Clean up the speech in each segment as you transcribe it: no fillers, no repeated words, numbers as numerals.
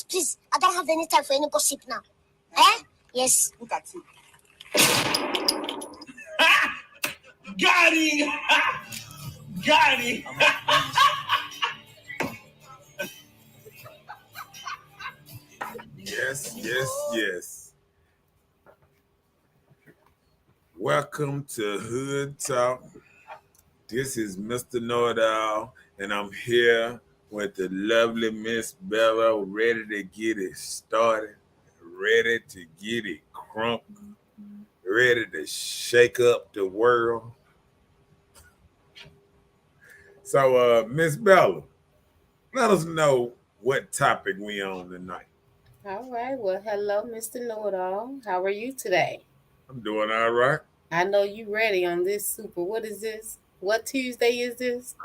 please. I don't have any time for any gossip now. Eh? Yes. Look at you. Got him! Got him! Yes. Welcome to Hood Talk. This is Mr. Know-It-All, and I'm here with the lovely Miss Bella, ready to get it started, ready to get it crunk, ready to shake up the world. So, Miss Bella, let us know what topic we on tonight. All right. Well, hello, Mr. Know-It-All. How are you today? I'm doing all right. I know you ready on this super. What is this? What Tuesday is this?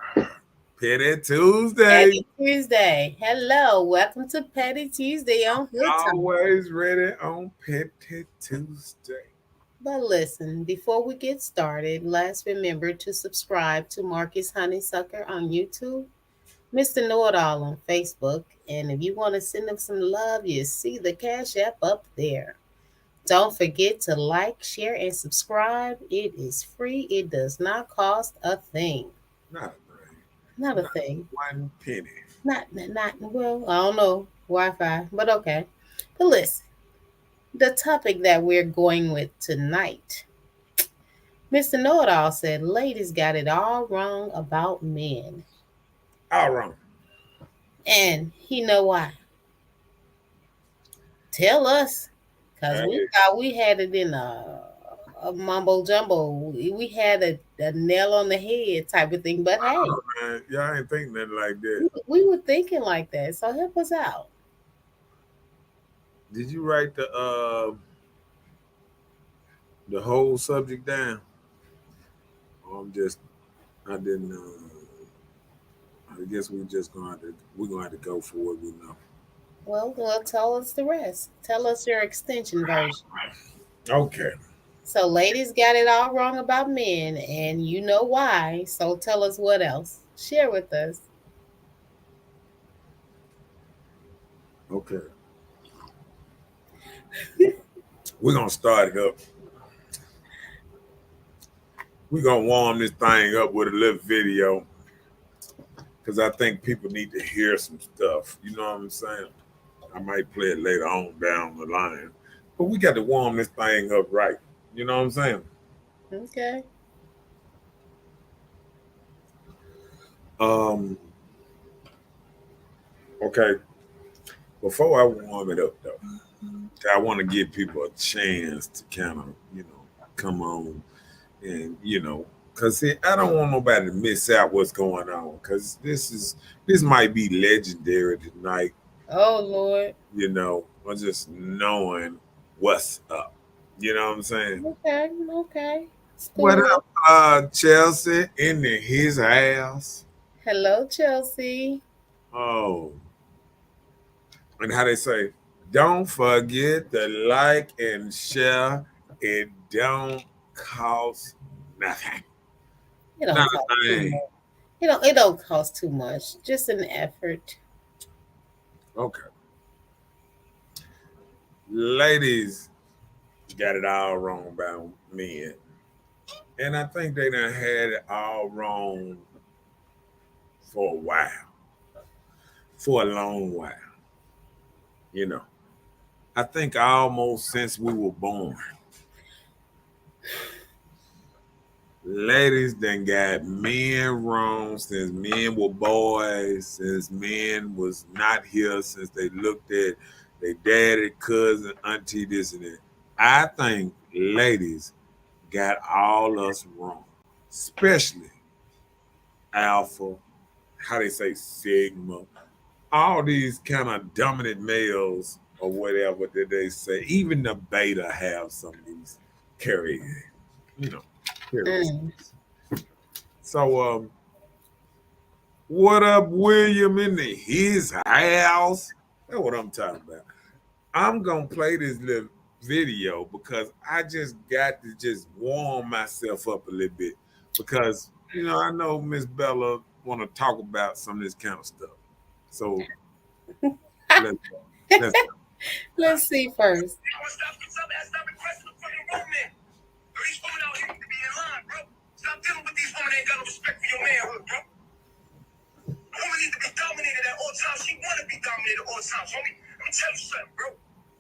Petty Tuesday. Petty Tuesday. Hello. Welcome to Petty Tuesday on Hood Talk. Always ready on Petty Tuesday. But listen, before we get started, let's remember to subscribe to Marcus Honeysucker on YouTube, Mr. Know-It-All on Facebook, and if you want to send them some love, you see the Cash App up there. Don't forget to like, share, and subscribe. It is free. It does not cost a thing. Not a thing. 1 penny. Not, well, I don't know, Wi-Fi, but okay. But listen, the topic that we're going with tonight, Mr. Know-It-All said, ladies got it all wrong about men. All wrong. And you know why? Tell us. Because we thought we had it in a mumbo jumbo. We had a nail on the head type of thing. But hey, man, y'all ain't thinking nothing like that. We were thinking like that. So help us out. Did you write the whole subject down? I didn't. I guess we're gonna have to go for what we know. Well, tell us the rest. Tell us your extension version. Okay. So ladies got it all wrong about men, and you know why. So tell us what else. Share with us. Okay. We're going to start it up. We're going to warm this thing up with a little video because I think people need to hear some stuff. You know what I'm saying? I might play it later on down the line. But we got to warm this thing up right. You know what I'm saying? Okay. Okay. Before I warm it up, though, I want to give people a chance to kind of, come on and, because I don't want nobody to miss out what's going on because this might be legendary tonight. Oh, Lord. Or just knowing what's up. You know what I'm saying? Okay. What up, Chelsea in his house? Hello, Chelsea. Oh. And how they say, don't forget to like and share. It don't cost nothing. It don't cost too much. It don't cost too much. Just an effort. Okay. Ladies got it all wrong about men. And I think they done had it all wrong for a while. For a long while. I think almost since we were born. Ladies done got men wrong since men were boys, since men was not here, since they looked at their daddy, cousin, auntie, this and that. I think ladies got all us wrong, especially alpha, how they say sigma, all these kind of dominant males or whatever that they say. Even the beta have some of these characteristics. So, what up, William in his house? That's what I'm talking about. I'm going to play this little video because I just got to just warm myself up a little bit because, I know Miss Bella want to talk about some of this kind of stuff. So, let's go. Let's see first. Stop requesting the fucking room, man. These women out here need to be in line, bro. Stop dealing with these women that ain't got no respect for your manhood, bro. A woman needs to be dominated at all times. She want to be dominated at all times, homie. Let me tell you something, bro.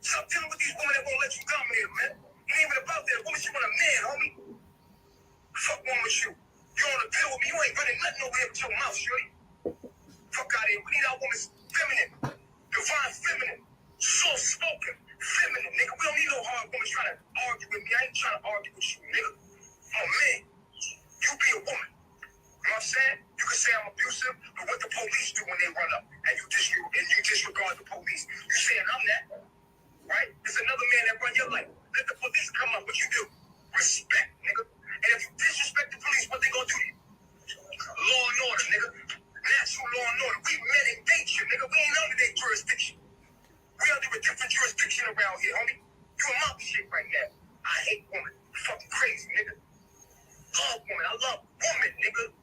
Stop dealing with these women that won't let you dominate them, man. It ain't even about that. A woman, she want a man, homie. Fuck wrong with you. You on the pill with me, you ain't running nothing over here with your mouth, shorty. Fuck out of here. We need our women feminine. Divine feminine. Soft spoken. Feminine, nigga. We don't need no hard woman trying to argue with me. I ain't trying to argue with you, nigga. Oh, man. You be a woman. You know what I'm saying? You can say I'm abusive, but what the police do when they run up and you disregard the police. You saying I'm that, right? There's another man that run your life. Let the police come up. What you do? Respect, nigga. And if you disrespect the police, what they gonna do to you? Law and order, nigga. Natural law and order. We men in nature, nigga. We ain't under their jurisdiction. We under a different jurisdiction around here, homie. You a mob shit right now. I hate women. You fucking crazy, nigga. Love women. I love women, nigga.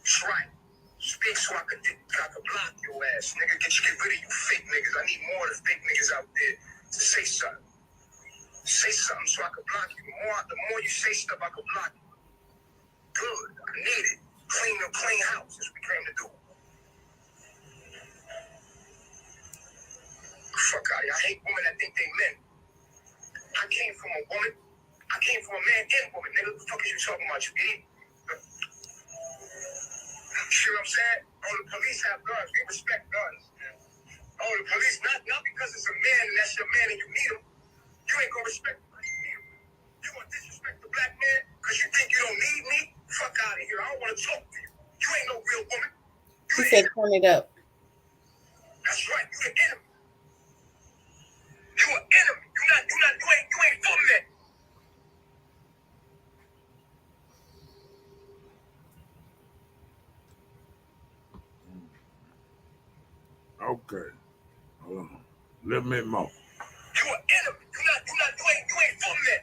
That's right. Speak so I could block your ass, nigga. Get rid of you fake niggas. I need more of the fake niggas out there to say something. Say something so I could block you. The more you say stuff, I could block you. Good. I need it. Clean house. That's what we came to do. Fuck out of here. I hate women that think they men. I came from a woman. I came from a man and woman, nigga. What the fuck is you talking about, you idiot? See what I'm saying? Oh, the police have guns. We respect guns. Oh, the police, not because it's a man and that's your man and you need him. You ain't gonna respect him because you need him. You gonna disrespect the black man because you think you don't need me? Fuck out of here. I don't want to talk to you. You ain't no real woman. He said, turn it up. That's right. You the enemy. You an enemy. You ain't for me. Okay. Hold on. A little bit more. You an enemy. You ain't for me.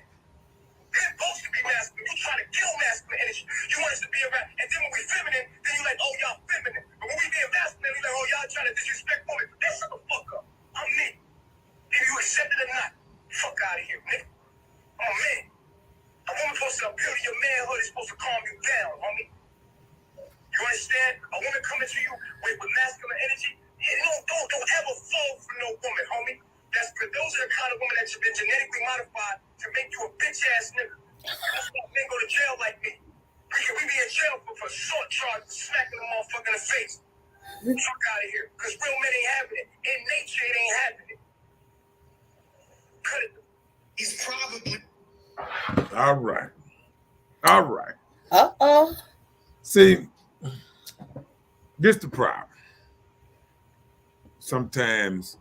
You're supposed to be masculine. You trying to kill masculine energy. You want us to be around. And then when we feminine, then you like, oh, y'all feminine. But when we being masculine, you like, oh, y'all trying to disrespect women. Then shut the fuck up. I'm me. If you accept it or not, fuck out of here, nigga. Oh, man. A woman supposed to appeal to your manhood is supposed to calm you down, homie. You understand? A woman coming to you with masculine energy, don't ever fall for no woman, homie. Those are the kind of women that have been genetically modified to make you a bitch ass nigga. That's why men go to jail like me. We be in jail for short charges, smacking the motherfucker in the face. Fuck out of here. Because real men ain't having it. In nature, it ain't happening. Cut it. He's probably. All right. All right. Uh-oh. See, this the problem. Sometimes,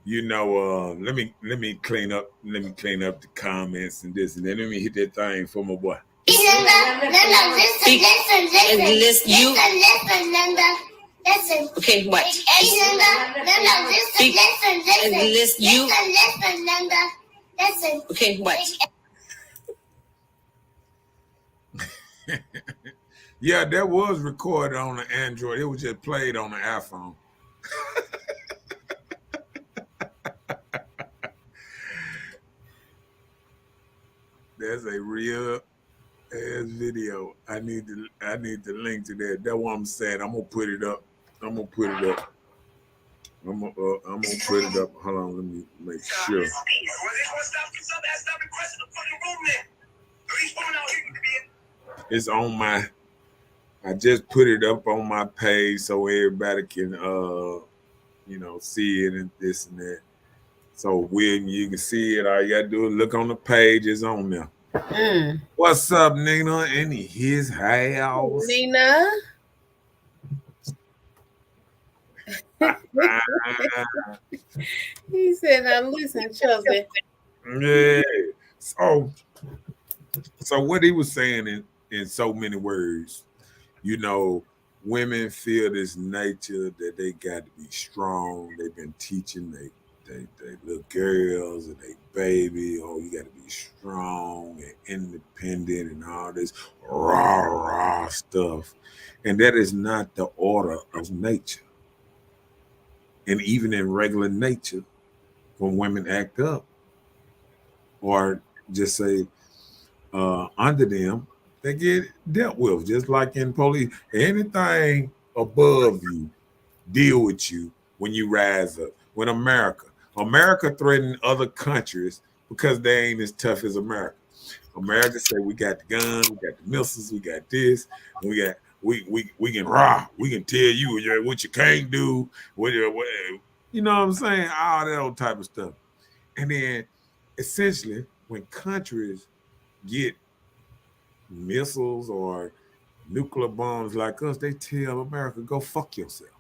let me clean up the comments and this and then let me hit that thing for my boy. Listen. Okay, what? Listen. Okay, what? Yeah, that was recorded on the Android. It was just played on the iPhone. That's a real ass video. I need the link to that. That's what I'm saying. I'm gonna put it up. I'm gonna put it up. Hold on, let me make sure. It's on my. I just put it up on my page so everybody can see it and this and that. So when you can see it, all you gotta do is look on the page. It's on there. What's up, Nina? In his house. Nina. He said, "Now listen, Chelsea." Yeah. So what he was saying in so many words, women feel this nature that they got to be strong. They've been teaching they little girls and they baby, oh, you got to be strong and independent and all this rah stuff. And that is not the order of nature. And even in regular nature, when women act up or just say under them, they get dealt with, just like in police. Anything above you deal with you when you rise up. When America threatened other countries because they ain't as tough as America. America say we got the gun, we got the missiles, we got this, we got we can we can tell you what you can't do, you know what I'm saying, all that old type of stuff. And then essentially, when countries get missiles or nuclear bombs like us, they tell America go fuck yourself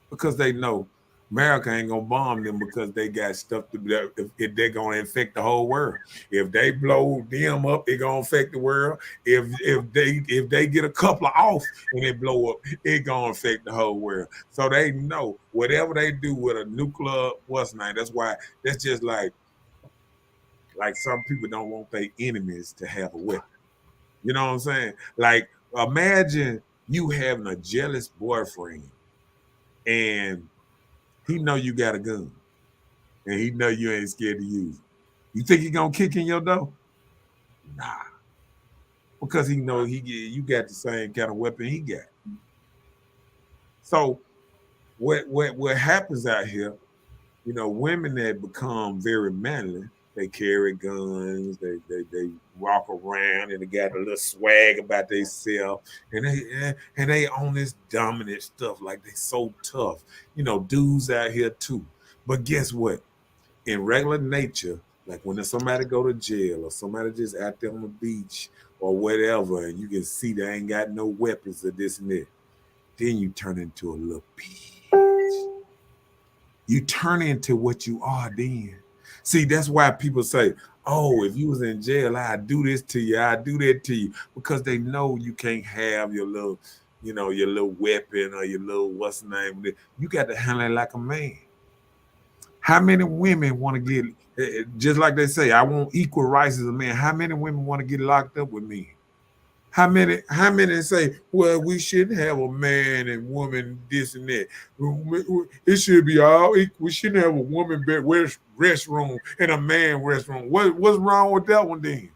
because they know America ain't gonna bomb them because they got stuff to do. If they're gonna infect the whole world, if they blow them up, it gonna affect the world. If they get a couple of off and they blow up, it gonna affect the whole world. So they know whatever they do with a nuclear what's name. That's why that's just like some people don't want their enemies to have a weapon. You know what I'm saying? Like imagine you having a jealous boyfriend and he know you got a gun and he know you ain't scared to use it. You think he gonna kick in your door? Nah, because he know you got the same kind of weapon he got. So what happens out here? You know, women that become very manly, they carry guns, they walk around and they got a little swag about themselves, and they on this dominant stuff like they so tough. You know, dudes out here too. But guess what? In regular nature, like when somebody go to jail or somebody just out there on the beach or whatever, and you can see they ain't got no weapons or this and that, then you turn into a little bitch. You turn into what you are then. See, that's why people say, oh, if you was in jail, I'd do this to you, I'd do that to you. Because they know you can't have your little, your little weapon or your little what's the name. You got to handle it like a man. How many women want to get, just like they say, I want equal rights as a man. How many women want to get locked up with me? How many say, well, we shouldn't have a man and woman this and that. It should be all equal. We shouldn't have a woman restroom and a man restroom. What's wrong with that one then?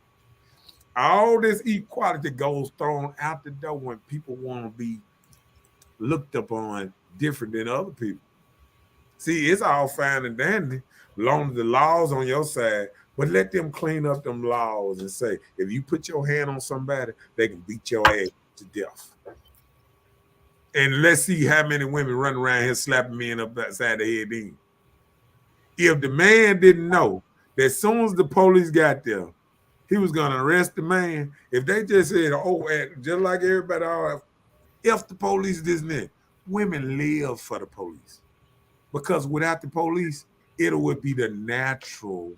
All this equality goes thrown out the door when people want to be looked upon different than other people. See, it's all fine and dandy, long as the law's on your side. But let them clean up them laws and say, if you put your hand on somebody, they can beat your ass to death. And let's see how many women run around here slapping men upside the head in. If the man didn't know that as soon as the police got there, he was going to arrest the man, if they just said, oh, just like everybody, if the police this and that, women live for the police. Because without the police, it would be the natural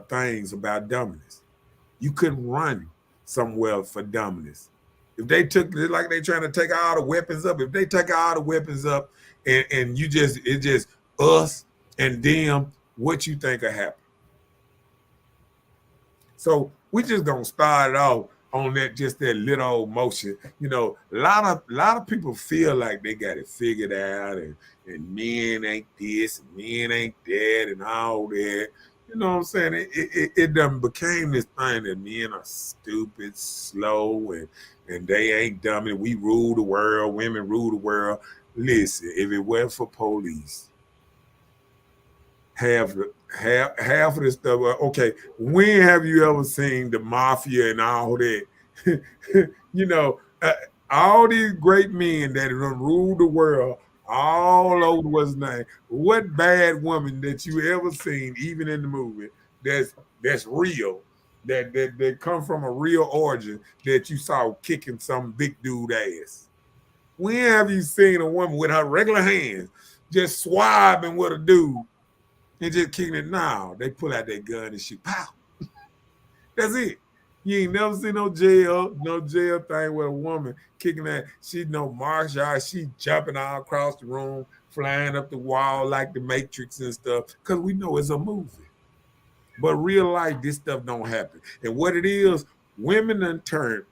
things about dominance. You couldn't run somewhere for dominance. If they took, like they trying to take all the weapons up, if they take all the weapons up and it's just us and them, what you think will happen? So we just gonna start it off on that little motion. A lot of people feel like they got it figured out and men ain't this and men ain't that and all that. You know what I'm saying? It done became this thing that men are stupid, slow, and they ain't dumb. And we rule the world, women rule the world. Listen, if it weren't for police, half of this stuff. Okay, when have you ever seen the mafia and all that? All these great men that have ruled the world all over what's name. What bad woman that you ever seen, even in the movie, that's real, that come from a real origin that you saw kicking some big dude ass? When have you seen a woman with her regular hands just swabbing with a dude and just kicking it? Now they pull out their gun and shoot. Pow. That's it. You ain't never seen no jail thing with a woman kicking that. She no martial arts. She jumping all across the room, flying up the wall like the Matrix and stuff. Because we know it's a movie. But real life, this stuff don't happen. And what it is, women done turned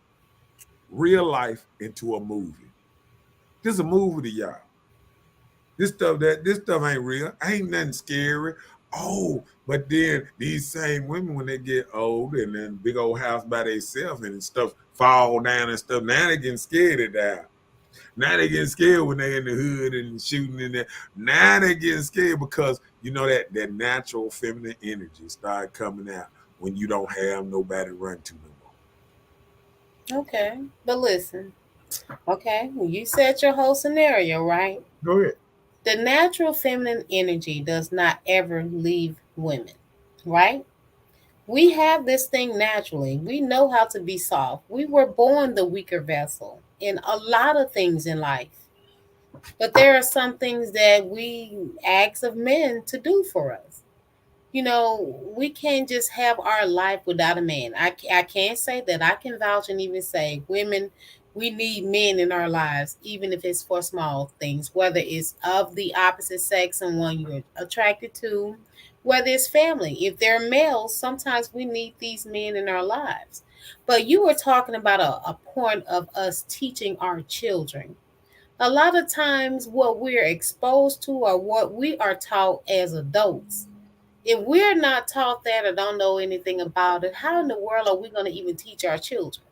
real life into a movie. This a movie to y'all. This stuff ain't real. Ain't nothing scary. Oh, but then these same women, when they get old and then big old house by themselves and stuff fall down and stuff, now they getting scared to die. Now they getting scared when they in the hood and shooting in there. Now they getting scared because you know that natural feminine energy start coming out when you don't have nobody to run to no more. Okay, but listen. Okay, you set your whole scenario, right? Go ahead. The natural feminine energy does not ever leave women, right? We have this thing naturally. We know how to be soft. We were born the weaker vessel in a lot of things in life. But there are some things that we ask of men to do for us. We can't just have our life without a man. I can't say that. I can vouch and even say, women, we need men in our lives, even if it's for small things, whether it's of the opposite sex, someone you're attracted to, whether it's family. If they're males, sometimes we need these men in our lives. But you were talking about a point of us teaching our children. A lot of times, what we're exposed to or what we are taught as adults, if we're not taught that or don't know anything about it, how in the world are we going to even teach our children?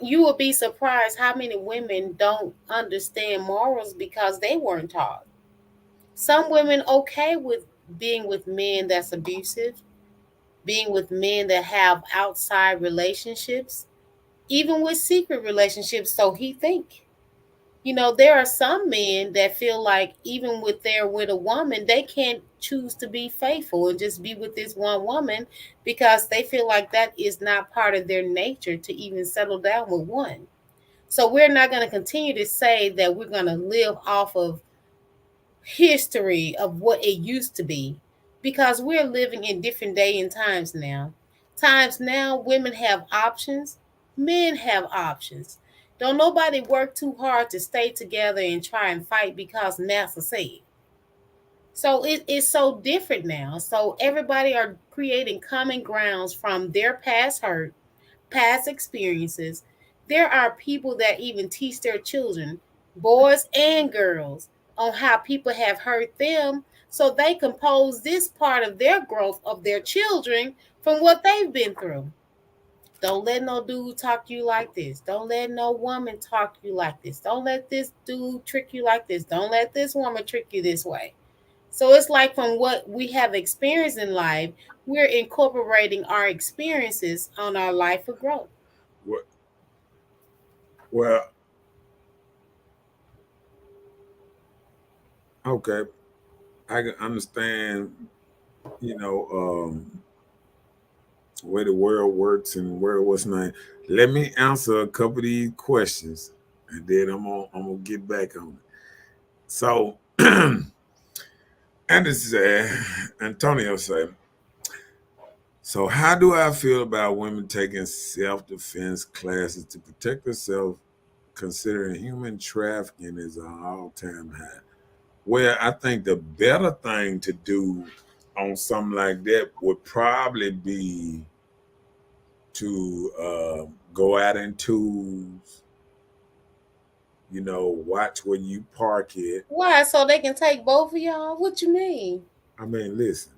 You will be surprised how many women don't understand morals because they weren't taught. Some women okay with being with men that's abusive, being with men that have outside relationships, even with secret relationships, so he think. There are some men that feel like even with a woman, they can't choose to be faithful and just be with this one woman because they feel like that is not part of their nature to even settle down with one. So we're not going to continue to say that we're going to live off of history of what it used to be because we're living in different day and times now. Times now, women have options, men have options. Don't nobody work too hard to stay together and try and fight because NASA said. So it is so different now. So everybody are creating common grounds from their past hurt, past experiences. There are people that even teach their children, boys and girls, on how people have hurt them so they compose this part of their growth of their children from what they've been through. Don't let no dude talk to you like this. Don't let no woman talk to you like this. Don't let this dude trick you like this. Don't let this woman trick you this way. So it's like from what we have experienced in life, we're incorporating our experiences on our life of growth. Well, okay, I can understand, you know, where the world works and where what's not. Let me answer a couple of these questions, and then I'm gonna get back on it. So, and this is Antonio said. So, how do I feel about women taking self-defense classes to protect themselves, considering human trafficking is an all-time high? Well, I think the better thing to do on something like that would probably be to go out in twos, watch where you park it. Why? So they can take both of y'all? What you mean? I mean, listen.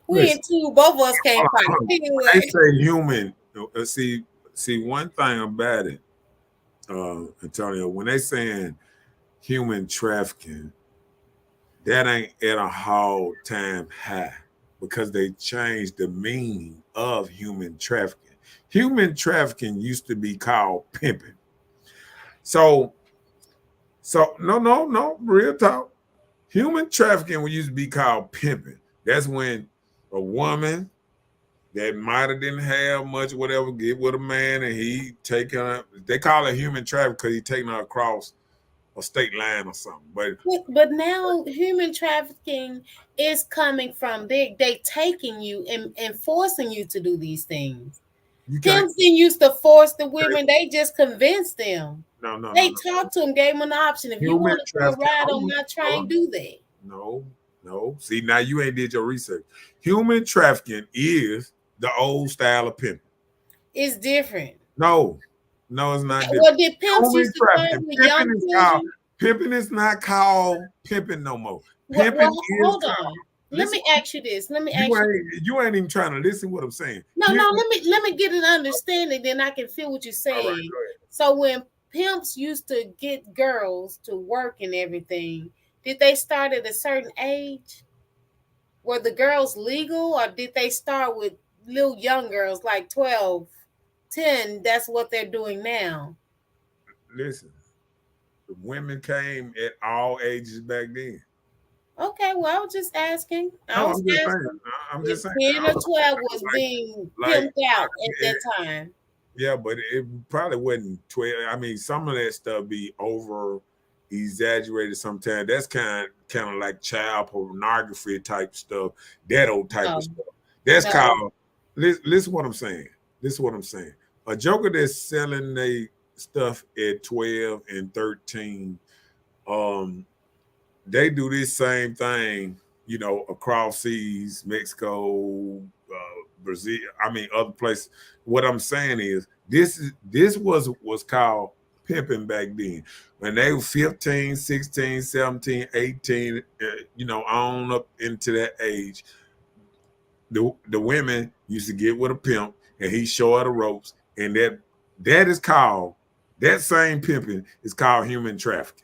We in two, both of us can't fight. When they Anyway. say human, see one thing about it, Antonio, when they saying human trafficking, that ain't at a all-time high because they changed the meaning of human trafficking. Human trafficking used to be called pimping. So no, real talk. Human trafficking used to be called pimping. That's when a woman that might have didn't have much, whatever, get with a man and he take her. They call it human trafficking because he taking her across a state line or something. But now human trafficking is coming from they taking you and forcing you to do these things. Pimps didn't used to force the women; they just convinced them. No. They talked to them, gave them an option. If you Human want to do a trafficking. ride on my train, do that. No. See, now you ain't did your research. Human trafficking is the old style of pimping. It's different. No. No, it's not Well, different. did pimps Human used to come trafficking. with young children? Pimping is not called pimping no more. Well, Pimping is hold called. on. Let Listen, me ask you this. Let me ask you. you ain't even trying to listen to what I'm saying. No, no. Let me get an understanding. Then I can feel what you're All right, saying. go ahead. So when pimps used to get girls to work and everything, did they start at a certain age? Were the girls legal, or did they start with little young girls like 12, 10? That's what they're doing now. Listen, the women came at all ages back then. Okay, well, I was just asking. I No, was I'm just saying. asking I'm if just saying. 10 or 12 was Like, being like, pimped out at that time. yeah, but it probably wasn't 12. I mean, some of that stuff be over exaggerated sometimes. That's kind of like child pornography type stuff, that old type of No, stuff. That's no. called, listen what I'm saying. Listen what I'm saying. A joker that's selling they stuff at 12 and 13, um, they do this same thing, across seas, Mexico, Brazil. I mean, other places. What I'm saying is, this was called pimping back then. When they were 15, 16, 17, 18, on up into that age, the women used to get with a pimp, and he show her the ropes, and that is called that same pimping is called human trafficking.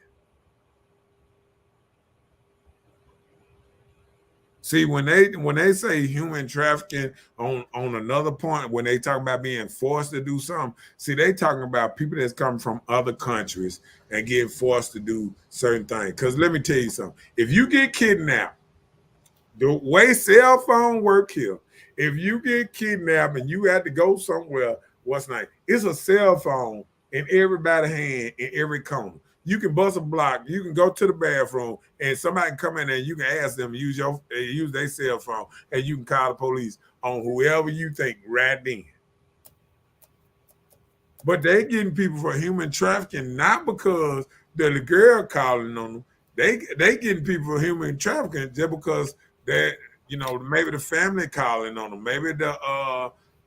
See, when they say human trafficking on another point, when they talk about being forced to do something, see, they talking about people that's coming from other countries and getting forced to do certain things. Because let me tell you something: if you get kidnapped, the way cell phone work here, if you get kidnapped and you had to go somewhere, what's nice? It's a cell phone in everybody's hand in every corner. You can bust a block, you can go to the bathroom, and somebody can come in there and you can ask them to use their cell phone, and you can call the police on whoever you think right then. But they getting people for human trafficking not because they're the girl calling on them. They getting people for human trafficking just because that maybe the family calling on them. Maybe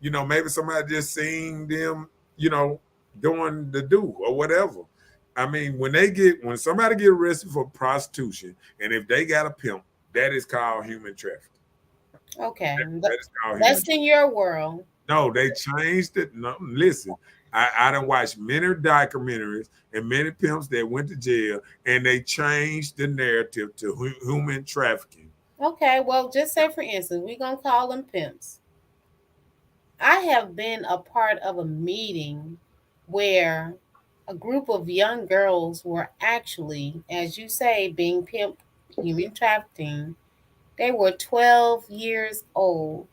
maybe somebody just seeing them doing the do or whatever. I mean, when somebody get arrested for prostitution, and if they got a pimp, that is called human trafficking. Okay, That is called human that's trafficking. in your world. No, they changed it. No, listen, I done watched many documentaries and many pimps that went to jail, and they changed the narrative to human trafficking. Okay, well, just say for instance, we're gonna call them pimps. I have been a part of a meeting where a group of young girls were actually, as you say, being pimped, human trafficking. They were 12 years old.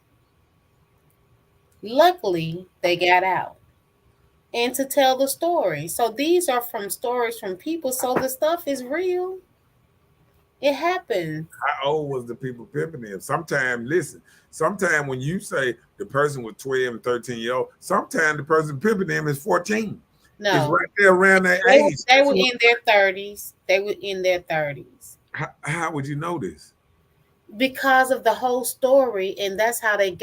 Luckily, they got out and to tell the story. So these are from stories from people. So the stuff is real. It happens. How old was the people pimping them? Sometimes when you say the person was 12 and 13 years old, sometimes the person pimping them is 14. It's No, right there around that they were, age. they were in their 30s. They were in their 30s How would you know this? because of the whole story. And that's how they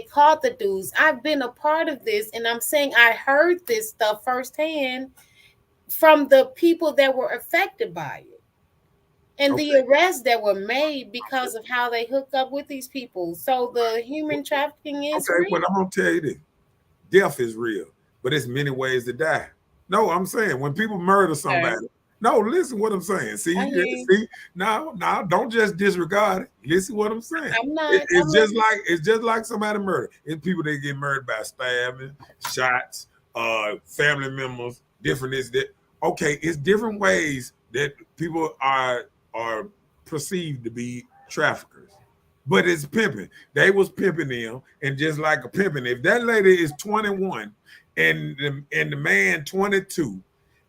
caught the dudes. I've been a part of this. And I'm saying I heard this stuff firsthand from the people that were affected by it. And the Okay. arrests that were made because of how they hook up with these people. So the human trafficking is Okay, well, real. I'm gonna tell you this. Death is real, but there's many ways to die. No, I'm saying when people murder Okay. somebody. No, listen what I'm saying. I See, hear you. see, now, don't just disregard it. Listen what I'm saying. I'm not. It's just like somebody murdered. It's people that get murdered by stabbing, shots, family members, different this that. Okay, it's different ways that people are perceived to be traffickers. But it's pimping. They was pimping them, and just like a pimping, if that lady is 21 and the man 22,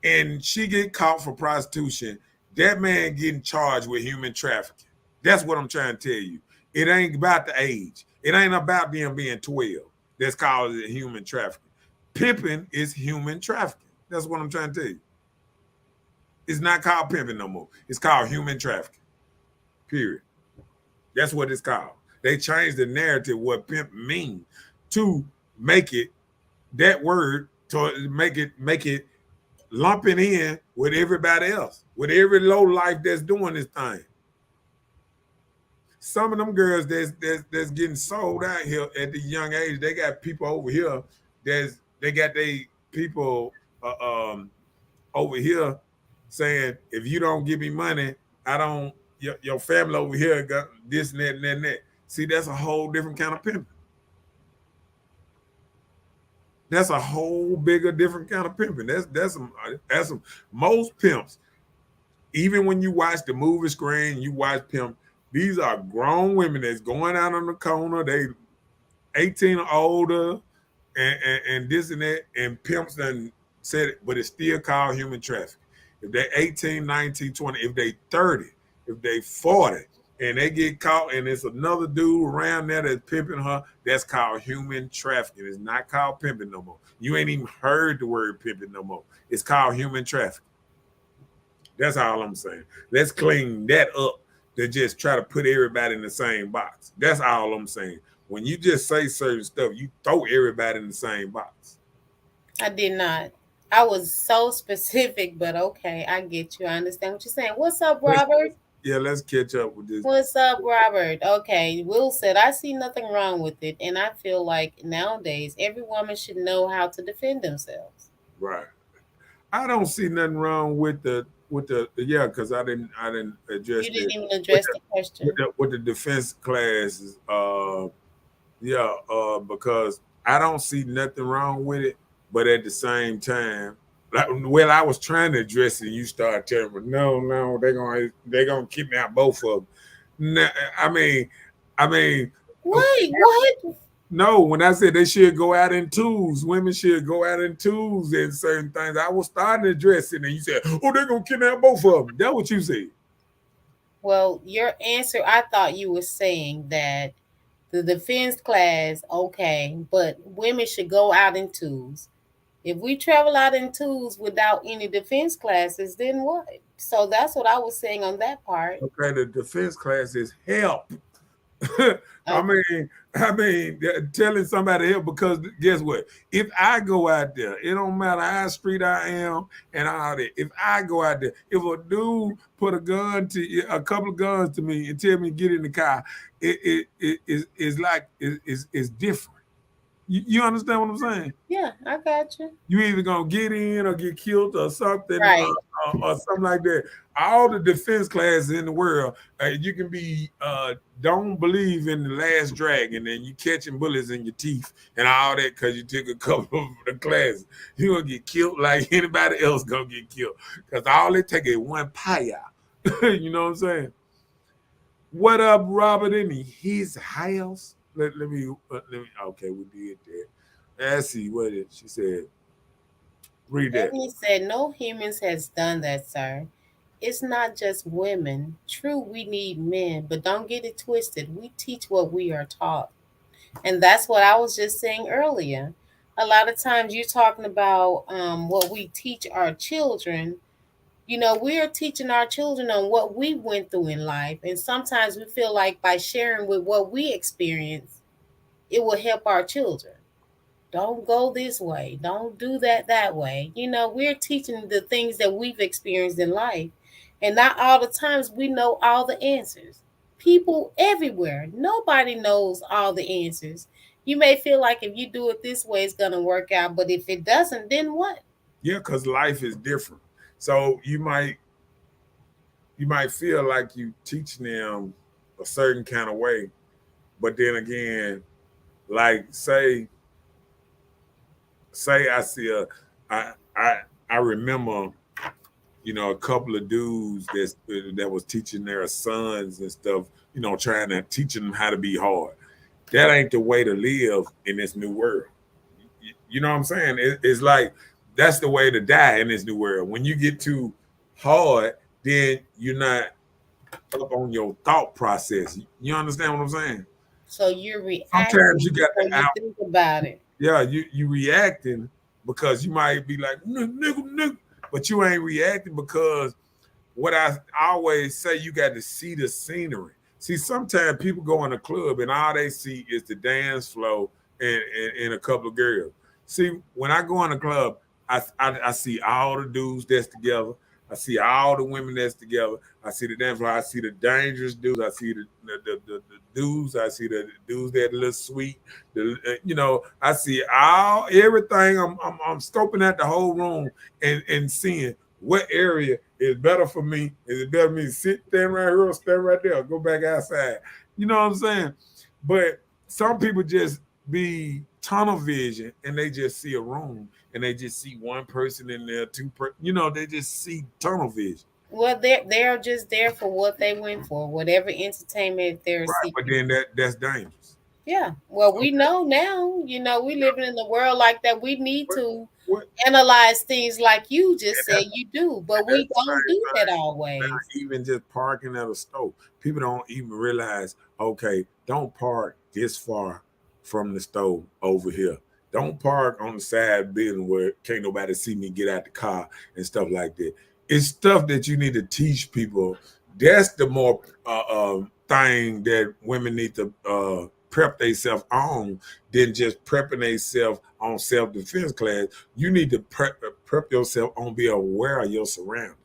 and she get caught for prostitution, that man getting charged with human trafficking. That's what I'm trying to tell you. It ain't about the age. It ain't about them being 12. That's called human trafficking. Pimping is human trafficking. That's what I'm trying to tell you. It's not called pimping no more. It's called human trafficking. Period. That's what it's called. They changed the narrative what pimp means to make it that word to make it lumping in with everybody else, with every low life that's doing this thing. Some of them girls that's getting sold out here at the young age, they got people over here they got they people over here saying, if you don't give me money, I don't your family over here got this and that and that and that. See, that's a whole different kind of pimping. That's a whole bigger different kind of pimping. That's some most pimps. Even when you watch the movie screen, you watch pimp. These are grown women that's going out on the corner. They 18 or older, and this and that, and pimps done said it, but it's still called human trafficking. If they 18, 19, 20, if they 30, if they 40, and they get caught, and it's another dude around there that's pimping her, that's called human trafficking. It's not called pimping no more. You ain't even heard the word pimping no more. It's called human trafficking. That's all I'm saying. Let's clean that up to just try to put everybody in the same box. That's all I'm saying. When you just say certain stuff, you throw everybody in the same box. I did not. I was so specific, but okay, I get you. I understand what you're saying. What's up, Robert? Let's catch up with this. What's up, Robert? Okay, Will said, I see nothing wrong with it, and I feel like nowadays every woman should know how to defend themselves. Right. I don't see nothing wrong with the because I didn't address You didn't it. even address the question. With the defense classes, because I don't see nothing wrong with it, but at the same time, I was trying to address it, you started telling me, no, they're gonna kidnap both of them. No, I mean, Wait, what? no, when I said they should go out in twos, women should go out in twos in certain things, I was starting to address it, and you said, oh, they're gonna kidnap both of them. That's what you said. Well, your answer, I thought you were saying that the defense class, okay, but women should go out in twos. If we travel out in twos without any defense classes, then what? So that's what I was saying on that part. Okay, the defense class is help. I mean, telling somebody help, because guess what? If I go out there, it don't matter how street I am and all that. If I go out there, if a dude put a couple of guns to me and tell me get in the car, it's like it's different. You understand what I'm saying? Yeah, I got you. You either gonna get in or get killed or something, Right. or something like that. All the defense classes in the world, you can be don't believe in the last dragon, and you catching bullets in your teeth and all that because you took a couple of the classes. You gonna get killed like anybody else gonna get killed, because all it take is one pie out. You know what I'm saying? What up, Robert? In his house? Let me. Okay, we did that. Let's see what it. She said. Read that. He said, no humans has done that, sir. It's not just women. True, we need men, but don't get it twisted. We teach what we are taught. And that's what I was just saying earlier. A lot of times you're talking about what we teach our children. You know, we are teaching our children on what we went through in life. And sometimes we feel like by sharing with what we experience, it will help our children. Don't go this way. Don't do that way. You know, we're teaching the things that we've experienced in life. And not all the times we know all the answers. People everywhere, nobody knows all the answers. You may feel like if you do it this way, it's going to work out. But if it doesn't, then what? Yeah, because life is different. So you might feel like you teaching them a certain kind of way, but then again, like say I see I remember, a couple of dudes that was teaching their sons and stuff, trying to teach them how to be hard. That ain't the way to live in this new world. You know what I'm saying? It's like that's the way to die in this new world. When you get too hard, then you're not up on your thought process. You understand what I'm saying? So you're reacting. Sometimes you got to think about it. Yeah, you reacting because you might be like nigga, but you ain't reacting because what I always say, you got to see the scenery. See, sometimes people go in a club and all they see is the dance floor and a couple of girls. See, when I go in a club, I see all the dudes that's together. I see all the women that's together. I see the dance floor. I see the dangerous dudes. I see the dudes. I see the dudes that look sweet. I see all everything. I'm scoping out the whole room and seeing what area is better for me. Is it better for me to sit, stand right here, or stand right there, or go back outside? You know what I'm saying? But some people just be tunnel vision and they just see a room and they just see one person in there, they just see tunnel vision. Well, they're just there for what they went for, whatever entertainment they're Right. But seeking. then that's dangerous. Yeah. Well, we Okay. know now, we living in a world like that. We need What, to what, analyze things like you just and said you do, but that's we the don't same do that thing. always. Even just parking at a store. People don't even realize, okay, don't park this far from the store over here. Don't park on the side building where can't nobody see me get out the car and stuff like that. It's stuff that you need to teach people. That's the more thing that women need to prep themselves on than just prepping themselves on self-defense class. You need to prep yourself on be aware of your surroundings.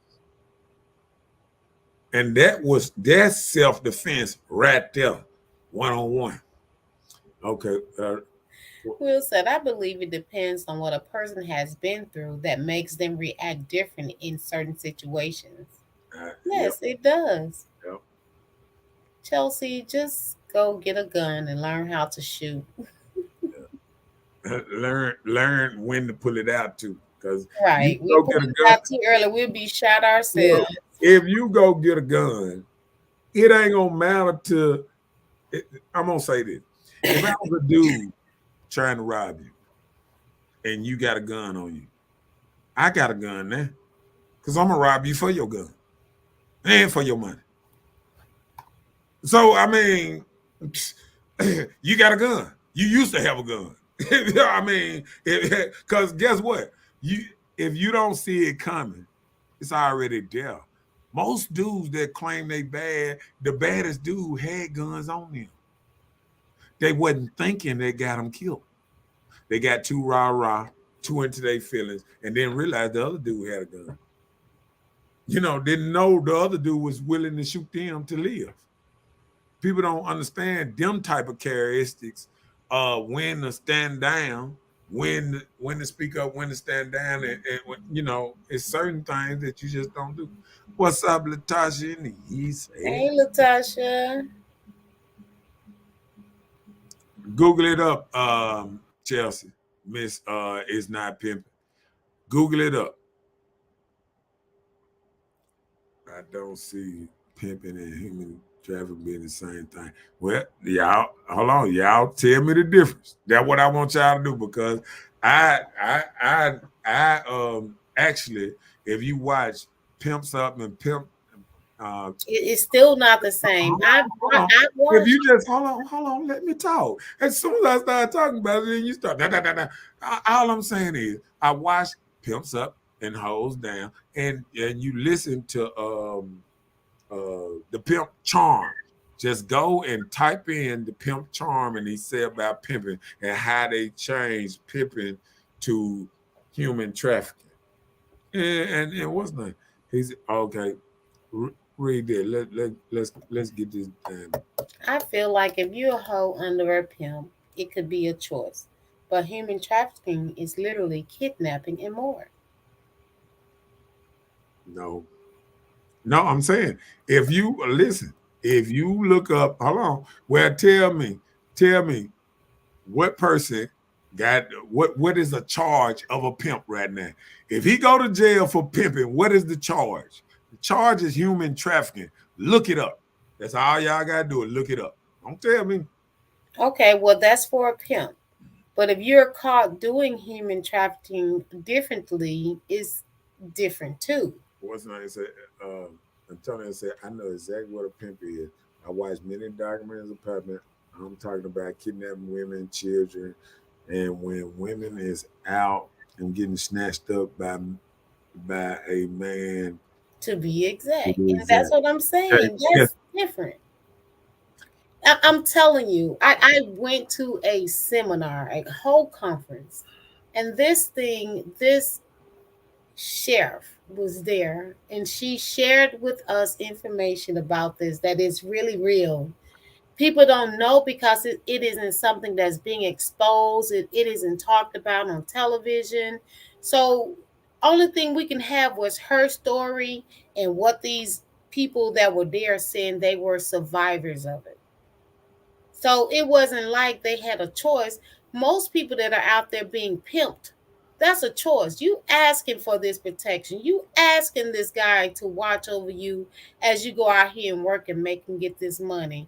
And that's self-defense right there, one-on-one. Okay. Will said, I believe it depends on what a person has been through that makes them react different in certain situations. Yep, Yes, it does. yep. Chelsea, just go get a gun and learn how to shoot. Learn when to pull it out too. Because you Right. We go put get a it gun. out too early. We'll be shot Look, ourselves. if you go get a gun, it ain't gonna matter to I'm gonna say this. If I was a dude trying to rob you and you got a gun on you, I got a gun now. Because I'm gonna rob you for your gun and for your money. So I mean, you got a gun. You used to have a gun. I mean, because guess what? If you don't see it coming, it's already there. Most dudes that claim they bad, the baddest dude had guns on them. They wasn't thinking they got them killed. They got too rah-rah, too into their feelings, and then realized the other dude had a gun. Didn't know the other dude was willing to shoot them to live. People don't understand them type of characteristics. When to stand down, when to speak up, when to stand down, and it's certain things that you just don't do. What's up, Latasha in the East? Hey, Latasha. Google it up, Chelsea. Miss is not pimping. Google it up. I don't see pimping and human trafficking being the same thing. Well, y'all, hold on, y'all tell me the difference. That's what I want y'all to do because I actually, if you watch Pimps Up and Pimp, It's still not the same. hold on. I If watched. you just hold on, let me talk. As soon as I start talking about it, then you start. Da, da, da, da. All I'm saying is, I watched Pimps Up and Hoes Down, and you listen to the Pimp Charm. Just go and type in the Pimp Charm, and he said about pimping and how they changed pimping to human trafficking. And what's name? He's okay. Read that. Let's get this done. I feel like if you're a hoe under a pimp, it could be a choice. But human trafficking is literally kidnapping and more. No, no, I'm saying if you listen, if you look up, hold on. Well, tell me what person got what is the charge of a pimp right now? If he go to jail for pimping, what is the charge? The charge is human trafficking. Look it up. That's all y'all gotta do is look it up. Don't tell me. Okay, well, that's for a pimp. But if you're caught doing human trafficking differently, it's different too. What's name say? Antonio said, I know exactly what a pimp is. I watched many documentaries about it. I'm talking about kidnapping women, children, and when women is out and getting snatched up by a man. To be exact. Who And is that's that? what I'm Okay, saying. yes. That's different. I'm telling you, I went to a seminar, a whole conference And this sheriff was there, and she shared with us information about this that is really real. People don't know because it isn't something that's being exposed. It isn't talked about on television. So only thing we can have was her story and what these people that were there saying they were survivors of it. So it wasn't like they had a choice. Most people that are out there being pimped, that's a choice. You asking for this protection. You asking this guy to watch over you as you go out here and work and make and get this money.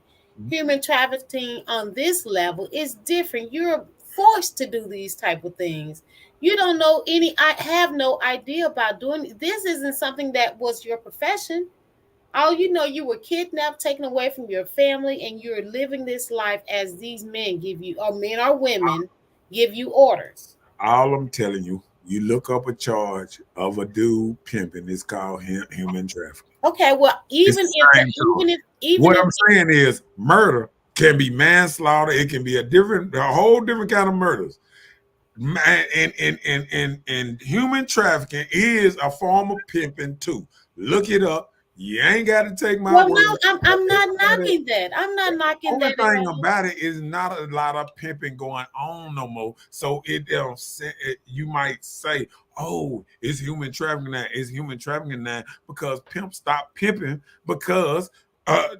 Human trafficking on this level is different. You're forced to do these type of things. You don't know any. I have no idea about doing this. Isn't something that was your profession. Oh, you know, you were kidnapped, taken away from your family, and you're living this life as these men give you, or men or women give you orders. All I'm telling you, you look up a charge of a dude pimping. It's called human trafficking. Okay, well, It's the same charge. even What if I'm saying is, murder can be manslaughter. It can be a whole different kind of murders. And human trafficking is a form of pimping too. Look it up. You ain't got to take my well, word. no, I'm not knocking that. I'm not knocking Only that at thing all. about it is not a lot of pimping going on no more. So it don't say you might say, "Oh, it's human trafficking now. It's human trafficking now," because pimp stopped pimping because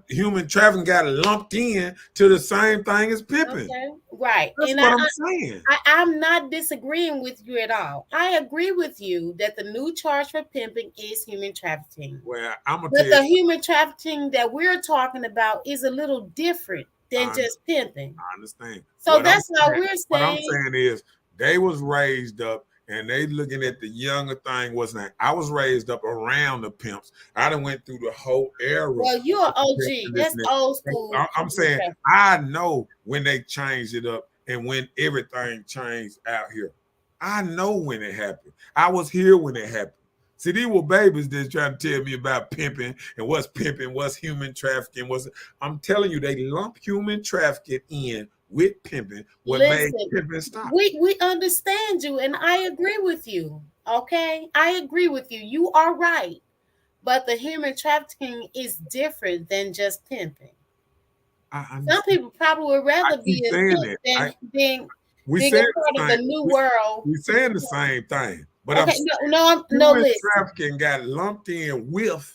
human trafficking got lumped in to the same thing as pimping. Okay, right, That's and what I'm saying. I'm not disagreeing with you at all. I agree with you that the new charge for pimping is human trafficking. Well, I'm gonna tell But you, the human trafficking that we're talking about is a little different than I, just pimping. I understand. So that's why we're What I'm saying, saying is they was raised up and they looking at the younger thing wasn't that I was raised up around the pimps. I done went through the whole era well, you're an of the pimps OG. and this That's and that. old So school I'm human saying trafficking. I know when they changed it up and when everything changed out here. I know when it happened. I was here when it happened. See, these were babies that's trying to tell me about pimping, what's human trafficking, what's I'm telling you, they lump human trafficking in with pimping, what made Listen, pimping stop. we understand you, and I agree with you. Okay, I agree with you. You are right, but the human trafficking is different than just pimping. I Some understand. people probably would I rather keep be a saying pimp that. than We being a saying part the of same. the new world. We saying the same thing, but I'm Okay, saying no. human Listen, trafficking got lumped in with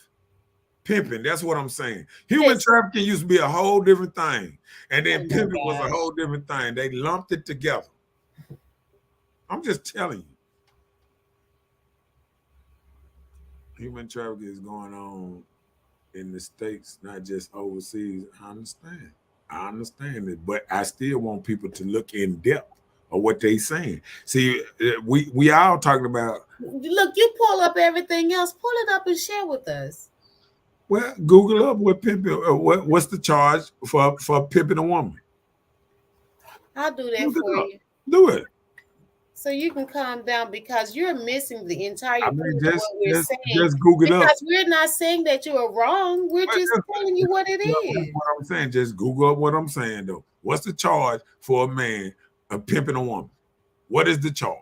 pimping. That's what I'm saying. Human listen. trafficking used to be a whole different thing, and Oh then my pimping was a gosh. whole different thing. They lumped it together. I'm just telling you, human trafficking is going on in the states, not just overseas. I understand it, but I still want people to look in depth of what they saying. See, we all talking about. Look, you pull up everything else. Pull it up and share with us. Well, Google up what pimping. What's the charge for pimping a woman? I'll do that Look for it up. you. Do it. So you can calm down because you're missing the entire I point mean, of what we're saying. just Google up. Because we're not saying that you are wrong. We're Well, just telling you what it that's is. what I'm saying. Just Google up what I'm saying though. What's the charge for a man of pimping a woman? What is the charge?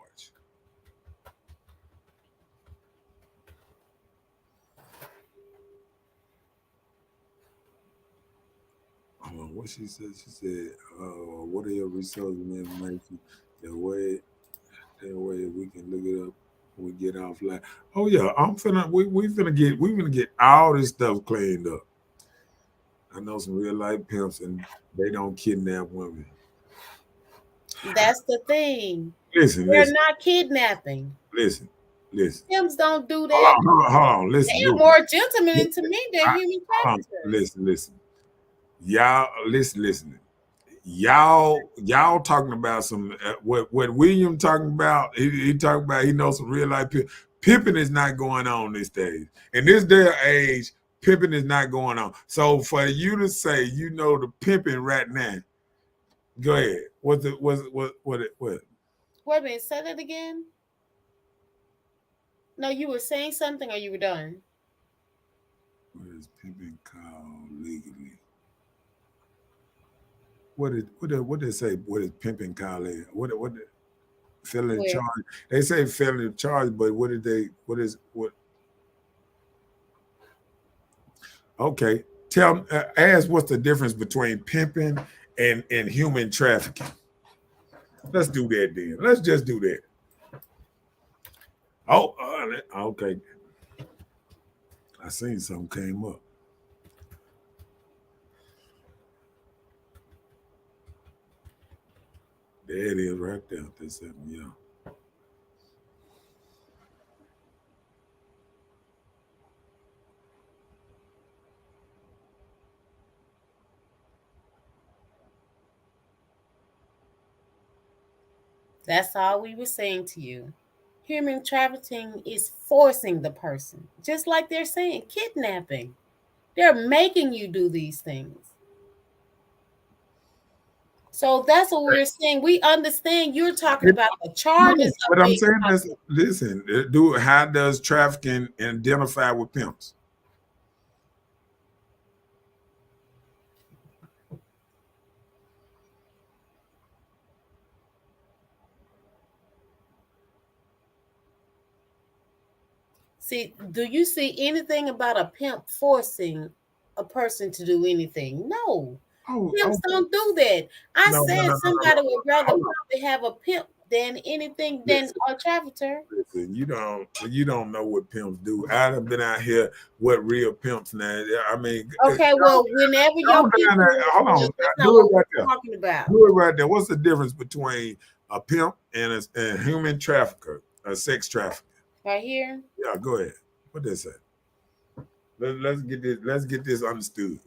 What she said? She said, "What are your resources and information? That way, that way we can look it up when we get offline." Oh yeah, I'm finna. We finna get all this stuff cleaned up. I know some real life pimps, and they don't kidnap women. That's the thing. Listen, They're listen, not kidnapping. listen, listen. Pimps don't do Hold that. on, hold on, hold on. They Listen, are listen. more gentlemen to me than I, human hold on. traffickers. Listen. Y'all, listen. Y'all talking about some what William talking about. He talking about he knows some real life pimping is not going on this day. In this day or age, pimping is not going on. So for you to say you know the pimping right now, go ahead. What? Wait a minute, say that again. No, you were saying something or you were done. What is pimping called legally? What they say? What is pimping called? What felony Where? charge. They say felony charge, but what did they? What is what? Okay, ask what's the difference between pimping and human trafficking. Let's do that then. Let's just do that. Oh, okay. I seen something came up. There it is, right there. This, yeah. That's all we were saying to you. Human trafficking is forcing the person, just like they're saying kidnapping. They're making you do these things. So that's what we're saying. We understand you're talking about the charges of But I'm being saying this. trafficked. Listen, how does trafficking identify with pimps? See, do you see anything about a pimp forcing a person to do anything? No. Pimps don't do that. I said somebody would rather probably have a pimp than anything than a trafficker. Listen, you don't know what pimps do. I've been out here what real pimps now. I mean, okay, well, whenever your people, hold on, that's not do what it right we're there. talking about. Do it right there. What's the difference between a pimp and a human trafficker, a sex trafficker? Right here. Yeah, go ahead. What they say? Let's get this. Let's get this understood.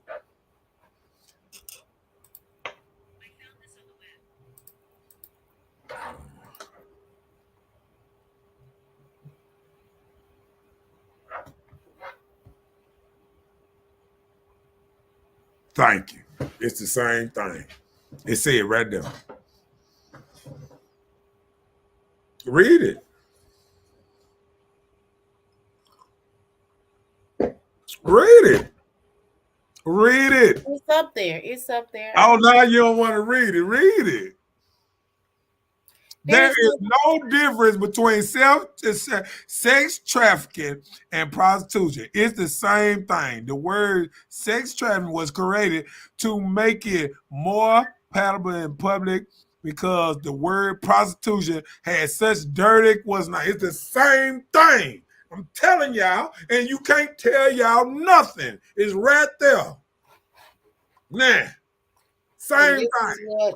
Thank you. It's the same thing. It said right there. Read it. Read it. Read it. It's up there. It's up there. Oh, now you don't want to read it. Read it. There is no difference between sex trafficking and prostitution. It's the same thing. The word sex trafficking was created to make it more palatable in public because the word prostitution had such dirty was not. It's the same thing. I'm telling y'all, and you can't tell y'all nothing. It's right there. Nah. Same thing.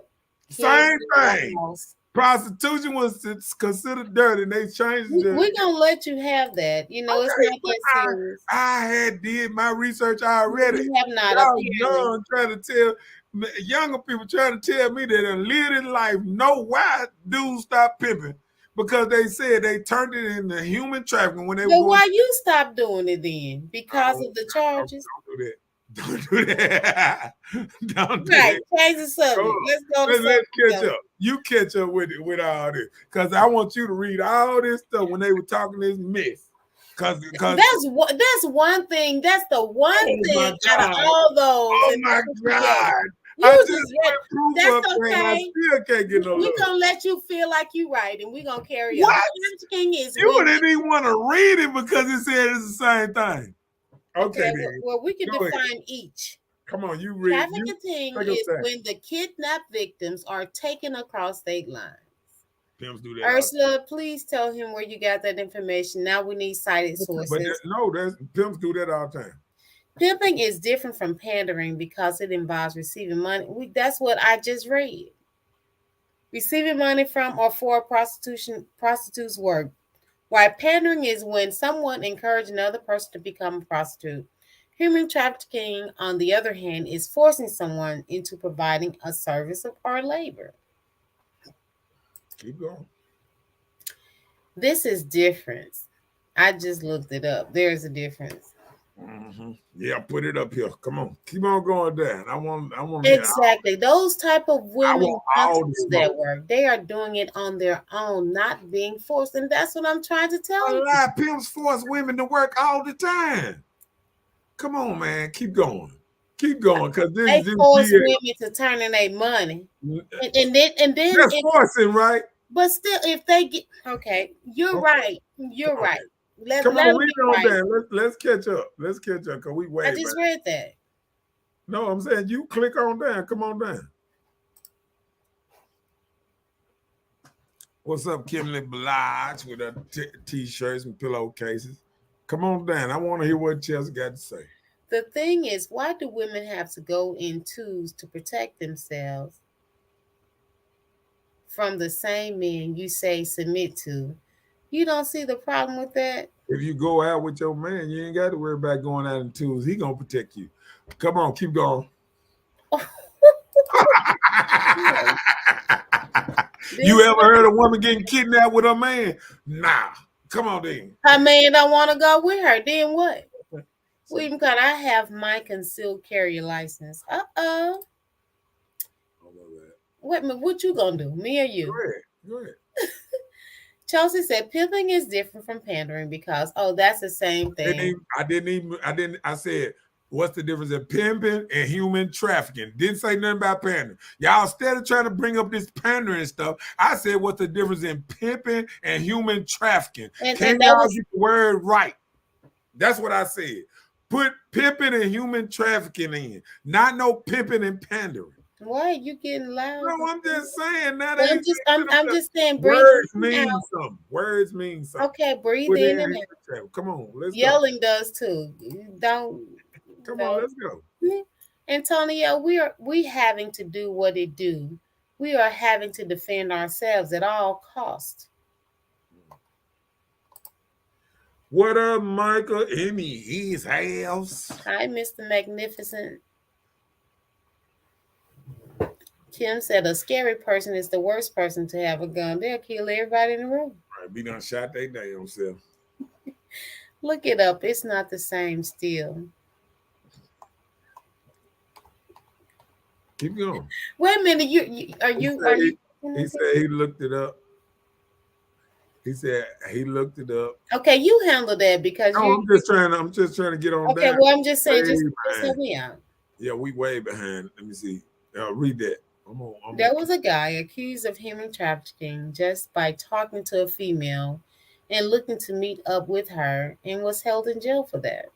Same thing. Prostitution was considered dirty, and they changed it. We're gonna let you have that. You know, okay, it's not that serious. I had did my research already. You have not. Young, trying to tell younger people trying to tell me that they live in life. Know why dudes stop pimping? Because they said they turned it into human trafficking when they. So why you stop doing it then? Because of the charges. Don't do that. Don't do that. Don't do right, that. change the subject. Let's go to let's catch up. You catch up with it with all this. Because I want you to read all this stuff when they were talking this mess. Because that's one thing. That's the one thing out of all those. Oh my God. That's okay. I still can't get no We're gonna let you feel like you right, and we're gonna carry on. You didn't even want to read it because it said it's the same thing. Okay, well, we can define each. Come on, you read. Trafficking is when the kidnapped victims are taken across state lines. Pimps do that. Ursula, please tell him where you got that information. Now we need cited sources. But pimps do that all the time. Pimping is different from pandering because it involves receiving money. That's what I just read. Receiving money from or for prostitute's work. While pandering is when someone encourages another person to become a prostitute. Human trafficking, on the other hand, is forcing someone into providing a service or labor. Keep going. This is different. I just looked it up. There's a difference. Mm-hmm. Yeah, put it up here. Come on, keep on going down. I want exactly those type of women want to do that work. They are doing it on their own, not being forced, and that's what I'm trying to tell you. A lot of pimps force women to work all the time. Come on, man, keep going, because they force women to turn in their money, and then that's forcing, right? But still, if they get okay, you're Okay. right. You're Okay. right. Let Come them on, read be it on right. down. Let's catch up. Let's catch up because we I way back. just read that. No, I'm saying you click on down. Come on down. What's up, Kimberly Blige with her t-shirts and pillowcases? Come on down. I want to hear what Chelsea got to say. The thing is, why do women have to go in twos to protect themselves from the same men you say submit to? You don't see the problem with that? If you go out with your man, you ain't got to worry about going out in twos. He gonna protect you. Come on, keep going. You ever heard a woman getting kidnapped with her man? Nah. Come on then. Her man don't want to go with her. Then what? William God, I have my concealed carry license. Wait a minute, what you gonna do? Me or you? Go ahead. Chelsea said pimping is different from pandering because that's the same thing. I said, what's the difference in pimping and human trafficking? Didn't say nothing about pandering. Y'all instead of trying to bring up this pandering stuff, I said, what's the difference in pimping and human trafficking? And Can that y'all was get the word right? That's what I said. Put pimping and human trafficking in, not no pimping and pandering. why you getting loud? No, I'm just saying that Well, ain't. I'm just saying breathe Words in mean out. something. Words mean something. Okay, breathe Put in in and out. Come on, let's go. Yelling does too. Don't. Come on, let's go. Antonio, we having to do what it do. We are having to defend ourselves at all costs. What up, Michael? In his house. Hi, Mr. Magnificent. Kim said a scary person is the worst person to have a gun. They'll kill everybody in the room. Right, be done shot they damn self. Look it up. It's not the same still. Keep going. Wait a minute. Are you? He said he looked it up. He said he looked it up. Okay, you handle that because I'm just trying to get on. Okay, down. well, I'm just saying, just help me out. Yeah, we way behind. Let me see. Read that. There was a guy accused of human trafficking just by talking to a female and looking to meet up with her and was held in jail for that.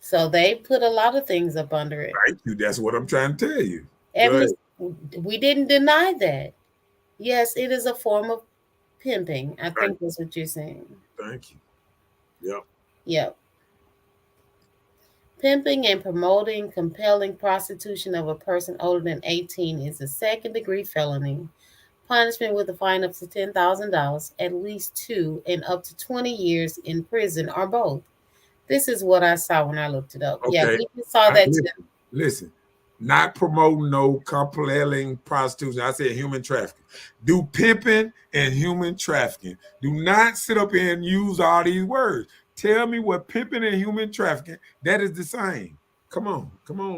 So they put a lot of things up under it. Thank you. That's what I'm trying to tell you. We didn't deny that. Yes, it is a form of pimping. I think that's what you're saying. Thank you. Yep. Pimping and promoting, compelling prostitution of a person older than 18 is a second-degree felony. Punishment with a fine up to $10,000, at least 2, and up to 20 years in prison or both. This is what I saw when I looked it up. Okay. Yeah, we saw that too. Listen, not promoting no compelling prostitution. I said human trafficking. Do pimping and human trafficking. Do not sit up here and use all these words. Tell me what pimping and human trafficking, that is the same. Come on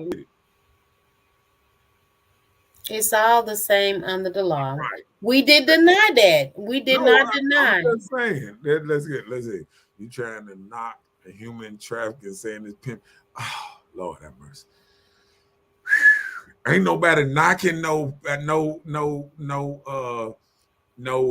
with it. It's all the same under the law. Right. We did deny that. We did not deny. I'm just saying. Let's see. You trying to knock a human trafficking, saying it's pimp. Oh, Lord have mercy. Ain't nobody knocking no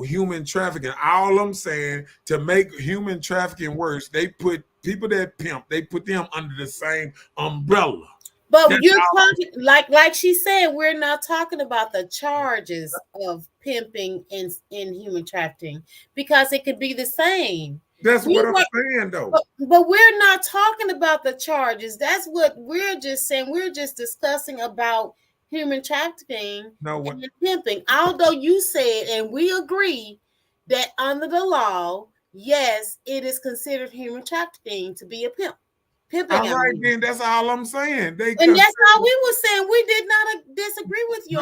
human trafficking. All I'm saying, to make human trafficking worse, they put people that pimp, they put them under the same umbrella. But you're talking like she said, we're not talking about the charges of pimping in human trafficking, because it could be the same. That's what I'm saying, though. But we're not talking about the charges. That's what we're just saying. We're just discussing about human trafficking and pimping. Although you said, and we agree, that under the law, yes, it is considered human trafficking to be a pimp. Pimping. All right, then that's all I'm saying. And that's all we were saying. We did not disagree with you.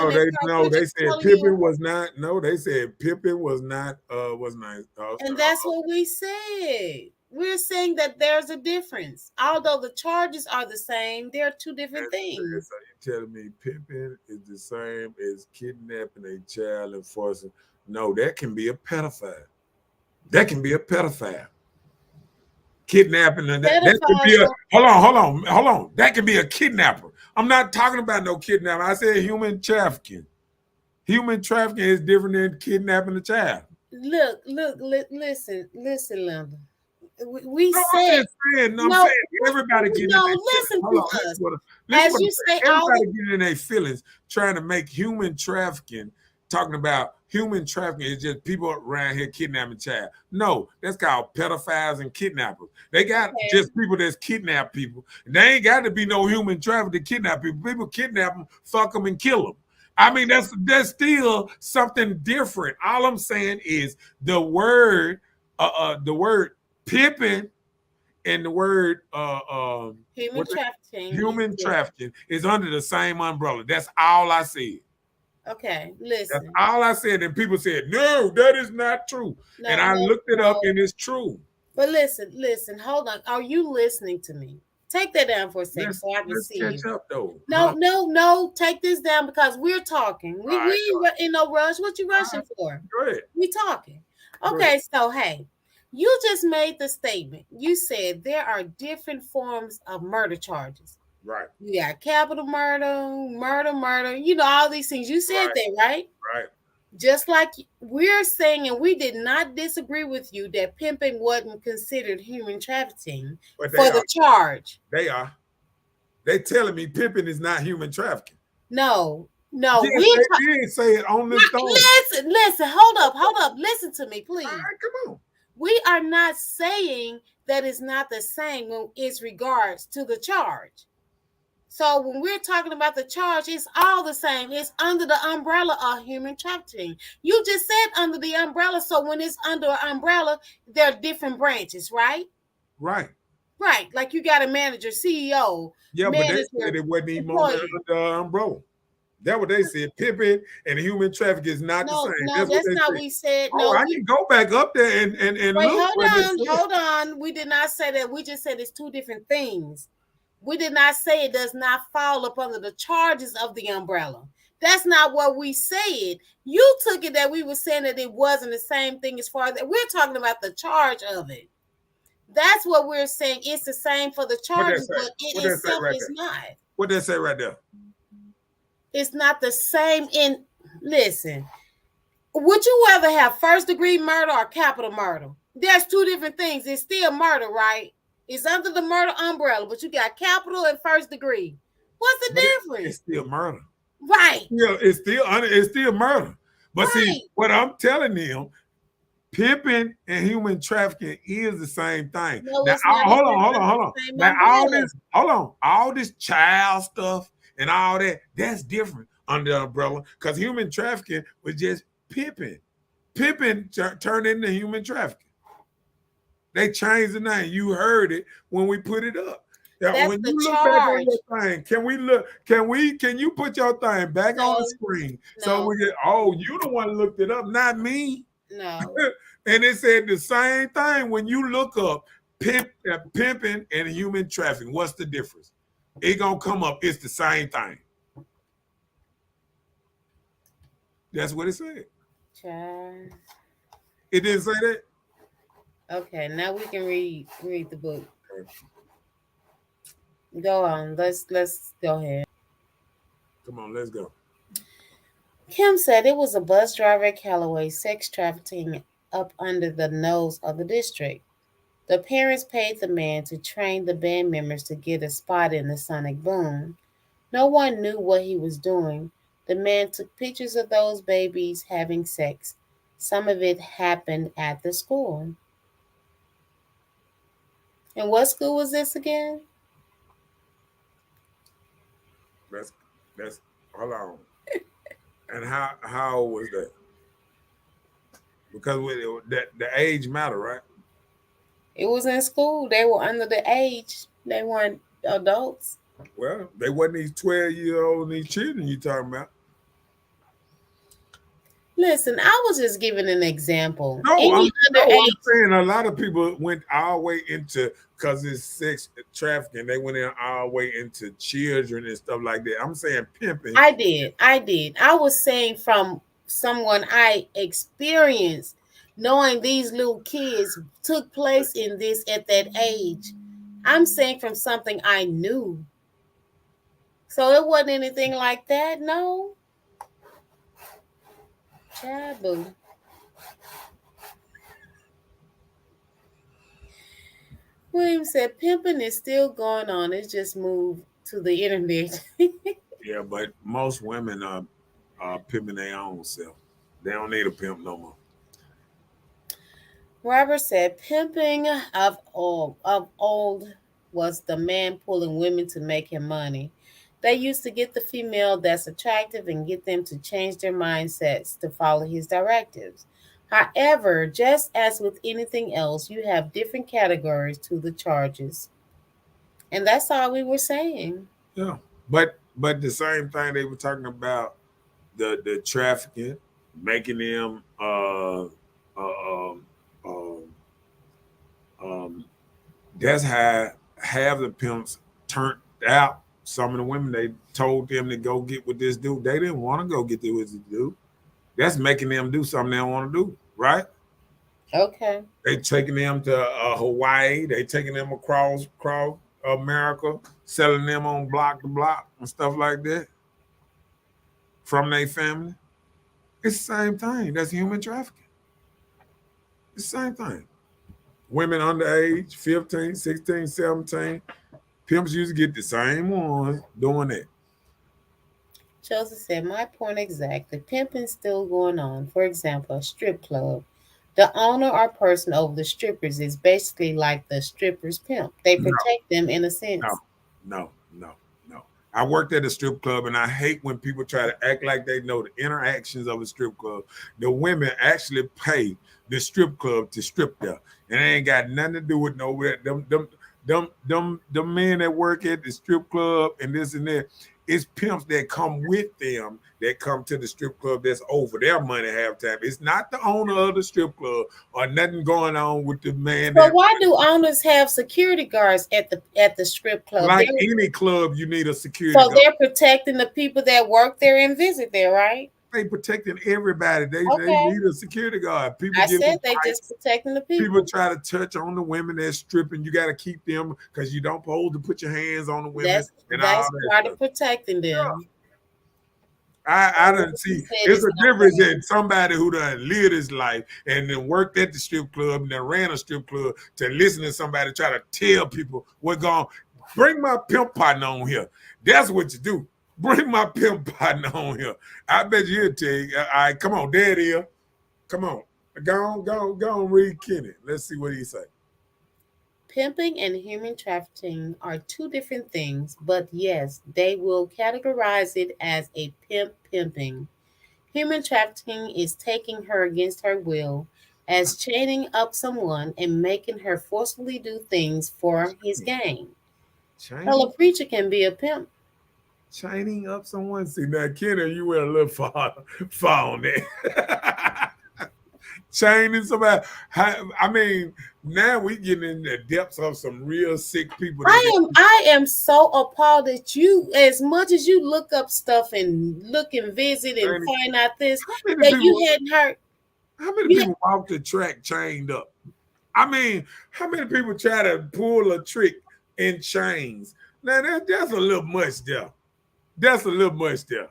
They said pimping was not. No, they said pimping was not. And that's what we said. We're saying that there's a difference. Although the charges are the same, they're two different things. So you're telling me pimping is the same as kidnapping a child and forcing? No, that can be a pedophile. Kidnapping and that could be a hold on. That could be a kidnapper. I'm not talking about no kidnapping. I said human trafficking. Human trafficking is different than kidnapping a child. Look, listen, Linda. We No, I'm said just saying. I'm no, saying everybody getting in no. their feelings. Listen Hold to on, us. listen As what I'm you say, saying. all the Everybody getting in their feelings, trying to make human trafficking. Talking about human trafficking is just people around here kidnapping child. No, that's called pedophiles and kidnappers. They got okay. just people that's kidnap people. And they ain't got to be no human trafficking to kidnap people. People kidnap them, fuck them, and kill them. I mean, that's still something different. All I'm saying is the word pimping and the word Human trafficking is human different. trafficking is under the same umbrella. That's all I said. Okay, That's listen. all I said. And people said, no, that is not true. And No, I no, looked it up no. and it's true. But listen. Hold on. Are you listening to me? Take that down for a second Let's so I can let's see catch you. up though. No, Huh? no. Take this down because we're talking. All right, We ain't in no rush. What you rushing for? go ahead. We talking. Go ahead. Okay, so hey, you just made the statement. You said there are different forms of murder charges. Right, You got capital murder, all these things. You said right, that, right? right. Just like we're saying, and we did not disagree with you that pimping wasn't considered human trafficking But for the charge. They are. They telling me pimping is not human trafficking. No, Yes, they did say it on this dome. listen, hold up. Listen to me, All please. right, come on. We are not saying that it's not the same when it's regards to the charge. So when we're talking about the charge, it's all the same. It's under the umbrella of human trafficking. You just said under the umbrella. So when it's under an umbrella, there are different branches, right? Right. Right. Like you got a manager, CEO, Yeah, but they said manager, it wasn't even on employee. the umbrella. That's what they said. Pimping and human trafficking is not the No, same. no, That's what that's they not said. what we said. Oh, No, I can go back up there and wait, look what they said. hold on. We did not say that. We just said it's two different things. We did not say it does not fall up under the charges of the umbrella. That's not what we said. You took it that we were saying that it wasn't the same thing as far as that. We're talking about the charge of it. That's what we're saying. It's the same for the What they charges, say? but What it they say itself right is there? not. What they say right there? It's not the same in listen. Would you rather have first degree murder or capital murder? There's two different things. It's still murder, right? It's under the murder umbrella, but you got capital and first degree. What's the But difference? it's still murder. Right. Yeah, it's still murder. But see, Right. what I'm telling them, pimping and human trafficking is the same thing. No, Now, it's not. hold It's on, hold on, under hold the on. same Now, umbrella. all this child stuff and all that, that's different under the umbrella because human trafficking was just pimping. Pimping turned into human trafficking. They changed the name. You heard it when we put it up. Now, That's when the you look back on charge. your thing, can we look? Can you put your thing back on the No, screen so no, we get? Oh, you the one looked it up, not me. no. And it said the same thing when you look up pimping and human trafficking. What's the difference? It gonna come up. It's the same thing. That's what it said. Child. It didn't say that. Okay, now we can read the book. Go on. Let's go ahead. Come on, let's go. Kim said it was a bus driver at Callaway sex trafficking up under the nose of the district. The parents paid the man to train the band members to get a spot in the sonic boom. No one knew what he was doing. The man took pictures of those babies having sex. Some of it happened at the school. And what school was this again? That's hold on. And how old was that? Because the age matter, right? It was in school. They were under the age. They weren't adults. Well, they wasn't these 12-year-old and these children you talking about. Listen, I was just giving an example. No, Any I'm underage. saying a lot of people went all the way into because it's sex trafficking. They went in all the way into children and stuff like that. I'm saying pimping. I did. I was saying from someone I experienced, knowing these little kids took place in this at that age. I'm saying from something I knew. So it wasn't anything like that. No. Jabu. William said pimping is still going on. It's just moved to the internet. Yeah, but most women are pimping their own self. They don't need a pimp no more. Robert said pimping of old was the man pulling women to make him money. They used to get the female that's attractive and get them to change their mindsets to follow his directives. However, just as with anything else, you have different categories to the charges. And that's all we were saying. Yeah, but the same thing they were talking about the trafficking, making them um, um, that's how half the pimps turned out. Some of the women they told them to go get with this dude. They didn't want to go get with this dude. That's making them do something they don't want to do, right? Okay. They taking them to Hawaii. They taking them across America, selling them on block to block and stuff like that from their family. It's the same thing. That's human trafficking. It's the same thing. Women underage, 15, 16, 17. Pimps used to get the same ones doing that. Joseph said, my point exactly. Pimping's still going on. For example, a strip club. The owner or person over the strippers is basically like the stripper's pimp. They No, protect them in a no, sense. no, no, no. I worked at a strip club and I hate when people try to act like they know the interactions of a strip club. The women actually pay the strip club to strip there. And they ain't got nothing to do with no them men that work at the strip club and this and that. It's pimps that come with them that come to the strip club that's over their money half time. It's not the owner of the strip club or nothing going on with the man But that why do owners have security guards at the strip club? like any club you need a security So guard. they're protecting the people that work there and visit there, right? They protecting everybody. They Okay. need a security guard. People I give said them they just fights. protecting the People people. try to touch on the women that's stripping. You got to keep them because you don't supposed to put your hands on the women and all That's that part stuff. of protecting them. I don't He see. said It's it's a not difference right. in somebody who done lived his life and then worked at the strip club and then ran a strip club to listen to somebody try to tell people what going. Bring my pimp partner on here. That's what you do. Bring my pimp partner on here. I bet you he'll tell you. All right, come on, there it is. Come on. Go on, read Kenny. Let's see what he say. Pimping and human trafficking are two different things, but yes, they will categorize it as a pimping. Human trafficking is taking her against her will, as chaining up someone and making her forcefully do things for his gain. Hell, a Chaining, preacher can be a pimp. chaining up someone. See now, Kenny, you went a little far on that. Chaining somebody. I mean, now we getting in the depths of some real sick people. I am so appalled that you, as much as you look up stuff and look and visit and find out this, How many that people? you hadn't heard. How many You, people walk the track chained up? I mean, how many people try to pull a trick in chains? Now that's a little much there. That's a little much there.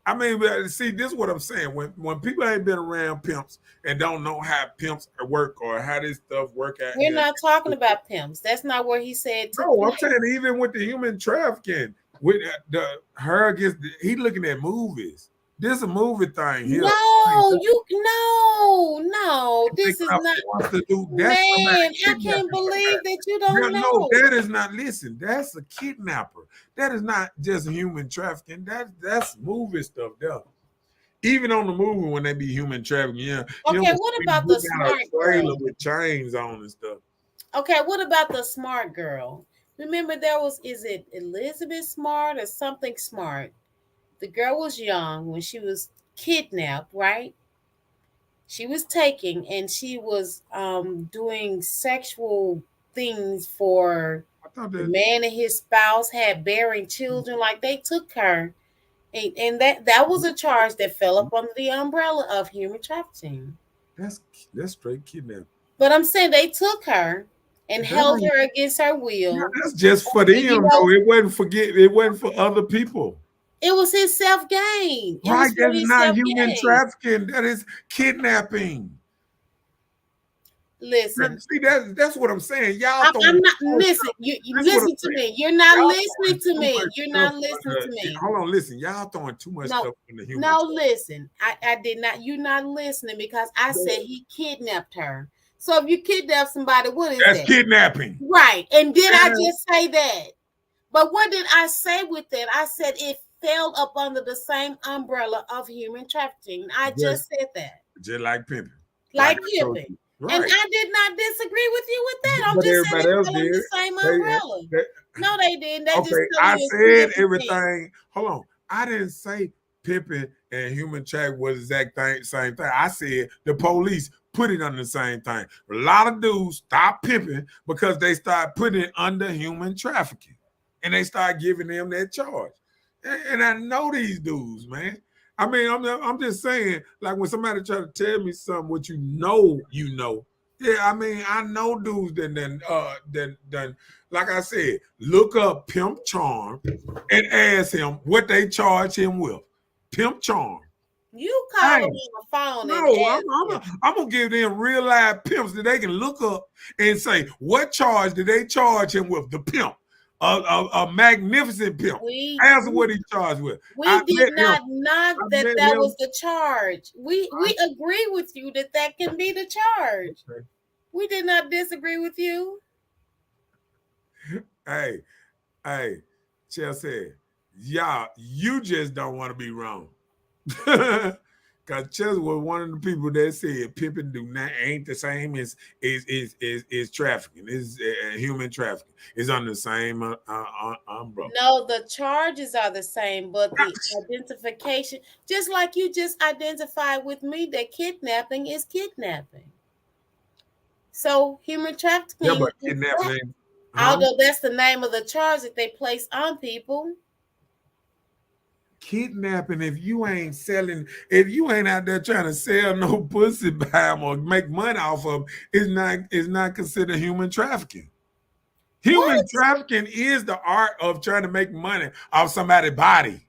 I mean, see, this is what I'm saying. When people ain't been around pimps and don't know how pimps work or how this stuff work out we're here. not talking about pimps. That's not where he said took No, I'm place. saying even with the human trafficking, with the her against he looking at movies. This a movie thing here. No. This is not. Wants to do that's somebody Man, I kidnapping can't believe somebody. that you don't No, know. that is not. Listen, that's a kidnapper. That is not just human trafficking. That's movie stuff there. Even on the movie when they be human trafficking, yeah. You Okay, know, what we about the look down smart a girl? trailer with chains on and stuff. Okay, what about the smart girl? Remember there was, is it Elizabeth Smart or something Smart? The girl was young when she was kidnapped, right? She was taken and she was doing sexual things for I thought the that man and his spouse, had bearing children. Like they took her, and that was a charge that fell up under the umbrella of human trafficking. that's that's straight kidnapping. But I'm saying they took her and That held ain't, her against her yeah, will. that's just for And them though. It wasn't for other people. It was his self-gain. It Right, was for that is his not human self-gain. trafficking. That is kidnapping. Listen, See, that's what I'm saying. Y'all I'm throwing not. too much Listen, stuff. you That's what I'm listen to saying. me. You're not Y'all listening throwing to too me. much You're stuff not listening under. to me. Hold on, listen. Y'all throwing too much No, stuff in the human no, trafficking. listen. I did not. You're not listening because I said he kidnapped her. So if you kidnap somebody, what is That's that? kidnapping. Right. And did I Yeah. just say that? But what did I say with that? I said it fell up under the same umbrella of human trafficking. I just said that. Just like pimping. Like I told pimping. you. And Right. I did not disagree with you with that. I'm But just saying everybody it else fell under did. the same They, umbrella. they, No, they didn't. They just okay, telling I you it's two said different things. everything. Hold on. I didn't say pimping and human trafficking was the exact same thing. I said the police put it under the same thing. A lot of dudes stop pimping because they start putting it under human trafficking. And they start giving them that charge. And I know these dudes, man. I mean, I'm just saying, like when somebody try to tell me something, what you know. Yeah, I mean, I know dudes that like I said, look up Pimp Charm and ask him what they charge him with. Pimp Charm. You call them on the phone and No, ask I'm gonna give them real live pimps that they can look up and say what charge did they charge him with? The pimp, a magnificent pimp. Ask him what he charged with. We did not knock that him. was the charge. We agree with you that can be the charge. Okay. We did not disagree with you. Hey, Chelsea, y'all, you just don't want to be wrong. Because Chelsea was one of the people that said pimping ain't the same as trafficking. Is human trafficking. It's on the same umbrella. No, the charges are the same, but the identification, just like you just identified with me, that kidnapping is kidnapping. So human trafficking, Yeah, but kidnapping. although that's the name of the charge that they place on people. Kidnapping, if you ain't out there trying to sell no pussy by them or make money off of them, is not considered human trafficking. Human trafficking is the art of trying to make money off somebody's body.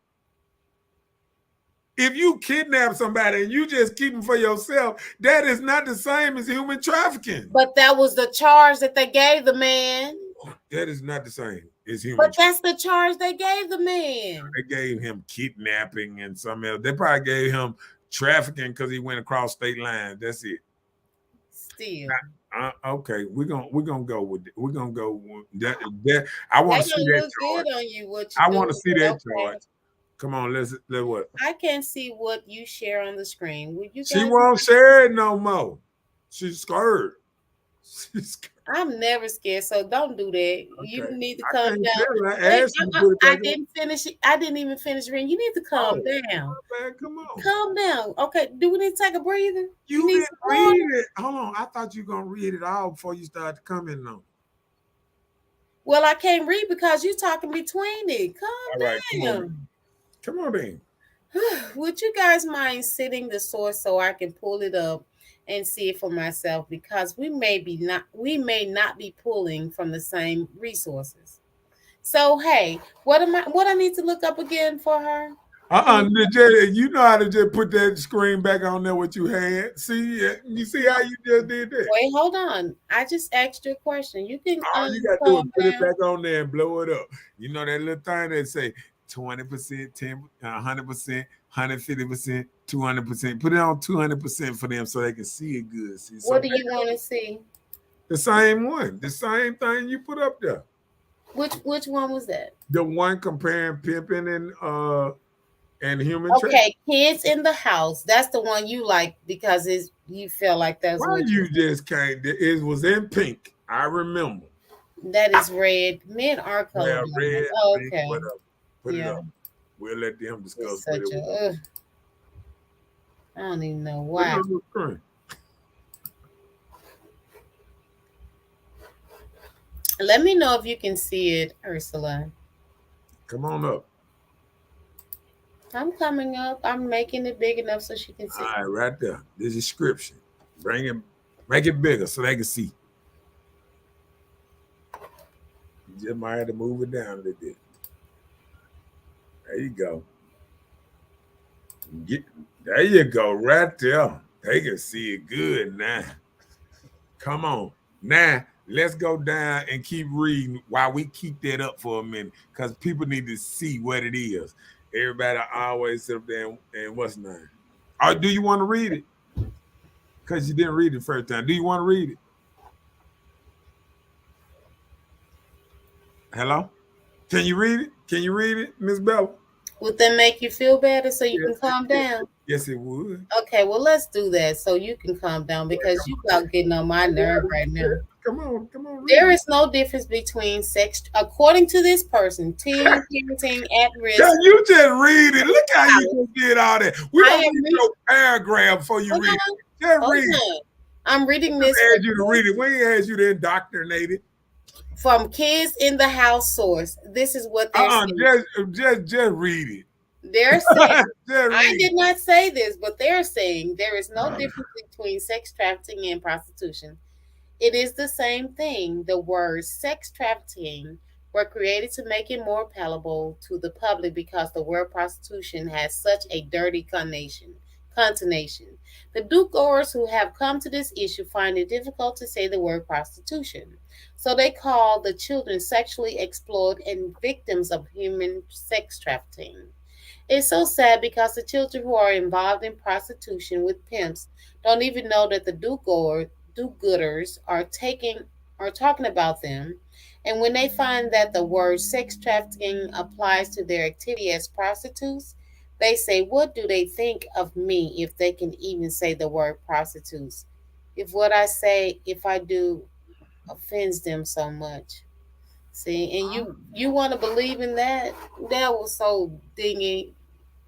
If you kidnap somebody and you just keep them for yourself, that is not the same as human trafficking. But that was the charge that they gave the man. That is not the same as human But that's the charge they gave the man. They gave him kidnapping and something else. They probably gave him trafficking because he went across state lines. That's it. Still. Okay, we're gonna go with it. We're gonna go with that. I want to see that look charge. good on you. I want to see that charge. Come on, let's what? I can't see what you share on the screen. Would you? She won't share it no more. She's scared. I'm never scared, so don't do that. Okay. You need to calm down. I didn't finish. I didn't even finish reading. You need to calm down. Man, come on. Calm down. Okay. Do we need to take a breather? You need to read it. Hold on. I thought you were gonna read it all before you start commenting on. Well, I can't read because you're talking between it. Calm down. Come on then. Would you guys mind sitting the source so I can pull it up and see it for myself, because we may not be pulling from the same resources. So hey, what I need to look up again for her? You know how to just put that screen back on there what you had. See, you see how you just did that. Wait, hold on. I just asked you a question. You can all you gotta do is put it back on there and blow it up. You know that little thing that say 20%, 10, 100%, 150%, 200%. Put it on 200% for them so they can see it good. See, what do you want to see? The same one. The same thing you put up there. Which one was that? The one comparing pimping and human trafficking. Kids in the house. That's the one you like because you feel like that's why what you just came. It was in pink. I remember. That is red. Men are colorblind. Red, okay. Pink, whatever. Put it up. We'll let them discuss what it was. I don't even know why. Let me know if you can see it, Ursula. Come on up. I'm coming up. I'm making it big enough so she can see. All right, right there. The description. Bring it, make it bigger so they can see. You just might have to move it down a little bit. There you go. There you go, right there. They can see it good now. Come on. Now, let's go down and keep reading while we keep that up for a minute because people need to see what it is. Everybody always sit up there and what's name? Or do you want to read it? Because you didn't read it the first time. Do you want to read it? Hello? Can you read it? Can you read it, Miss Bella? Would that make you feel better so you can calm down? Yes, it would. Okay, well, let's do that so you can calm down because you about getting on my nerve right now. Come on. There is no difference between sex, according to this person, teen parenting at risk. Yeah, you just read it. Look how you did all that. We I don't am need your paragraph before you read it. Just read it. I'm reading this. We asked you to read it. We ain't asked you to indoctrinate it. From Kids in the House source. This is what they're saying. Just read it. They're saying, I did not say this, but they're saying there is no difference between sex trafficking and prostitution. It is the same thing. The words sex trafficking were created to make it more palatable to the public because the word prostitution has such a dirty connotation. The do-goers who have come to this issue find it difficult to say the word prostitution. So they call the children sexually exploited and victims of human sex trafficking. It's so sad because the children who are involved in prostitution with pimps don't even know that the do-gooders are talking about them. And when they find that the word sex trafficking applies to their activity as prostitutes, they say, what do they think of me if they can even say the word prostitutes? If what I say, if I do, offends them so much. See, and you want to believe in that? That was so dingy.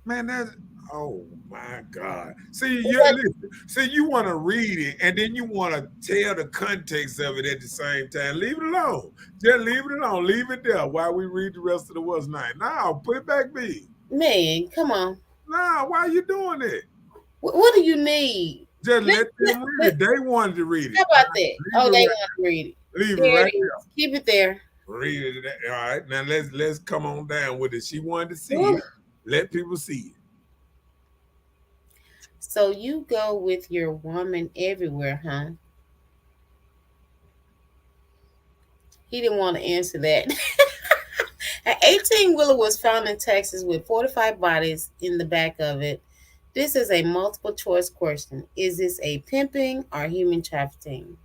Man, that's oh my God. See, you want to read it and then you want to tell the context of it at the same time. Leave it alone. Just leave it alone. Leave it there while we read the rest of the what's name. Now, put it back, B. Man, come on. Nah, why are you doing it? What do you need? Just let them read it. They wanted to read it. How about that? Oh, they want to read it. Leave it right there. Keep it there. Read it. All right. Now let's come on down with it. She wanted to see it. Let people see it. So you go with your woman everywhere, huh? He didn't want to answer that. An 18-wheeler was found in Texas with 45 bodies in the back of it. This is a multiple choice question. Is this a pimping or human trafficking?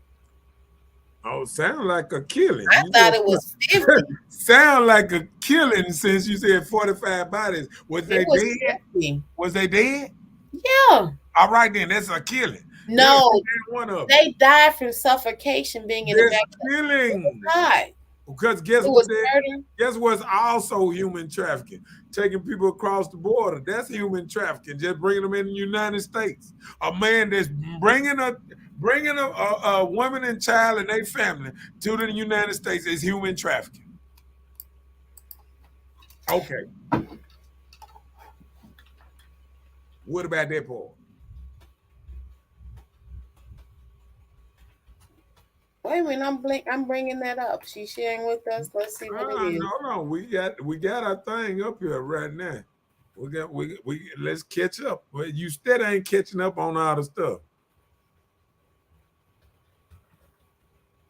Oh, sound like a killing. I thought it was 50. Sound like a killing since you said 45 bodies. Was they dead? 50. Was they dead? Yeah. All right, then that's a killing. No, one of them. They died from suffocation being in the back of killing. Died. Because guess what's also human trafficking? Taking people across the border. That's human trafficking. Just bringing them in the United States. A man that's bringing a woman and child and their family to the United States is human trafficking. Okay. What about that part? Wait a minute, I'm bringing that up. She's sharing with us. Let's see what it is. No, we got our thing up here right now. We let's catch up. Well, you still ain't catching up on all the stuff.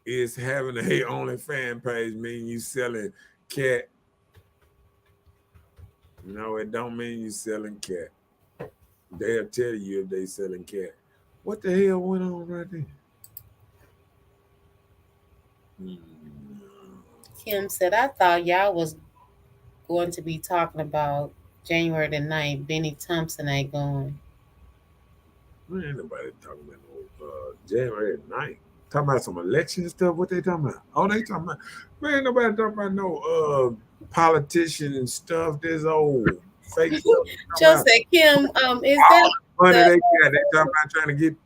Is having a only fan page mean you selling cat? No, it don't mean you selling cat. They'll tell you if they selling cat. What the hell went on right there? Kim said, I thought y'all was going to be talking about January the 9th. Benny Thompson ain't going. Ain't nobody talking about no January the 9th. Talking about some election stuff. What they talking about? Oh, they talking about, man, nobody talking about no politician and stuff. This old fake stuff. Just said, Kim, is that money they got? They talking about trying to get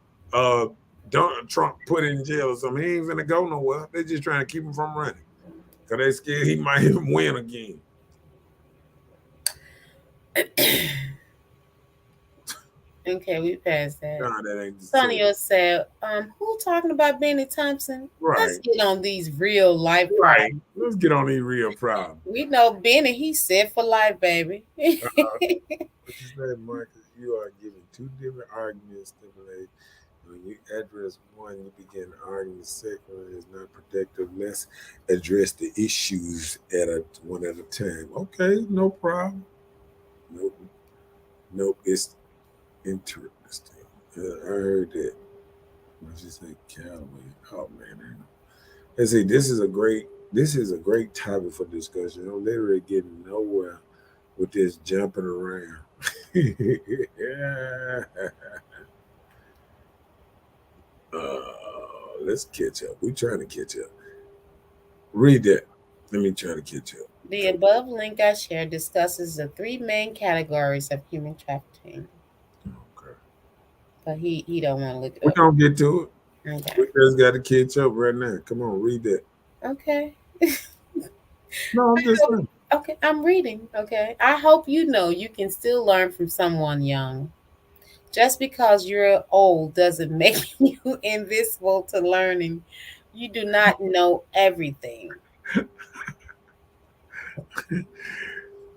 Donald Trump put in jail or something. He ain't gonna go nowhere. They just trying to keep him from running. Because they scared he might even win again. Okay, we passed that. No, that ain't Sonny said, who talking about Benny Thompson? Right. Let's get on these real life problems. Let's get on these real problems. We know Benny, he's set for life, baby. What's his name, Marcus? you are given two different arguments, stimulate. When you address one, you begin arguing the second one is not protective. Let's address the issues at a one at a time. Okay, no problem. Nope, nope. It's interesting. I heard that. What you say, Callaway? Oh man, let's see. This is a great topic for discussion. I'm literally getting nowhere with this jumping around. Let's catch up. We're trying to catch up. Read that. Let me try to catch up. The above link I shared discusses the three main categories of human trafficking, Okay. but he don't want to look it We're up. gonna get to it. Okay. We just got to catch up right now. Come on, read that. Okay. No, I'm just saying. Okay, I'm reading. Okay. I hope you know you can still learn from someone young. Just because you're old doesn't make you invisible to learning. You do not know everything.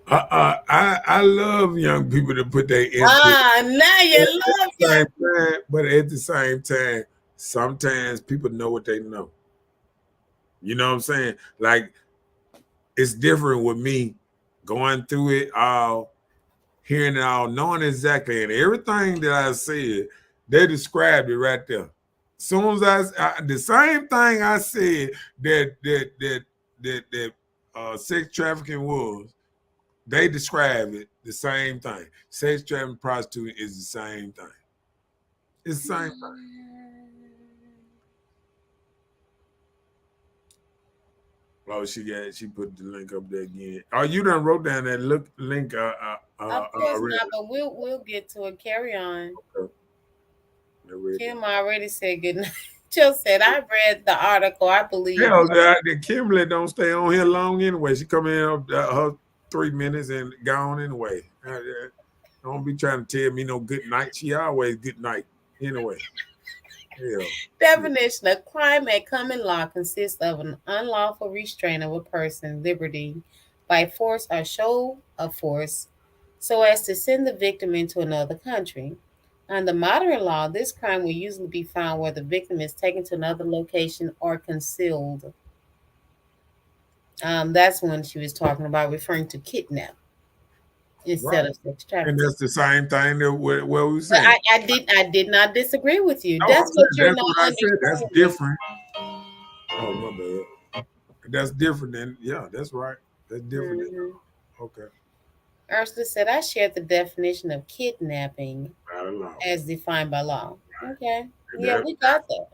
I love young people to put their input. Ah, now But you at love the young. same time, sometimes people know what they know. You know what I'm saying? Like it's different with me going through it all, hearing it all, knowing exactly, and everything that I said, they described it right there. Soon as the same thing I said that sex trafficking was, they describe it the same thing. Sex trafficking, prostituting is the same thing. It's the same thing. Oh, she put the link up there again. Oh, you done wrote down that link Of course already. not, but we'll get to it. Carry on. Okay. Kim already said good night. Jill said, I read the article. I believe. Hell, the Kimberly don't stay on here long anyway. She come in her 3 minutes and gone anyway. Don't be trying to tell me no good night. She always good night anyway. Hell. Definition of crime at common law consists of an unlawful restraint of a person's liberty by force or show of force so as to send the victim into another country. Under modern law, this crime will usually be found where the victim is taken to another location or concealed. That's when she was talking about referring to kidnap instead Right. of sex And trafficking. that's the same thing that what we were But saying. I did not disagree with you. No, I'm That's what saying you're that's not what I said. That's understanding. different. Oh my bad. That's different than that's right. That's different than Mhm. okay. Ursula said, I shared the definition of kidnapping Not allowed. as defined by law. Okay. And Yeah, we got that.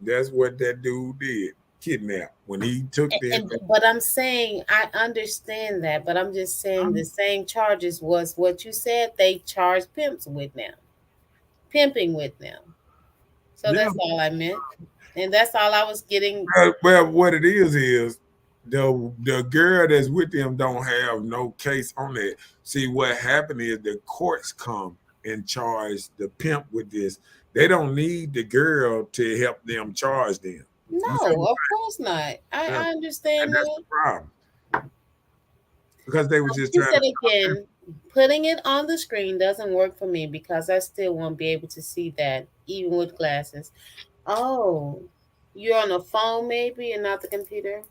that's what that dude did. Kidnap. When he took them. But I'm saying I understand that, but I'm just saying the same charges was what you said they charged pimps with now. Pimping with them. So Yeah. that's all I meant. And that's all I was getting. Well, what it is the girl that's with them don't have no case on it. See, what happened is the courts come and charge the pimp with this. They don't need the girl to help them charge them. You see, No, of course not. yeah. I understand And that's that. the problem because they were just She trying said to. again, putting it on the screen doesn't work for me because I still won't be able to see that even with glasses. Oh, you're on a phone maybe and not the computer?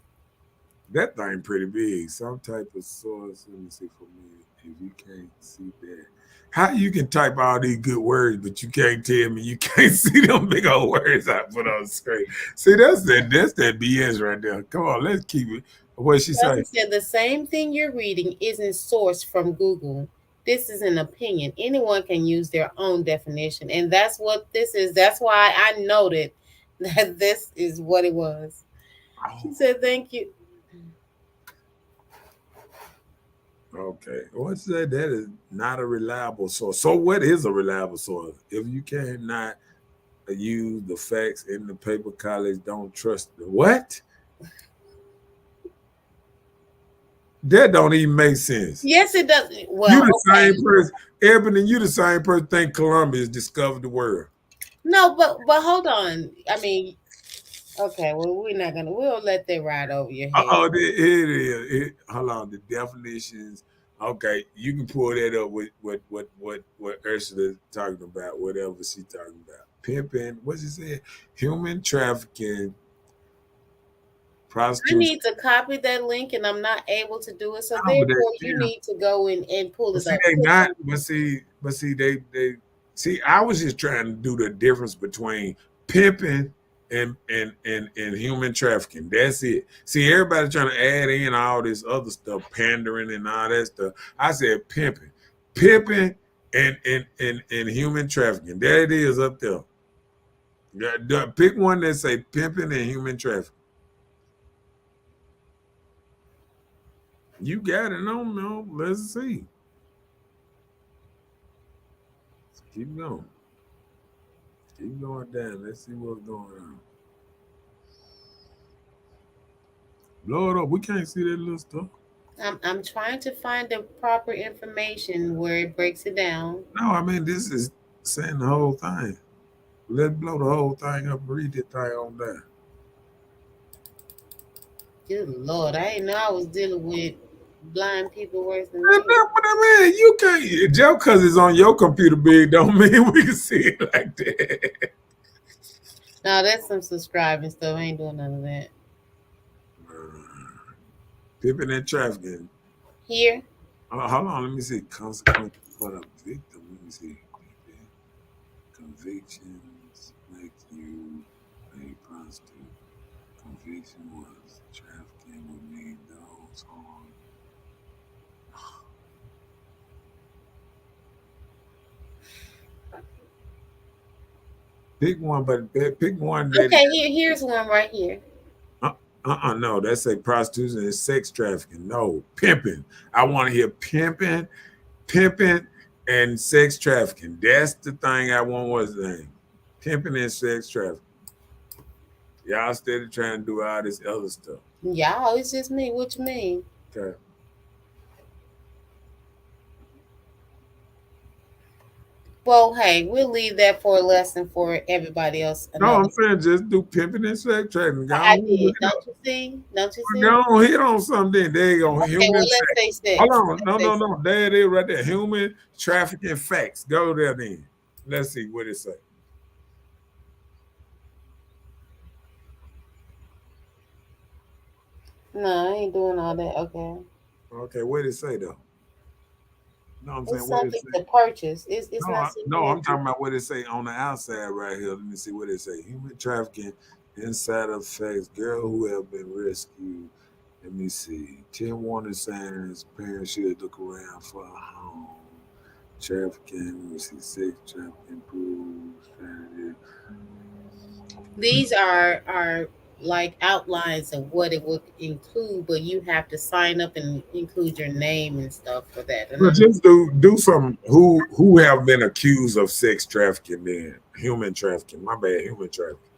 That thing pretty big. Some type of source. Let me see for me. If you can't see that, how you can type all these good words, but you can't tell me you can't see them big old words I put on the screen. See, that's that BS right there. Come on, let's keep it. What she say? Kelsey said the same thing you're reading isn't sourced from Google. This is an opinion. Anyone can use their own definition. And that's what this is. That's why I noted that this is what it was. She said, thank you. Okay, what's that? That is not a reliable source. So, what is a reliable source? If you cannot use the facts in the paper, college don't trust the what? That don't even make sense. Yes, it does. You Well, the okay. same person, Ebony. You the same person think Columbus discovered the world. No, but hold on. I mean, okay, well, we'll let that ride over your head. Oh, it is. Hold on. The definitions Okay, you can pull that up with what Ursula talking about, whatever she talking about. Pimping, what's it say? Human trafficking, I prostitution. need to copy that link and I'm not able to do it. So No, but they therefore you still. need to go in and pull But it see, up. they not. But see, they. See, I was just trying to do the difference between pimping and human trafficking. That's it. See, everybody trying to add in all this other stuff, pandering and all that stuff. I said pimping, and human trafficking. There it is up there. Yeah, pick one that say pimping and human trafficking. You got it. No, no. Let's see. Keep going. Keep going down. Let's see what's going on. Blow it up. We can't see that little stuff. I'm trying to find the proper information where it breaks it down. No, I mean this is saying the whole thing. Let's blow the whole thing up. Read that thing on down. Good Lord, I didn't know I was dealing with blind people worse than Man, me. what I mean, you can't just because it's on your computer big don't mean we can see it like that. No, that's some subscribing stuff. I ain't doing none of that. Pimping and trafficking. Here, Hold on, let me see. Consequences for the victim. Let me see. Convictions make you a prostitute. Conviction was trafficking would mean those harmed. Pick one, but pick one that. okay, here's one right here. No, that's a prostitution and sex trafficking. No, pimping. I want to hear pimping, and sex trafficking. That's the thing I want. What's the name? Pimping and sex trafficking. Y'all steady trying to do all this other stuff. Y'all, it's just me. What you mean? Okay. Well, hey, we'll leave that for a lesson for everybody else No, another. I'm saying just do pimping and sex trafficking. Go I on, look did. it Don't up. you see? Don't you see? Go on, hit on something. There you go. Okay, well, Human let's sex. say Hold six. on. Let's No, say no, six. no. There it is right there. Human trafficking facts. Go there then. Let's see what it say. No, I ain't doing all that. Okay. Okay, what did it say though? No, I'm saying It's what it something say. to purchase. It's No, not sitting no, here. I'm talking about what it say on the outside right here. Let me see what it say. Human trafficking, inside effects, girl who have been rescued. Let me see. 10 warning signs. Parents should look around for a home. Trafficking. Let me see. Sex trafficking proves strategy. These are like outlines of what it would include, but you have to sign up and include your name and stuff for that. And But just do some who have been accused of sex trafficking then. Human trafficking. My bad, human trafficking.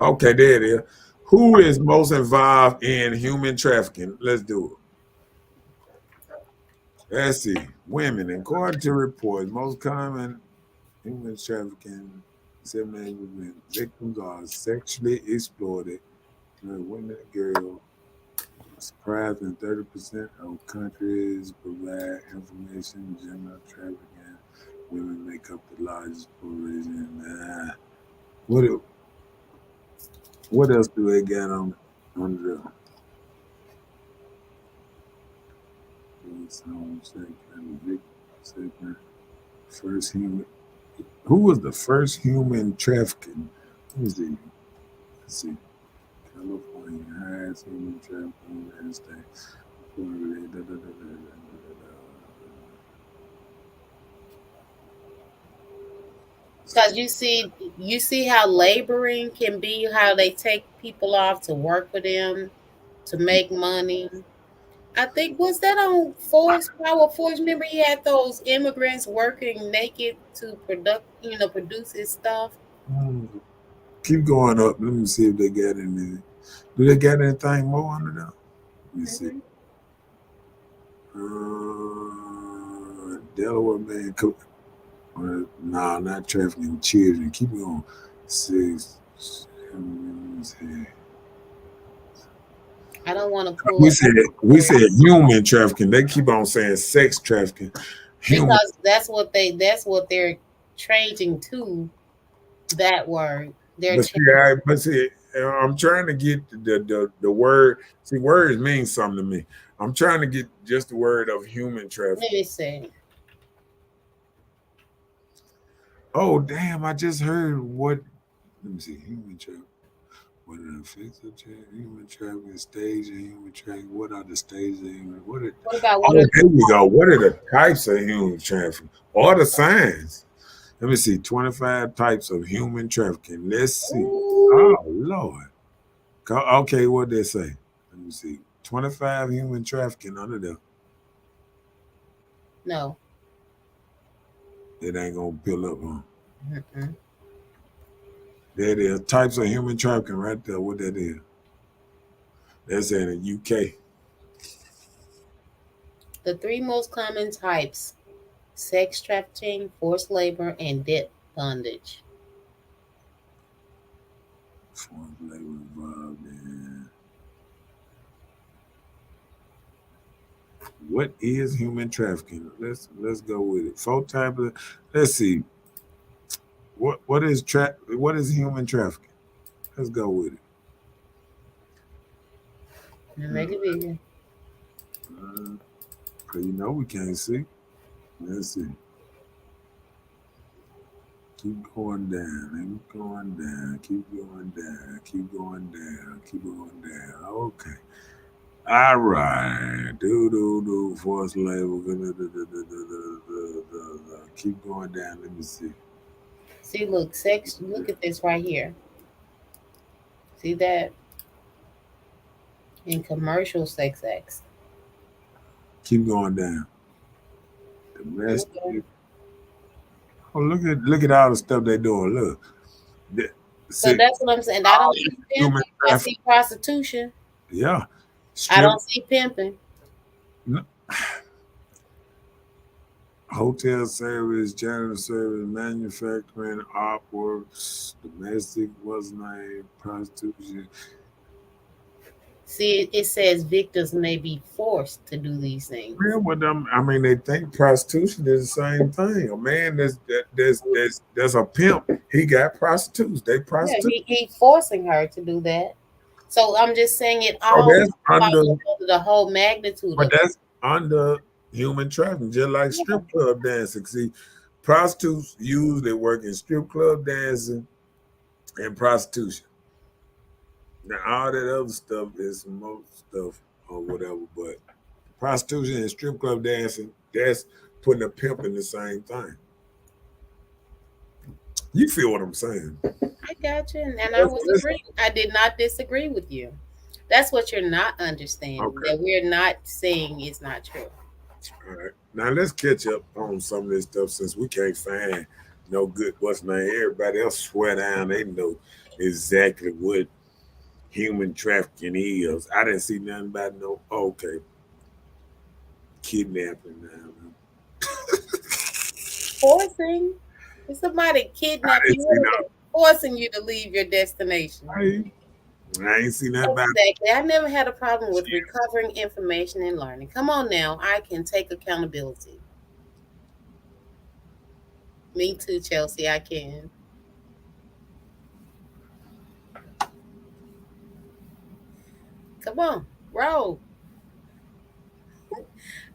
Okay, there it is. Who is most involved in human trafficking? Let's do it. Let's see. Women, according to reports, most common human trafficking 78% victims are sexually exploited. Women and girls. Surprising 30% of countries provide information. Gender trafficking. Women make up the largest population. What el- what else do they got on the second, first human? Who was the first human trafficking? Let me see. Let's see. California has human trafficking in the United States. Because you see how laboring can be, how they take people off to work for them to make money. I think was that on Force Power Force. Remember he had those immigrants working naked to produce his stuff. Mm. Keep going up. Let me see if they got any. Do they got anything more under there? Let me see. Hmm. Delaware man. Nah, not trafficking children. Keep going. Six. Seven, I don't want to pull we up said we word said human trafficking. They keep on saying sex trafficking. Human. because that's what they're changing to that word. They're changing. But see, I'm trying to get the word. See, words mean something to me. I'm trying to get just the word of human trafficking. Let me see. Oh damn! I just heard what. Let me see. Human trafficking. What are the physical trafficking? Human trafficking, stage of human trafficking. What are the stages of human? What are? What about Oh, what are there we go. What are the types of human trafficking? Or the signs? Let me see. 25 types of human trafficking. Let's see. Ooh, Oh Lord. Okay, what they say? Let me see. 25 human trafficking under there. no. It ain't gonna fill up on. Mm-mm. There it is. Types of human trafficking right there. What that is? That's in the UK. The three most common types: sex trafficking, forced labor, and debt bondage. Forced labor involved in. What is human trafficking? Let's go with it. Four types of. Let's see. What is human trafficking? Let's go with it. And make Mm, it bigger. mm, 'Cause you know we can't see. Let's see. Keep going down. Keep going down. Keep going down. Keep going down. Keep going down. Okay. All right. Do. Force label. Keep going down. Let me see. See, look, sex. Look at this right here. See that in commercial sex acts. Keep going down. Okay. Domestic. Oh, look at all the stuff they doing. Look. Th- So See, that's what I'm saying. I all don't this see human pimping. I trafficking. see prostitution. Yeah. I Strip. don't see pimping. n- Hotel service, janitor service, manufacturing, artworks, domestic, what's name, prostitution. See, it says victims may be forced to do these things. Real with them, I mean, they think prostitution is the same thing. A man that's a pimp, he got prostitutes. They Yeah, prostitute. he forcing her to do that. So I'm just saying it So all that's under, falls under the whole magnitude but of that's under human trafficking, just like it. Yeah. strip club dancing. See, prostitutes usually work in strip club dancing and prostitution. Now all that other stuff is most stuff or whatever, but prostitution and strip club dancing, that's putting a pimp in the same thing. You feel what I'm saying? I got you, and I That's, was that's agreeing. I did not disagree with you. That's what you're not understanding. okay. That we're not saying is not true. All right. Now let's catch up on some of this stuff since we can't find no good what's name. Everybody else swear down they know exactly what human trafficking is. I didn't see nothing about no okay kidnapping now. Forcing. If somebody I kidnap didn't you, see what is no. that? Forcing you to leave your destination. I ain't see nothing about Exactly. I never had a problem with shit. recovering information and learning. Come on now, I can take accountability. Me too, Chelsea. I can. Come on, roll.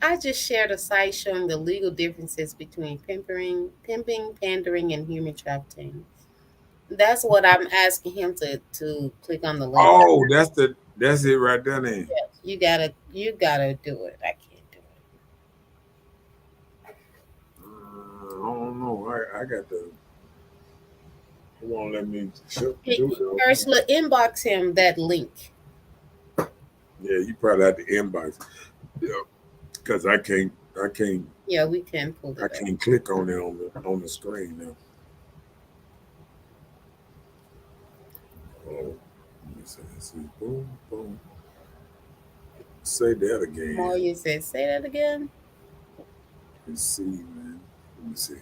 I just shared a site showing the legal differences between pimping, pandering, and human trafficking. That's what I'm asking him to click on the link. Oh, that's it right there then. You gotta do it. I can't do it. I don't know. I got the It won't let me Hey, do it. Ursula, inbox him that link. Yeah, you probably have to inbox. Yeah, because I can't, Yeah, we can pull I it up. can't click on it on the screen now. Oh, let me see. Let's see. Boom, boom. Say that again. Moya said, say that again. Let's see, man. Let me see.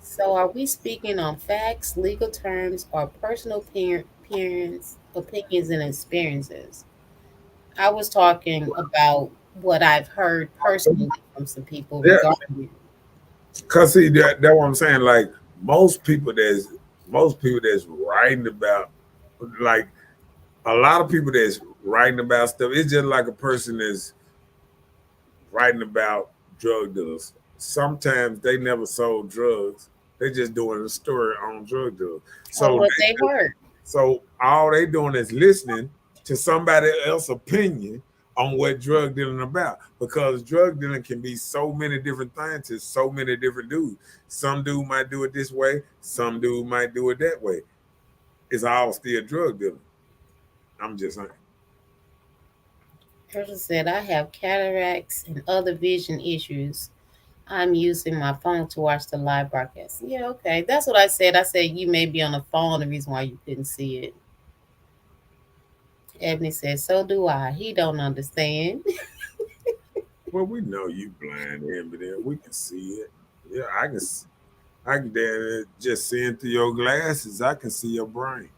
So, are we speaking on facts, legal terms, or personal opinions and experiences? I was talking about what I've heard personally from some people Yeah, regarding it. cause see that what I'm saying. Like most people that's most people that's writing about, like a lot of people that's writing about stuff. It's just like a person that's writing about drug dealers. Sometimes they never sold drugs. They just doing a story on drug dealers. Or So what they've heard. so all they doing is listening to somebody else's opinion on what drug dealing about. Because drug dealing can be so many different things to so many different dudes. Some dude might do it this way, some dude might do it that way. It's all still drug dealing. I'm just saying. Person said, I have cataracts and other vision issues. I'm using my phone to watch the live broadcast. Yeah, okay. That's what I said. I said you may be on the phone, the reason why you couldn't see it. Ebony said, so do I. He don't understand. Well, we know you blind, Emily. We can see it. Yeah, I can damn it, just seeing through your glasses. I can see your brain.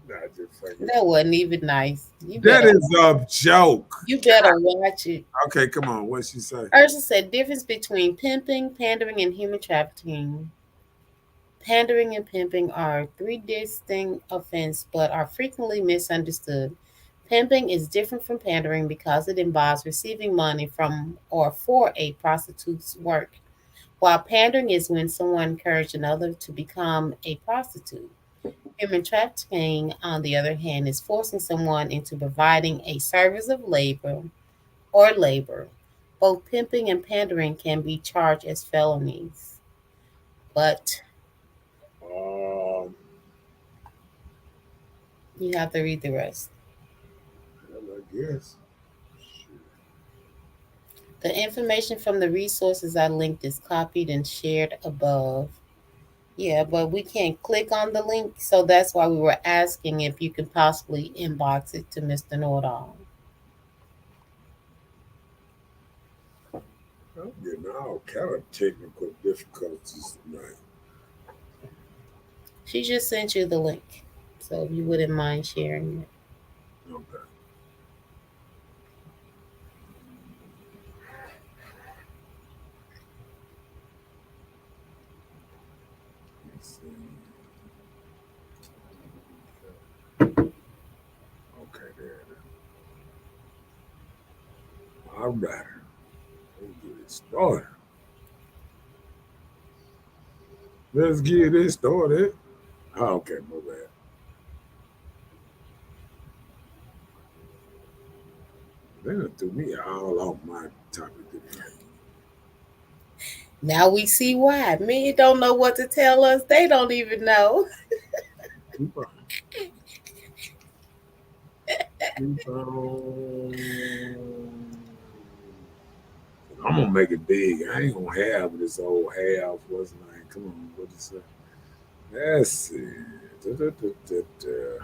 Nah, just fucking. That wasn't even nice. That is a joke. You better watch it. Okay, come on. What she say? Ursa said difference between pimping, pandering, and human trafficking. Pandering and pimping are three distinct offenses but are frequently misunderstood. Pimping is different from pandering because it involves receiving money from or for a prostitute's work, while pandering is when someone encourages another to become a prostitute. Human trafficking, on the other hand, is forcing someone into providing a service of labor or labor. Both pimping and pandering can be charged as felonies, but Um, you have to read the rest. well, I guess. The information from the resources I linked is copied and shared above. Yeah, but we can't click on the link, so that's why we were asking if you could possibly inbox it to Mr. Nordall. I'm getting all kind of technical difficulties tonight. She just sent you the link, so if you wouldn't mind sharing it. Okay. Let's see. Okay, there it is. All right. Let's get it started. Let's get it started. Oh, okay, my bad. They done threw me all off my topic tonight. Now we see why. Men don't know what to tell us. They don't even know. Keep on. Keep on. I'm gonna make it big. I ain't gonna have this old half. What's name? Come on, what you say? Let's see.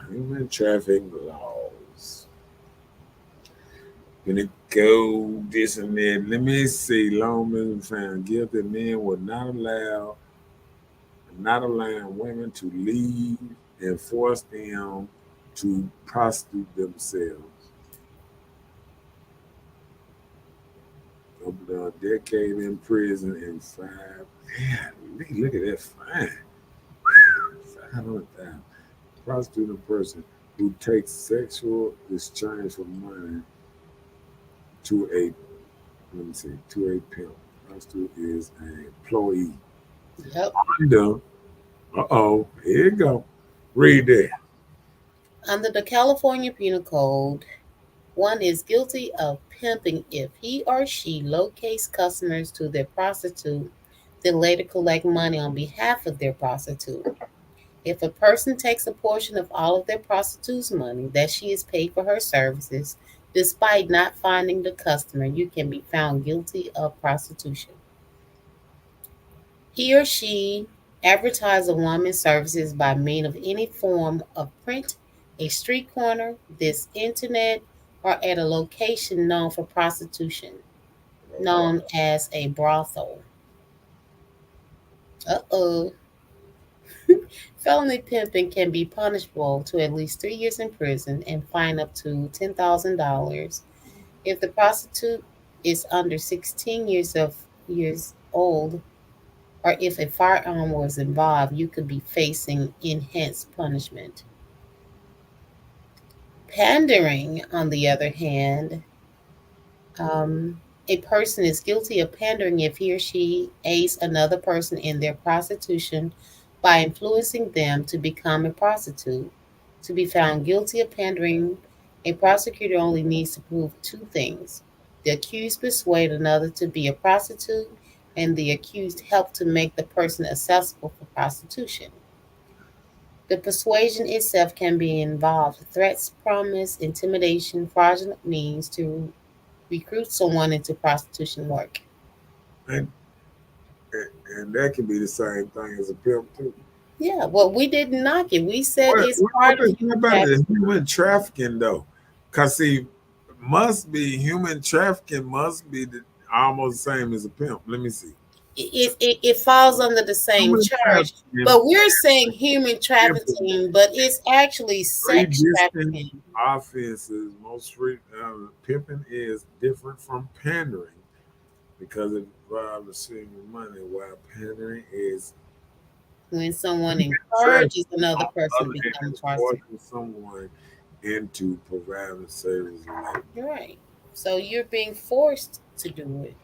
Human trafficking laws. Gonna go this and that. Let me see. Lawmen found guilty. Men were not allowing women to leave and force them to prostitute themselves. Over a decade in prison and five. Man, look at that fine. 500,000. Prostitute a person who takes sexual exchange for money to a let me see to a pimp. Prostitute is an employee. Yep. Under here you go. Read that. Under the California Penal Code, one is guilty of pimping if he or she locates customers to their prostitute, then later collect money on behalf of their prostitute. If a person takes a portion of all of their prostitute's money that she has paid for her services, despite not finding the customer, you can be found guilty of prostitution. He or she advertise a woman's services by means of any form of print, a street corner, this internet, or at a location known for prostitution, known as a brothel. Uh-oh. Felony pimping can be punishable to at least 3 years in prison and fine up to $10,000. If the prostitute is under 16 years old, or if a firearm was involved, you could be facing enhanced punishment. Pandering, on the other hand, um, a person is guilty of pandering if he or she aids another person in their prostitution by influencing them to become a prostitute. To be found guilty of pandering, a prosecutor only needs to prove two things: the accused persuaded another to be a prostitute, and the accused helped to make the person accessible for prostitution. The persuasion itself can be involved threats, promise, intimidation, fraudulent means to recruit someone into prostitution work. And, and that can be the same thing as a pimp too. Yeah, well, we didn't knock it. We said it's What part of they say human about it is trafficking. human trafficking though? Cause see, must be human trafficking must be almost the same as a pimp. Let me see. It falls under the same Human charge, trafficking, but we're saying human pimping, trafficking, but it's actually three sex distinct trafficking. offenses. Pimping is different from pandering because it involves receiving money, while pandering is When someone trafficking. encourages another On the person other to hand, become a is prostitute. forcing someone into providing services. Right. So you're being forced to do it.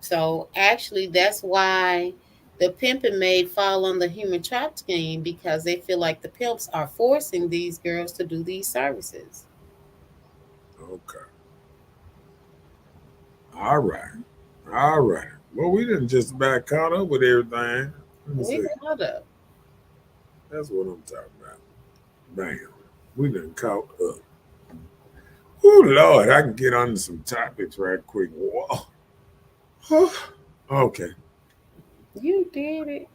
So actually, that's why the pimping may fall on the human trafficking because they feel like the pimps are forcing these girls to do these services. Okay. All right. All right. Well, we didn't just about caught up with everything. Let me We see. caught up. That's what I'm talking about. Bam. We done caught up. Oh Lord, I can get on some topics right quick. Whoa. Okay. You did it.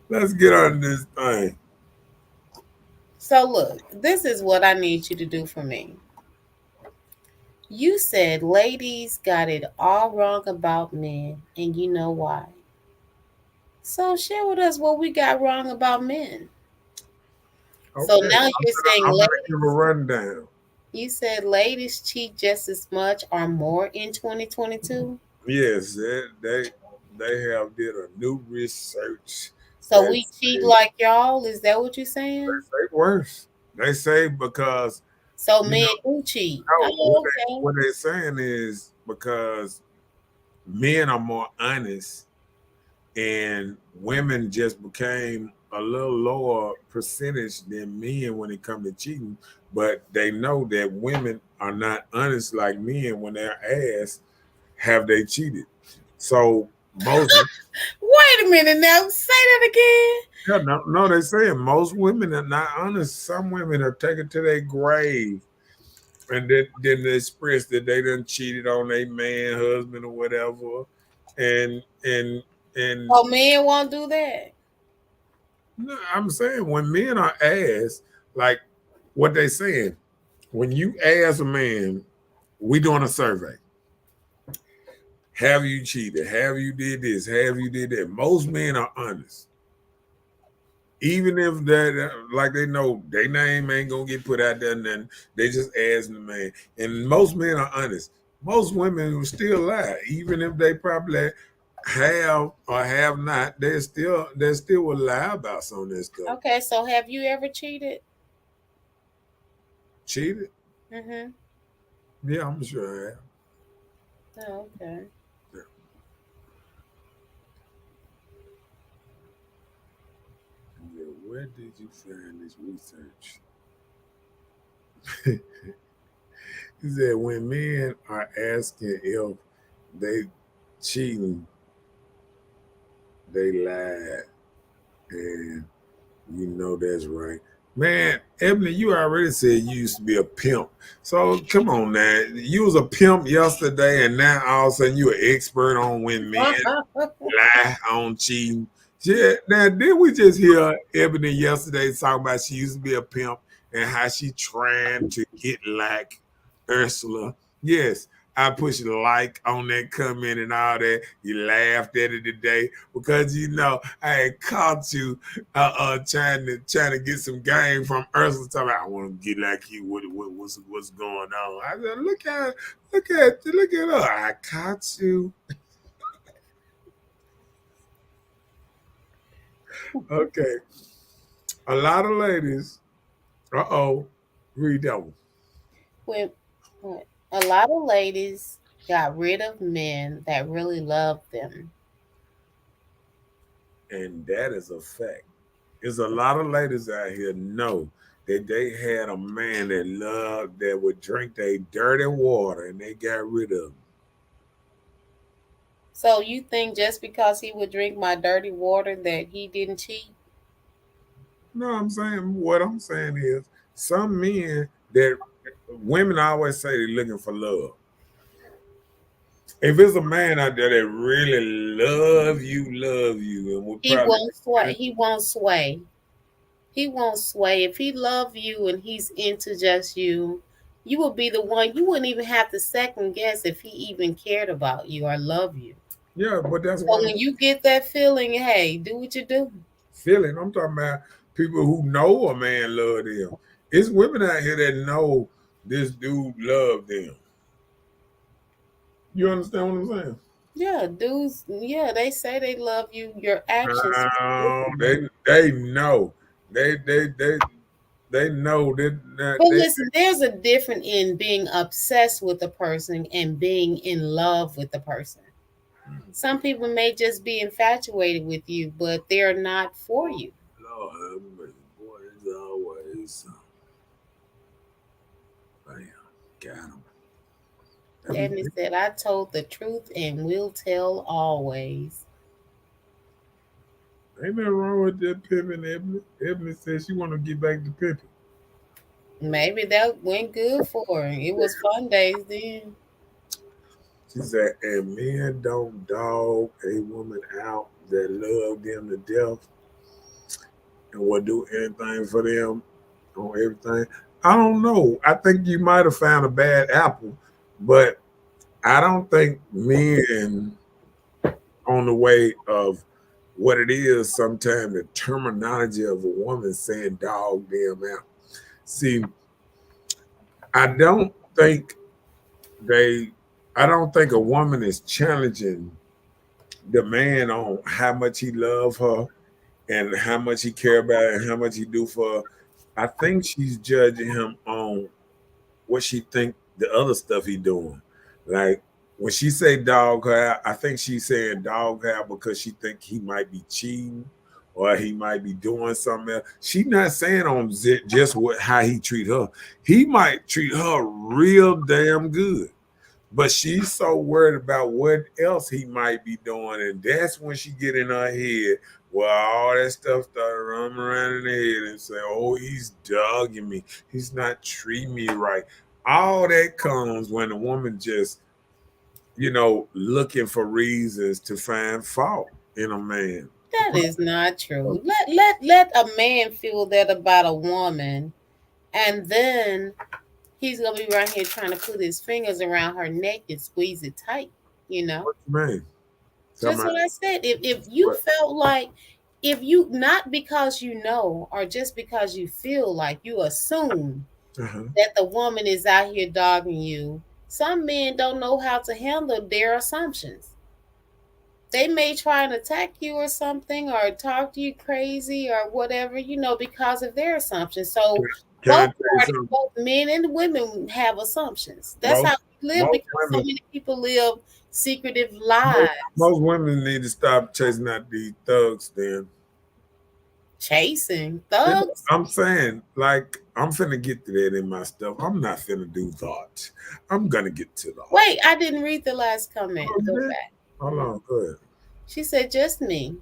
Let's get on this thing. So look, this is what I need you to do for me. You said ladies got it all wrong about men, and you know why. So share with us what we got wrong about men. So Okay. now you're saying I'm gonna give a ladies, rundown. you said ladies cheat just as much or more in 2022. Yes, they have did a new research So that we cheat like y'all. Is that what you're saying? say worse. They say because So you know men do cheat. no, Oh, okay. what they're saying is because men are more honest and women just became a little lower percentage than men when it comes to cheating, but they know that women are not honest like men when they're asked have they cheated. So most Wait a minute now. Say that again. yeah, no, they saying most women are not honest. Some women are taken to their grave and then they express that they done cheated on their man, husband, or whatever. And Oh, men won't do that. no, I'm saying when men are asked, like what they saying, when you ask a man, we doing a survey. Have you cheated? Have you did this? Have you did that? Most men are honest. Even if that, like they know their name ain't gonna get put out there, and then they just asking the man. And most men are honest. Most women will still lie, even if they probably have or have not. They still will lie about some of this stuff. Okay, so have you ever cheated? Cheated? Mm-hmm. Yeah, I'm sure I have. Oh, okay. Yeah. Yeah, where did you find this research? He said when men are asking if they cheating, they lied, and you know that's right. Man, Ebony, you already said you used to be a pimp. So come on now. You was a pimp yesterday and now all of a sudden you an expert on when men lie on cheating. Yeah, now did we just hear Ebony yesterday talking about she used to be a pimp and how she trying to get like Ursula? Yes, I pushed like on that comment and all that. You laughed at it today because you know I had caught you trying to get some game from Ursula. Talking about I want to get like you. What's going on? I said, look at her. I caught you. Okay. A lot of ladies, read that one. when, when a lot of ladies got rid of men that really loved them. And that is a fact. There's a lot of ladies out here know that they had a man that loved that would drink their dirty water and they got rid of him. So you think just because he would drink my dirty water that he didn't cheat? No, what I'm saying is some men that women always say they're looking for love. If it's a man out there that really love you, and would He probably won't sway. He won't sway. He won't sway. If he love you and he's into just you, you will be the one. You wouldn't even have to second guess if he even cared about you or love you. yeah, but that's So what I'm when you get that feeling, hey, do what you do. feeling. I'm talking about people who know a man love them. It's women out here that know this dude love them. You understand what I'm saying? Yeah, dudes. Yeah, they say they love you. Your actions speak No, differently. they know. They they they they know that But they listen, there's a difference in being obsessed with a person and being in love with the person. Some people may just be infatuated with you, but they're not for you. Lord have mercy. Boy, it's always bam, got him. And it said, I told the truth and will tell always. Ain't nothing wrong with that pimping, Ebony. Ebony said she want to get back to pimping. Maybe that went good for her. It was fun days then. She said, and men don't dog a woman out that love them to death and will do anything for them on everything. I don't know. I think you might have found a bad apple, but I don't think men on the way of what it is sometimes the terminology of a woman saying dog them out. See, I don't think they I don't think a woman is challenging the man on how much he love her and how much he care about her and how much he do for her. I think she's judging him on what she think the other stuff he doing. Like when she say dog her, I think she's saying dog her because she think he might be cheating or he might be doing something else. She not saying on just what how he treat her. He might treat her real damn good. But she's so worried about what else he might be doing, and that's when she get in her head. Well, all that stuff started running around in her head and say, "Oh, he's dogging me. He's not treating me right." All that comes when a woman just, looking for reasons to find fault in a man. That is not true. Let a man feel that about a woman, and then he's gonna be right here trying to put his fingers around her neck and squeeze it tight. You know, What you mean? Tell just me what I said. If you what? felt like, if you, not because you know, or just because you feel like, you assume Uh-huh. that the woman is out here dogging you. Some men don't know how to handle their assumptions. They may try and attack you or something, or talk to you crazy or whatever, because of their assumptions. So Can I both tell you parties, something? both men and women, have assumptions. That's how Most we live, most because so women many people live secretive most, lives. most women need to stop chasing out these thugs. Then Chasing You know, thugs? I'm saying, like, I'm finna get to that in my stuff. I'm not finna do thoughts. I'm gonna get to the heart. Wait, I didn't read the last comment. Oh, Go you did? back. Hold on, go ahead. She said, just me.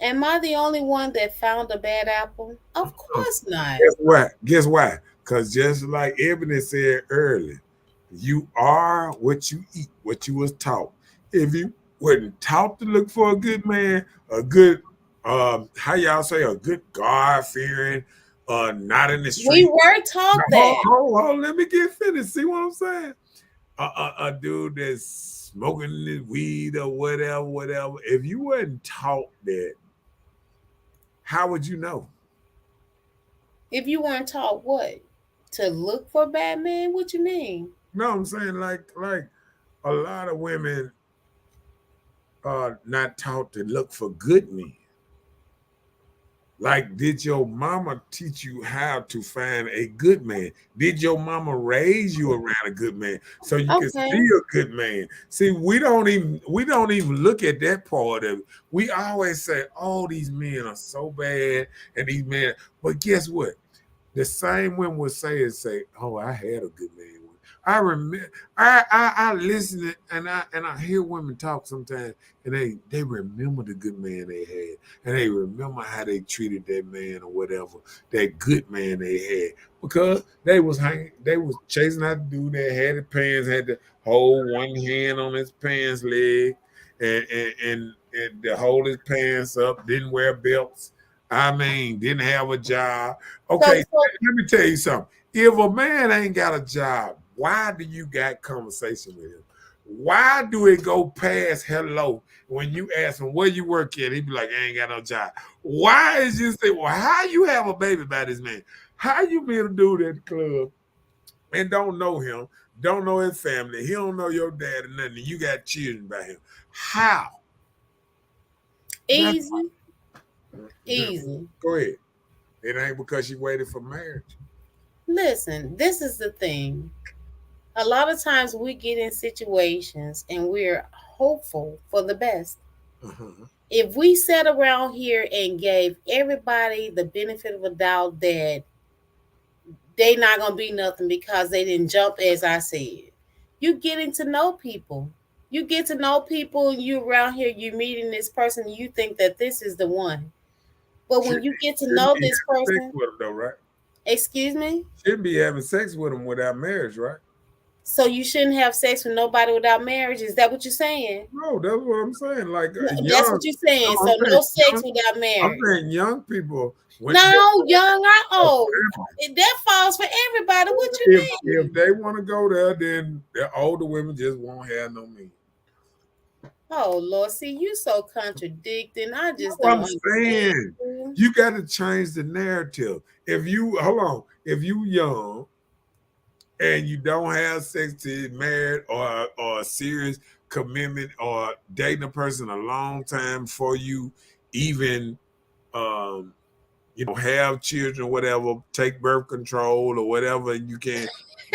Am I the only one that found a bad apple? Of course not. Guess what? Guess why? Because just like Ebony said earlier, you are what you eat, what you was taught. If you wasn't taught to look for a good man, a good, how y'all say, a good God fearing, not in the We street. were taught Hold, that. hold, hold, let me get finished. See what I'm saying? A dude that's smoking his weed or whatever, whatever. If you wasn't taught that, how would you know? If you weren't taught what? To look for bad men? What you mean? No, I'm saying like a lot of women are not taught to look for good men. Like, did your mama teach you how to find a good man? Did your mama raise you around a good man so you can Okay. see a good man? See, we don't even look at that part of it. We always say, "Oh, these men are so bad," and these men. But guess what? The same women would say, "Oh, I had a good man." I remember, I listen and I hear women talk sometimes, and they remember the good man they had, and they remember how they treated that man or whatever, that good man they had, because they was chasing that dude that had his pants, had to hold one hand on his pants leg, and to hold his pants up, didn't wear belts. I mean, didn't have a job. Okay, So let me tell you something. If a man ain't got a job, why do you got conversation with him? Why do it go past hello when you ask him where you work at? He be like, I ain't got no job. Why is you say, well, how you have a baby by this man? How you meet a dude at the club and don't know him, don't know his family, he don't know your dad or nothing, and you got children by him? How? That's easy, no, easy. go ahead. It ain't because she waited for marriage. Listen, this is the thing. A lot of times we get in situations and we're hopeful for the best. Uh-huh. If we sat around here and gave everybody the benefit of a doubt that they not gonna be nothing because they didn't jump, as I said, you getting to know people. You get to know people, and you around here, you meeting this person, you think that this is the one. But when you get to Shouldn't know be this having sex person, with him though, right? excuse me, Shouldn't be having sex with him without marriage, right? so you shouldn't have sex with nobody without marriage. Is that what you're saying? No, that's what I'm saying. Like No, that's young, what you're no, saying. So I'm saying no sex young. without I'm marriage. saying young people when No, young or oh, old. That falls for everybody. What you if mean? they want to go there, then the older women just won't have no meat. Oh Lord, see you so contradicting. I just No, don't I'm understand saying you. you got to change the narrative. If you hold on, if you young and you don't have sex to married or a serious commitment or dating a person a long time before you even um have children, whatever, take birth control or whatever you can.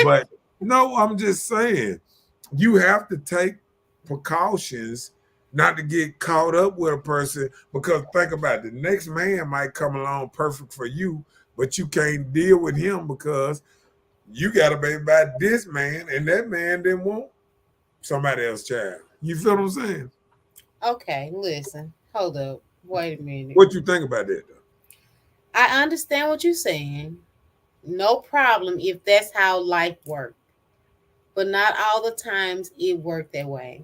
But no, I'm just saying you have to take precautions not to get caught up with a person, because think about it, the next man might come along perfect for you, but you can't deal with him because you got a baby by this man, and that man didn't want somebody else's child. You feel what I'm saying? Okay, listen. Hold up. Wait a minute. What you think about that, though? I understand what you're saying. No problem if that's how life works. But not all the times it worked that way.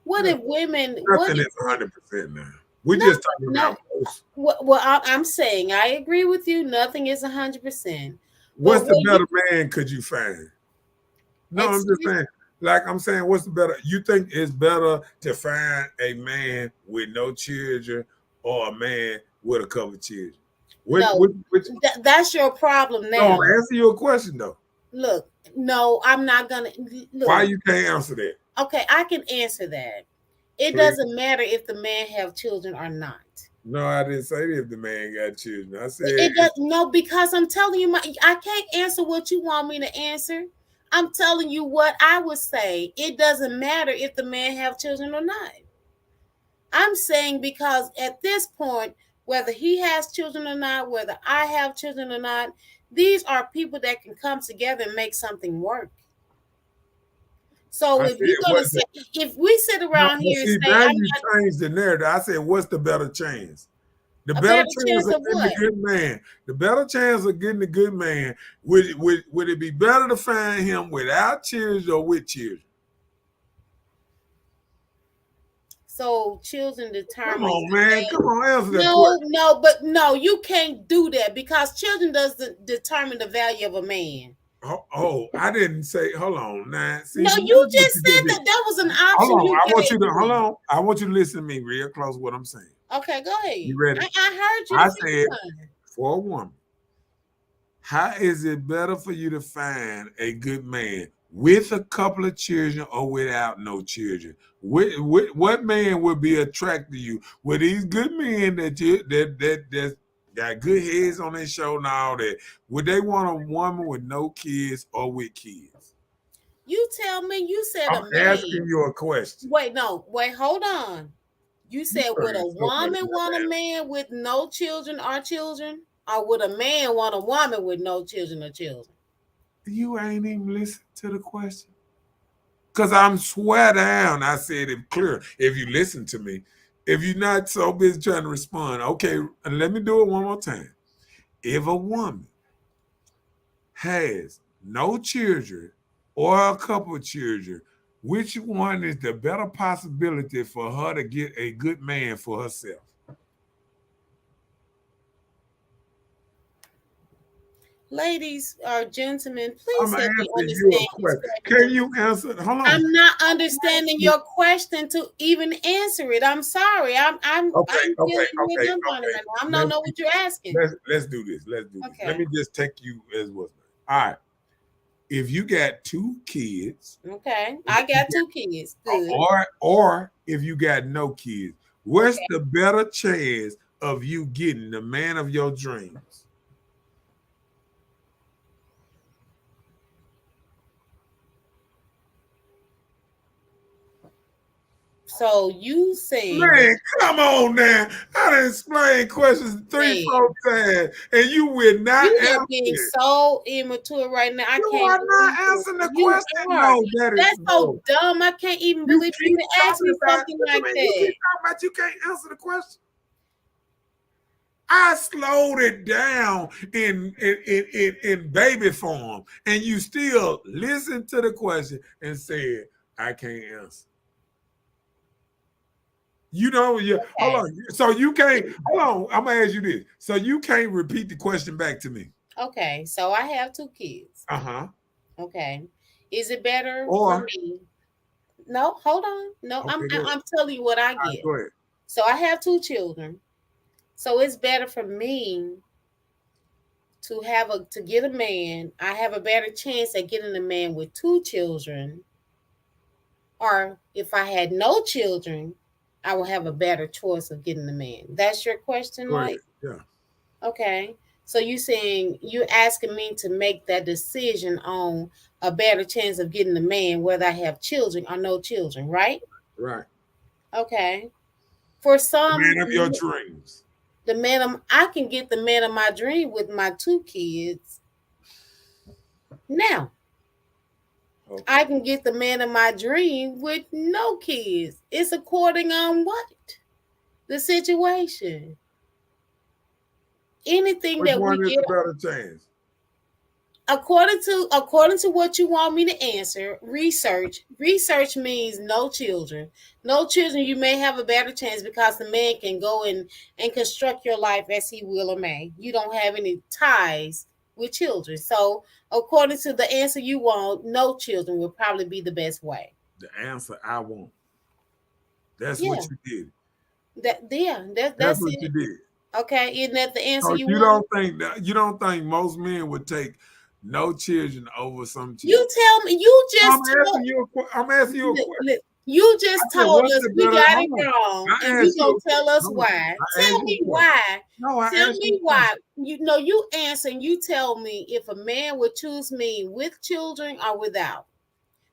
What No, if women? What nothing if? is 100% now. We're No, just talking no. about most. Well, I'm saying I agree with you. Nothing is 100%. But What's the when you better man could you find? No, I'm just excuse, saying. Like I'm saying, what's the better? You think it's better to find a man with no children or a man with a couple of children? no, Which? that's your problem No, now. I'm asking you a question though. Look, no, I'm not gonna Why look. you can't answer that? Okay, I can answer that. It Please. doesn't matter if the man have children or not. No, I didn't say if the man got children. I said It does no, because I'm telling you, I can't answer what you want me to answer. I'm telling you what I would say. It doesn't matter if the man have children or not. I'm saying because at this point, Whether he has children or not, whether I have children or not, these are people that can come together and make something work. So I if said, you're gonna what say, if we sit no, around but here and see, say, now I'm you not changed the narrative. I said, what's the better chance? The a better better chance chance of of getting a what? good man. The better chance of getting a good man. Would it be better to find him without children or with children? So children Come determines on, the man. Come value. on, answer that No, question. no, but no, you can't do that because children doesn't determine the value of a man. I didn't say. Hold on, now. See, No, now you look what just you just said did. that that was an Hold option on. you I want you gave to hold me. on. I want you to listen to me real close. What I'm saying. Okay, go You ahead. ready? I heard you the I first said time. for a woman. How is it better for you to find a good man with a couple of children or without no children? What man would be attracted to you? Were these good men that got good heads on their shoulder and all that? Would they want a woman with no kids or with kids? You tell me. You said I'm a asking man. you a question. Wait, no, wait, hold on. You You said would heard a so much woman want a man with no children or children, or would a man want a woman with no children or children? You ain't even listen to the question. Because I'm swear down, I said it clear. If you listen to me, if you're not so busy trying to respond, okay, let me do it one more time. If a woman has no children or a couple of children, which one is the better possibility for her to get a good man for herself? Ladies or gentlemen, I'm please help me asking you a understand his question. Can question. you answer? Hold on. I'm not understanding your question to even answer it. I'm sorry. Okay, I'm okay, feeling real okay, dumbfounded okay. right now. I don't Let's know what you're asking. let's do this. Let's do this. Let Okay. me just take you as was. All right. If you got two kids, Okay. I got two kids. Good. or if you got no kids, what's Okay. the better chance of you getting the man of your dreams? So you saying that Man, come on now. I done explained questions three, man, 4 times, and you will not you answer are being it. so immature right now. I You can't are believe not it. answering the You question. are. No, that is That's so no. dumb. I can't even You believe you keep even asked talking me about something what you like mean. You that. keep talking about you can't answer the question. I slowed it down in baby form, and you still listen to the question and said, "I can't answer." You know, you hold Okay. on. So you can't hold on. I'm gonna ask you this. So you can't repeat the question back to me. Okay. So I have two kids. Uh-huh. Okay. Is it better for Or me? No, hold on. No, okay, go ahead. I'm telling you what I All right, get. go ahead. So I have two children. So it's better for me to get a man. I have a better chance at getting a man with two children. Or if I had no children, I will have a better choice of getting a man. That's your question, Go ahead. Mike? Yeah. Okay. So you're asking me to make that decision on a better chance of getting a man, whether I have children or no children, right? Right. Okay. For The some, man of your dreams. I can get the man of my dream with my two kids now. Okay. I can get the man of my dream with no kids. It's according on what? The situation. Anything Which that we one is get the better chance? according to what you want me to answer, research means no children. No children, you may have a better chance because the man can go and construct your life as he will or may. You don't have any ties with children. So according to the answer you want, no children will probably be the best way. The answer I want. That's what Yeah, you did. That's that's what you it. did. Okay, isn't that the answer So you want? you don't think most men would take no children over some children? You tell me. You I'm just told. asking you I'm asking you a question. You I just said, told what's us the we better? got it Hold on. wrong, and I you asked you gonna a tell question. us Hold on. why. I Tell asked you me a question. why. No, I Tell asked you me a why. question. You know, you answer and you tell me if a man would choose me with children or without.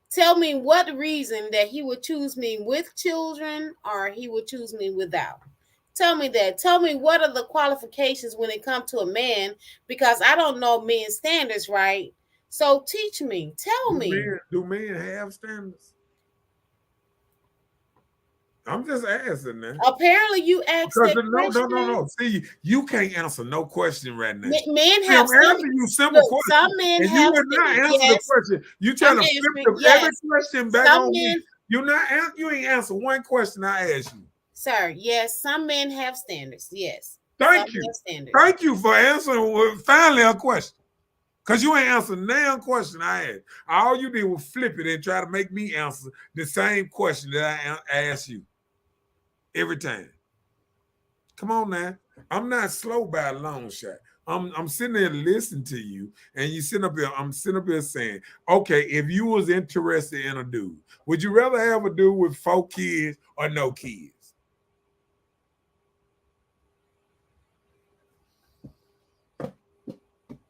Tell me what reason that he would choose me with children or he would choose me without. Tell me that. Tell me what are the qualifications when it comes to a man, because I don't know men's standards, right? So teach me. Tell me. Do men have standards? I'm just asking now. Apparently, you asked Because that question. no. See, you can't answer no question right now. Men See, I'm have some. asking you simple Look, some questions, men and you have would not standards. answer the Yes, question. You trying I'm to flip answering. every Yes, question back some on me. men, You ain't answer one question I asked you. sir. Yes, some men have standards. Yes, some Thank you. have standards. Thank you for answering finally a question. Because you ain't answered damn question I asked. All you did was flip it and try to make me answer the same question that I asked you every time. Come on now. I'm not slow by a long shot. I'm sitting there listening to you, and you sitting up here. I'm sitting up here saying, okay, if you was interested in a dude, would you rather have a dude with 4 kids or no kids?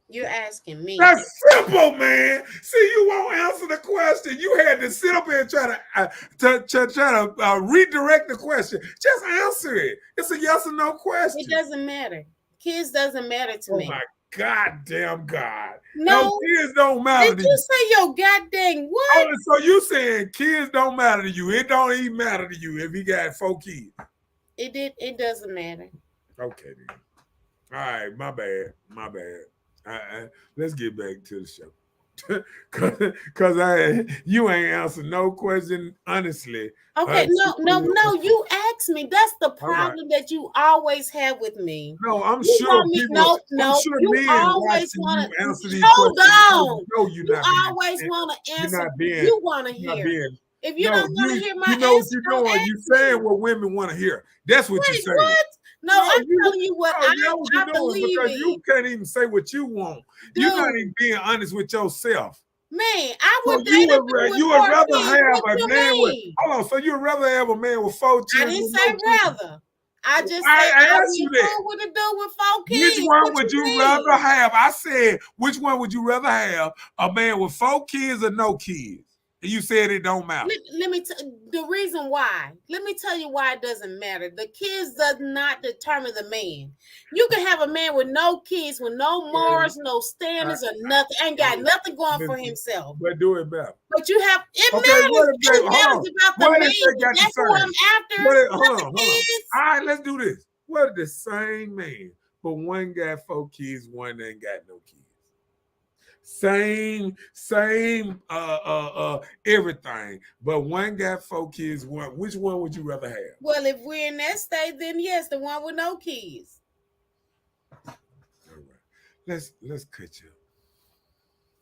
You're asking me. That's simple, man. See, you won't answer the question. You had to sit up here and try to redirect the question. Just answer it. It's a yes or no question. It doesn't matter. Kids doesn't matter to Oh me. my goddamn God! No, No, kids don't matter did to you you. say your goddamn what? Oh, so you saying kids don't matter to you? It don't even matter to you if he got 4 kids. It doesn't matter. Okay then. All right, my bad. Let's get back to the show. Cause you ain't answered no question honestly. Okay, no. You asked me. That's the All right. problem that you always have with me. No, I'm You sure want me? people. I'm No. sure You men always watching want you answer to these hold questions. on. No, you're You not being. always want to You're answer. not being. You want to You're not hear. being. If you No, don't want to hear my you know what answer, you're don't doing. ask You saying me. what women want to hear. That's what you're Wait, saying. what? No, No, I'm you telling you what no, that's what you're I doing believe because in. you can't even say what you want. You're not even Dude, being honest with yourself. man, I So would date a dude with you would 4 rather kids. have What a you man with mean? hold on. So you'd rather have a man with 4 I children didn't with say no kids. rather. I just said I I asked you would that. go with a dude with 4 Which kids. one What would you you mean? rather have? I said, which one would you rather have? A man with 4 kids or no kids? And you said it don't matter. Let me the reason why. Let me tell you why it doesn't matter. The kids does not determine the man. You can have a man with no kids, with no morals, no standards, or nothing. Ain't got nothing going for himself. But do it better. But you have it Okay, matters. what if It they hold on? matters about the What if man. they got the That's who I'm same? after. Hold Not the on, hold on. kids. All right, let's do this. What if the same man, but one got 4 kids, one ain't got no kids? Same, everything. But one got 4 kids, one. Which one would you rather have? Well, if we're in that state, then yes, the one with no kids. All right. Let's cut you.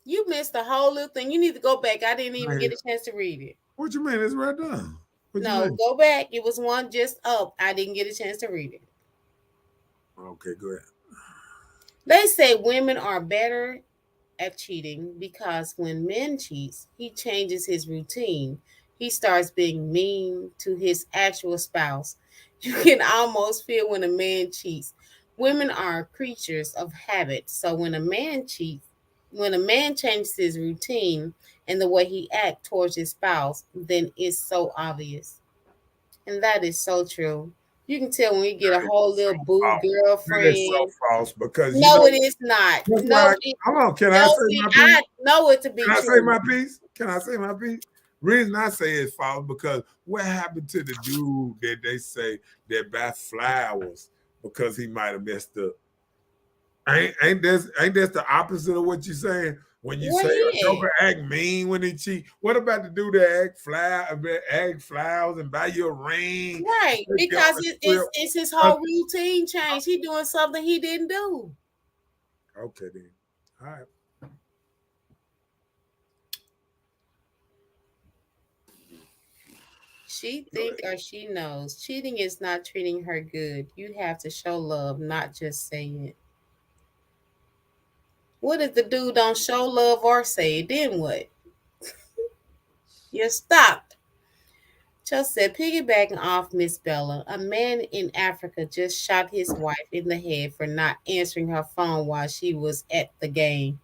You missed the whole little thing. You need to go back. I didn't even get a chance to read it. What you mean? It's right there. What you No, mean? go back. It was one just up. I didn't get a chance to read it. Okay, go ahead. They say women are better at cheating because when men cheats, he changes his routine. He starts being mean to his actual spouse. You can almost feel when a man cheats. Women are creatures of habit. So when a man changes his routine and the way he acts towards his spouse, then it's so obvious. And that is so true. You can tell when you get a whole little boo That is so girlfriend. false because you No, know it is not. that's No, why. Hold on, can I no, say see, my I piece? know it to be Can I say true. my piece? Can I say my piece? Reason I say it's false because what happened to the dude that they say that buy flowers because he might have messed up? Ain't that the opposite of what you're saying? When you Where say a he joker act mean when he cheat, what about the dude that act flowers and buy you a ring? at? Right, Take you on because a trip? it's his whole routine change. He doing something he didn't do. Okay then. All right. She think or she knows. Cheating is not treating her good. You have to show love, not just say it. What if the dude don't show love or say it? Then what? You're stopped. Just said, piggybacking off Miss Bella, a man in Africa just shot his wife in the head for not answering her phone while she was at the game.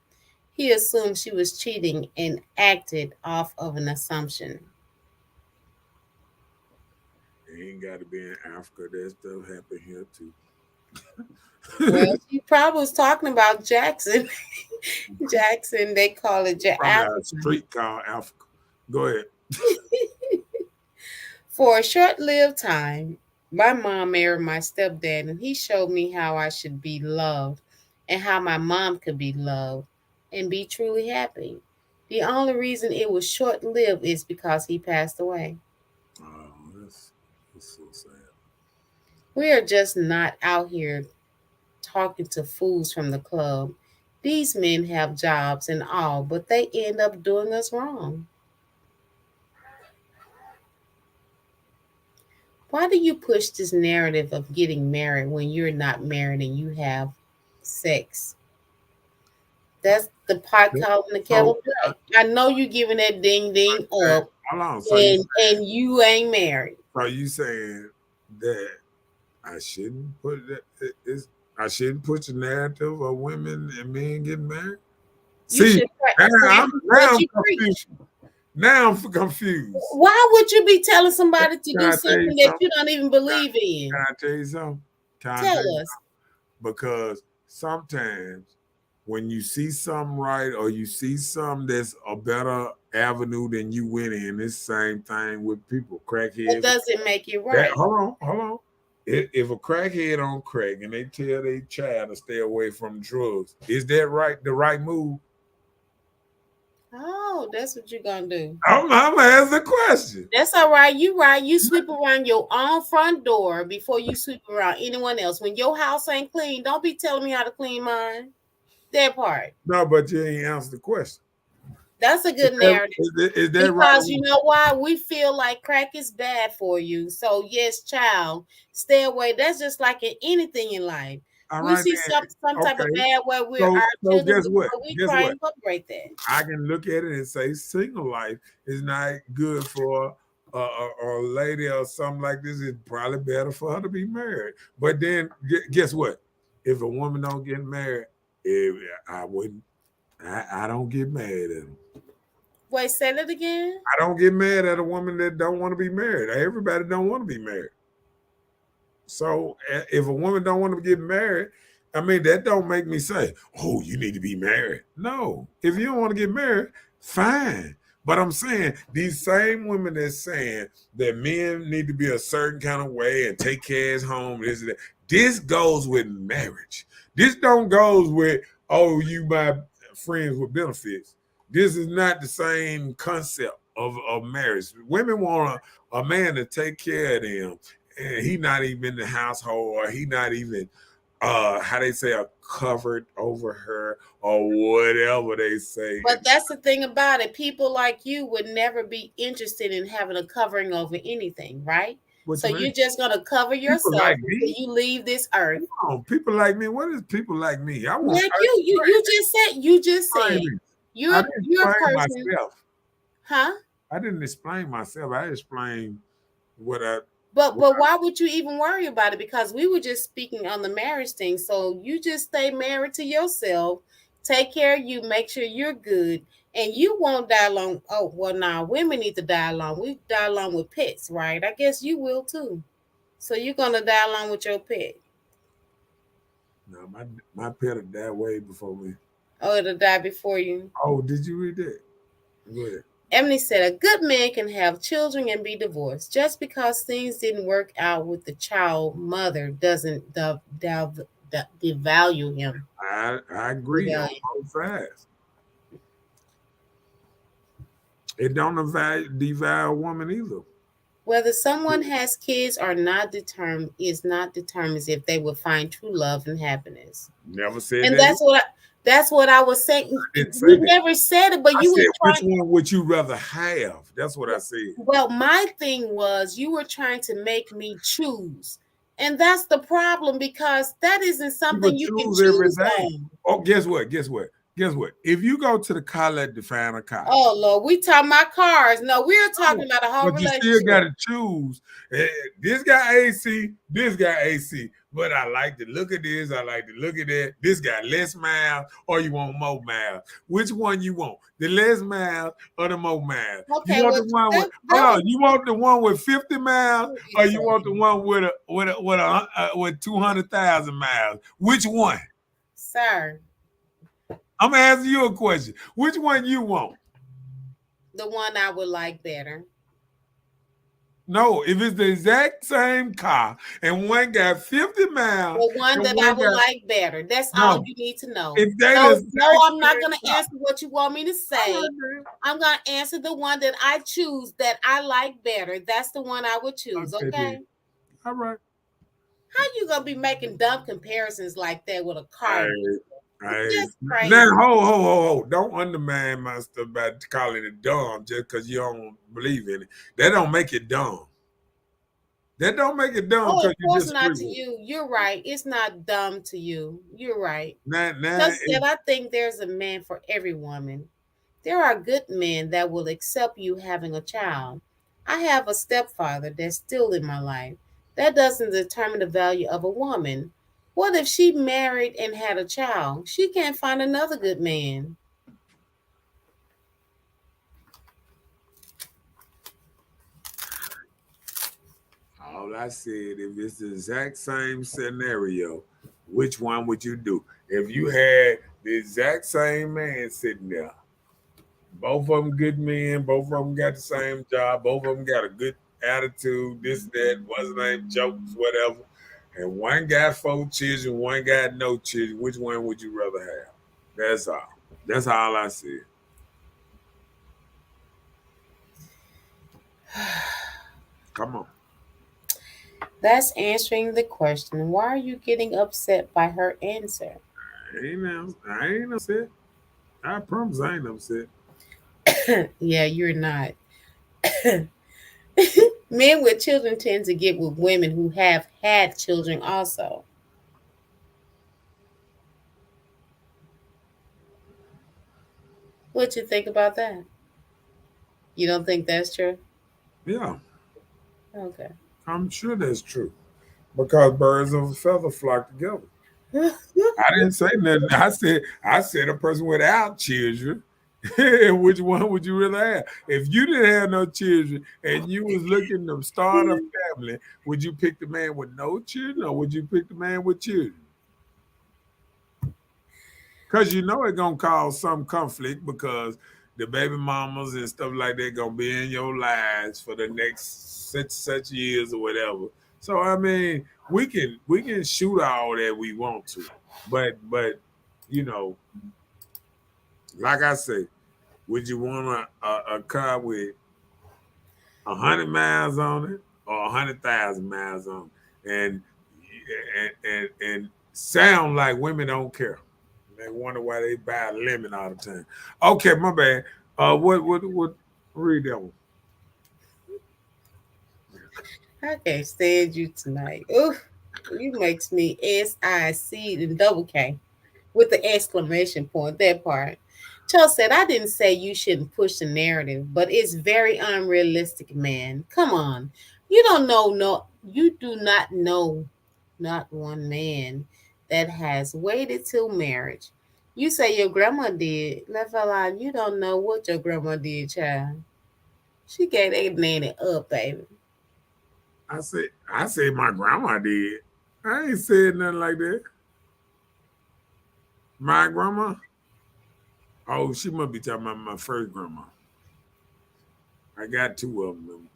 He assumed she was cheating and acted off of an assumption. It ain't got to be in Africa. That stuff happen here too. Well, she probably was talking about Jackson. Jackson, they call it Probably a Africa. street called Africa. Go ahead. For a short lived time, my mom married my stepdad, and he showed me how I should be loved and how my mom could be loved and be truly happy. The only reason it was short lived is because he passed away. Oh, that's so sad. We are just not out here talking to fools from the club. These men have jobs and all, but they end up doing us wrong. Why do you push this narrative of getting married when you're not married and you have sex? That's the pot calling the So, kettle black. I know you giving that ding ding hey, up, hold on. and you ain't married. So you saying that I shouldn't put I shouldn't put the narrative of women and men getting married? You See, should now practice what I'm you confused. preach. Now I'm confused. Why would you be telling somebody to Can do I tell you something that something? you don't even believe in? Can I tell you something? Can I Tell tell you us. because sometimes when you see something right or you see something that's a better avenue than you went in, it's the same thing with people, It crackheads. doesn't make it That, right. hold on. If a crackhead on crack and they tell their child to stay away from drugs, is that right? The right move? Oh, that's what you're gonna do. I'm asking the question. That's all right. You right. You sweep around your own front door before you sweep around anyone else. When your house ain't clean, don't be telling me how to clean mine. That part. No, but you ain't answered the question. That's a good narrative. Is that right? Because you know why? We feel like crack is bad for you. So yes, child, stay away. That's just like in anything in life. All We right see then. some type of Okay. bad way where our So children guess do, what? but we Guess try what? and incorporate that. I can look at it and say single life is not good for a lady or something like this. It's probably better for her to be married. But then guess what? If a woman don't get married, if I wouldn't. I don't get mad at them. Wait, say that again. I don't get mad at a woman that don't want to be married. Everybody don't want to be married. So if a woman don't want to get married, I mean that don't make me say, "Oh, you need to be married." No, if you don't want to get married, fine. But I'm saying these same women that's saying that men need to be a certain kind of way and take care of his home. This goes with marriage. This don't goes with you my friends with benefits. This is not the same concept of marriage. Women want a man to take care of them and he not even in the household or he not even how they say covered over her or whatever they say. But that's the thing about it. People like you would never be interested in having a covering over anything, right? What So you mean? you're just gonna cover People yourself like until me? you leave this earth. Come on, people like me. What is people like me? I want Like you just said explain me. I didn't you're a explain person, myself. huh? I didn't explain myself. I explained what I But why would you even worry about it? Because we were just speaking on the marriage thing. So you just stay married to yourself, take care of you, make sure you're good, and you won't die alone. Oh well, now women need to die alone. We die alone with pets, right? I guess you will too. So you're gonna die along with your pet. no, my pet died way before me. Oh, it'll die before you. Oh, did you read that? Go ahead. Emily said a good man can have children and be divorced. Just because things didn't work out with the child mother doesn't devalue him. I agree on Devalue. both sides. It don't devalue a woman either. Whether someone has kids or not determined is not determined if they will find true love and happiness. Never said And that. that's what I was saying. I didn't say You that. never said it, but I you said, were which trying. one would you rather have? That's what I said. Well, my thing was you were trying to make me choose. And that's the problem because that isn't People something you can choose choose everything. on. Oh, guess what? Guess what? Guess what? If you go to the car, let define a car. Oh Lord, we talking about cars. No, we're talking about a whole But you still got relationship. to choose. This got AC, this got AC. But I like to look at this. I like to look at that. This got less miles, or you want more miles. Which one you want? The less miles or the more miles? You Okay, want well the one with? that Hold was on. You want the one with 50 miles, or you want the insane. one with 200,000 miles? Which one? Sir, I'm asking you a question. Which one you want? the one I would like better. No, if it's the exact same car and one got 50 miles The one and that I one would got like better. That's all no. you need to know. If they No, the no, exact I'm not same gonna car, answer what you want me to all say. right, man. I'm gonna answer the one that I choose that I like better. That's the one I would choose, Okay, then. okay? All right. How you gonna be making dumb comparisons like that with a All car? right. All right. That's crazy. Now, ho. Don't undermine my stuff by calling it dumb just because you don't believe in it. That don't make it dumb. That don't make it dumb Oh, because of you course not disagree to with it. you. You're right. It's not dumb to you. You're right. Now, Just that I think there's a man for every woman. There are good men that will accept you having a child. I have a stepfather that's still in my life. That doesn't determine the value of a woman. What if she married and had a child? She can't find another good man. all I said, if it's the exact same scenario, which one would you do? If you had the exact same man sitting there, both of them good men, both of them got the same job, both of them got a good attitude, this, that, what's the name, jokes, whatever. And one got 4 children, one got no children. Which one would you rather have? That's all. That's all I said. Come on. That's answering the question. Why are you getting upset by her answer? I ain't upset. I promise I ain't upset. Yeah, you're not. Men with children tend to get with women who have had children also. What you think about that? You don't think that's true? Yeah, Okay. I'm sure that's true. Because birds of a feather flock together. I didn't say nothing. I said a person without children. Which one would you rather have? If you didn't have no children and you was looking to start a family, would you pick the man with no children or would you pick the man with children? Because you know it's gonna cause some conflict because the baby mamas and stuff like that gonna be in your lives for the next such years or whatever. So I mean, we can shoot all that we want to, but you know, like I say, would you want a car with 100 miles on it or 100,000 miles on it? And sound like women don't care. They wonder why they buy a lemon all the time. Okay, my bad. What read that one? I can't stand you tonight. Oof. You makes me SIC and double K with the exclamation point, that part. Charles said, I didn't say you shouldn't push the narrative, but it's very unrealistic, man. Come on. You don't know, no, you do not know not one man that has waited till marriage. You say your grandma did. Left alive, you don't know what your grandma did, child. She gave that nanny up, baby. I said my grandma did. I ain't said nothing like that. My grandma? Oh, she must be talking about my first grandma. I got two of them.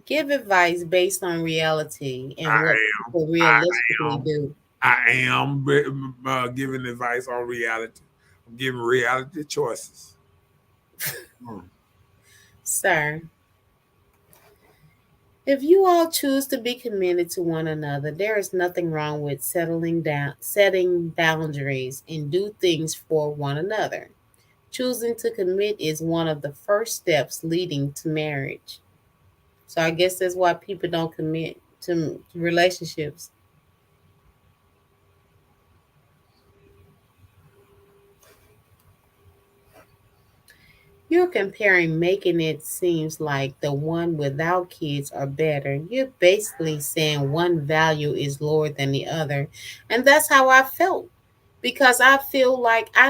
Give advice based on reality and what I people I realistically am. do. I am giving advice on reality. I'm giving reality choices. Hmm. Sir, if you all choose to be committed to one another, there is nothing wrong with setting boundaries and do things for one another. Choosing to commit is one of the first steps leading to marriage. So I guess that's why people don't commit to relationships. You're comparing, making it seems like the one without kids are better. You're basically saying one value is lower than the other. And that's how I felt. Because I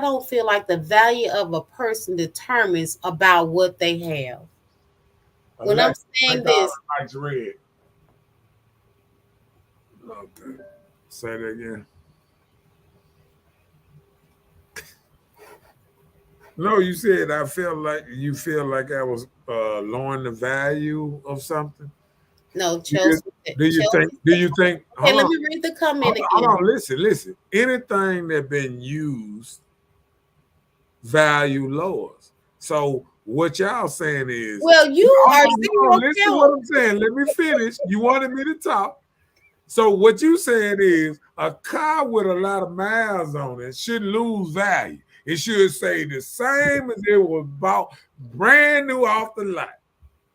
don't feel like the value of a person determines about what they have. When I'm Alexa, saying make all this, the lights red. Okay. Say that again. No, you said I felt like you feel like I was lowering the value of something. no, Do you, Chelsea do said, you think, okay, let me read the comment hold again. on, listen. Anything that been used, value lowers. So what y'all saying is, Well, you are hold on, zero listen to what count. I'm saying. Let me finish. You wanted me to talk. So what you saying is a car with a lot of miles on it should lose value. It should say the same as it was bought brand new off the lot.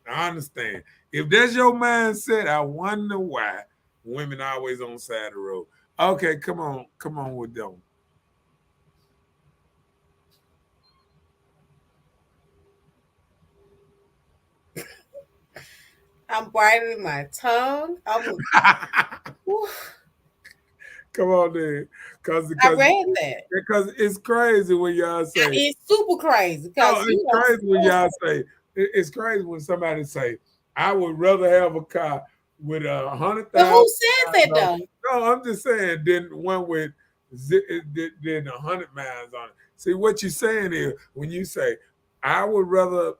I understand. If that's your mindset, I wonder why women always on the side of the road. Okay, come on with them. I'm biting my tongue. Whew, Come on then, I read that. because it's crazy when y'all say It's super crazy no. because It's you don't. crazy when y'all say it's crazy when somebody say I would rather have a car with 100,000 But who said miles that on though? it. No, I'm just saying than one with than 100 miles on it. See what you're saying is when you say I would rather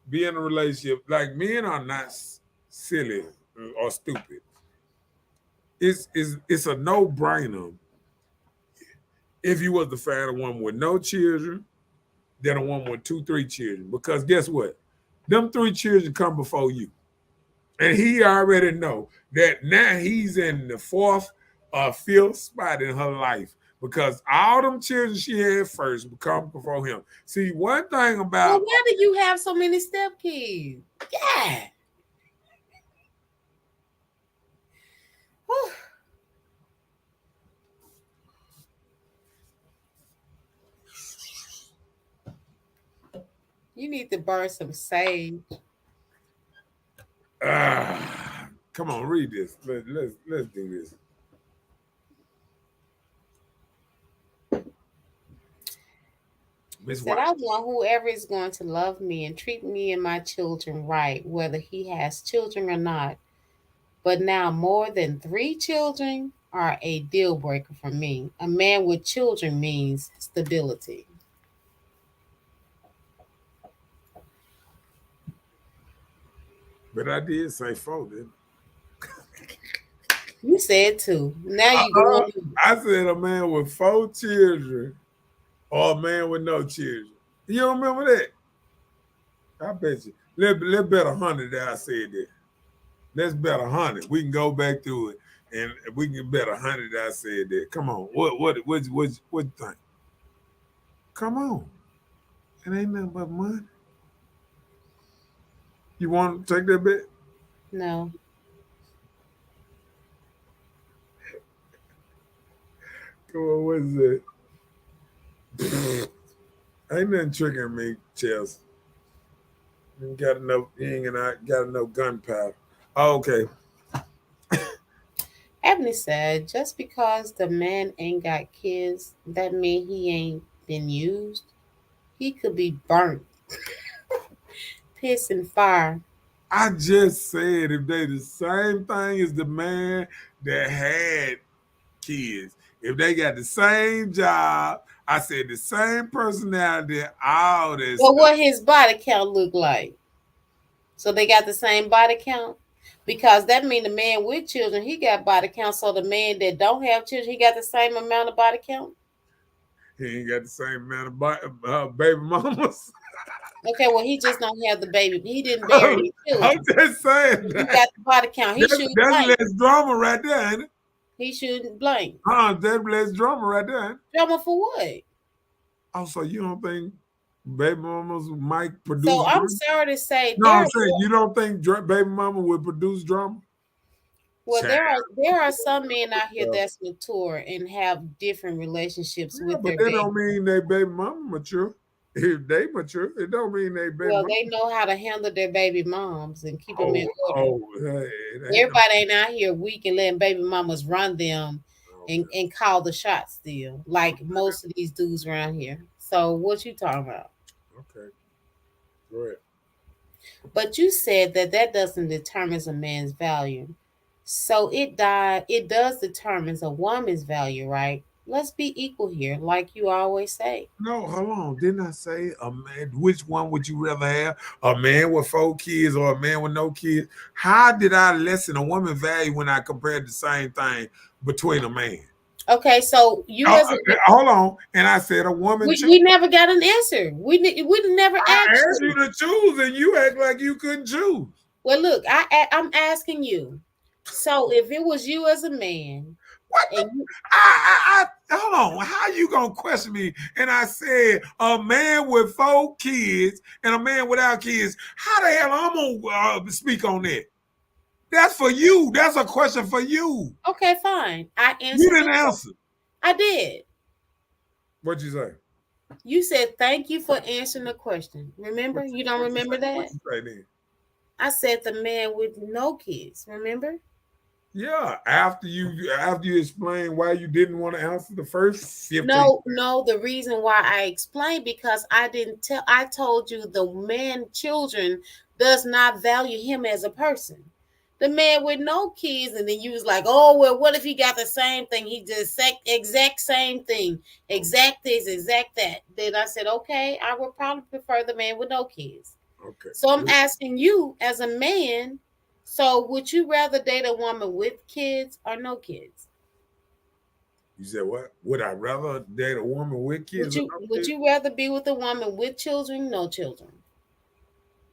be in a relationship like men are not silly or stupid. It's a no brainer if you was to find a woman with no children than a woman with two, three children. Because guess what? Them three children come before you. And he already know that now he's in the fourth or fifth spot in her life. Because all them children she had first come before him. See, one thing Well, about why do you have so many stepkids? Yeah. Whew. You need to burn some sage. come on, read this. Let's do this. He Miss said, White. I want whoever is going to love me and treat me and my children right, whether he has children or not. But now, more than three children are a deal breaker for me. A man with children means stability. But I did say four, didn't You said two. Now I? you going. I said a man with four children or a man with no children. You don't remember that? I bet you. Let's bet 100 that I said that. Let's bet 100. We can go back through it and we can bet 100 that I said that. Come on. What you think? Come on. It ain't nothing but money. You want to take that bet? No. Come on, what is that? Ain't nothing tricking me, Chelsea. You ain't got enough gunpowder. Oh, okay. Ebony said, just because the man ain't got kids, that mean he ain't been used. He could be burnt, piss and fire. I just said if they the same thing as the man that had kids, if they got the same job, I said the same personality, all that Well, stuff. what his body count look like? So they got the same body count? Because that mean the man with children, he got body count. So the man that don't have children, he got the same amount of body count? He ain't got the same amount of baby mamas. Okay, well, he just don't have the baby. He didn't bear any I'm children. just saying He that. got the body count. He shouldn't That's blame. less drama right there, ain't it? He shouldn't blame. That's less drama right there. Ain't it? Drama for what? Also, you don't think baby mamas might produce So I'm drama? sorry to say No, I'm saying you don't think baby mama would produce drama? well, Child. there are some men out here that's mature and have different relationships Yeah, with but their that baby. don't mean they baby mama mature. If they mature, it don't mean they been. Well, they know how to handle their baby moms and keep them in order. Hey, it ain't no. Everybody ain't out here weak and letting baby mamas run them Okay. and call the shots still, like most of these dudes around here. So what you talking about? Okay. Go ahead. But you said that that doesn't determine a man's value. So it does determines a woman's value, right? Let's be equal here, like you always say. No, hold on. Didn't I say a man? Which one would you rather have? A man with 4 kids or a man with no kids? How did I lessen a woman's value when I compared the same thing between a man? Okay, so you as a Hold on. And I said a woman too. we never got an answer. We never I asked asked you you. to choose and you act like you couldn't choose. Well, look, I'm asking you. So if it was you as a man, What the? and you, Hold on. How you gonna question me? And I said a man with 4 kids and a man without kids. How the hell I'm gonna speak on that? That's for you. That's a question for you. okay, fine, I You answered didn't the answer. I did. What'd you say? You said thank you for answering the question. Remember? You don't remember that? What'd you say then? I said the man with no kids. Remember? Yeah. After you explain why you didn't want to answer the first 15. No. The reason why I explained because I didn't tell. I told you the man children does not value him as a person. The man with no kids, and then you was like, oh well, what if he got the same thing? He just exact same thing, exact this, exact that. Then I said, okay, I would probably prefer the man with no kids. Okay. So I'm asking you as a man, so would you rather date a woman with kids or no kids? You said what? Would I rather date a woman with kids or no Would kids? you rather be with a woman with children, no children?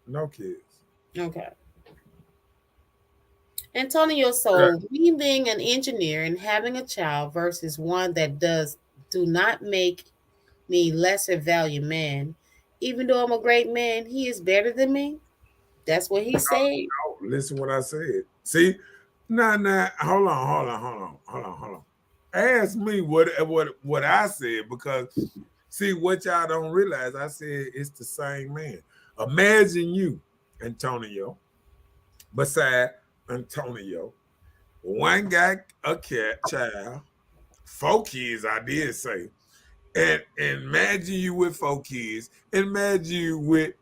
No kids. Okay. Antonio, so me being an engineer and having a child versus one that do not make me lesser value man. Even though I'm a great man, he is better than me. That's what he said. Oh, listen what I said. See? Nah. Hold on. Ask me what I said because see what y'all don't realize. I said it's the same man. Imagine you, Antonio, beside Antonio. One got a child, 4 kids, I did say. And imagine you with 4 kids, imagine you with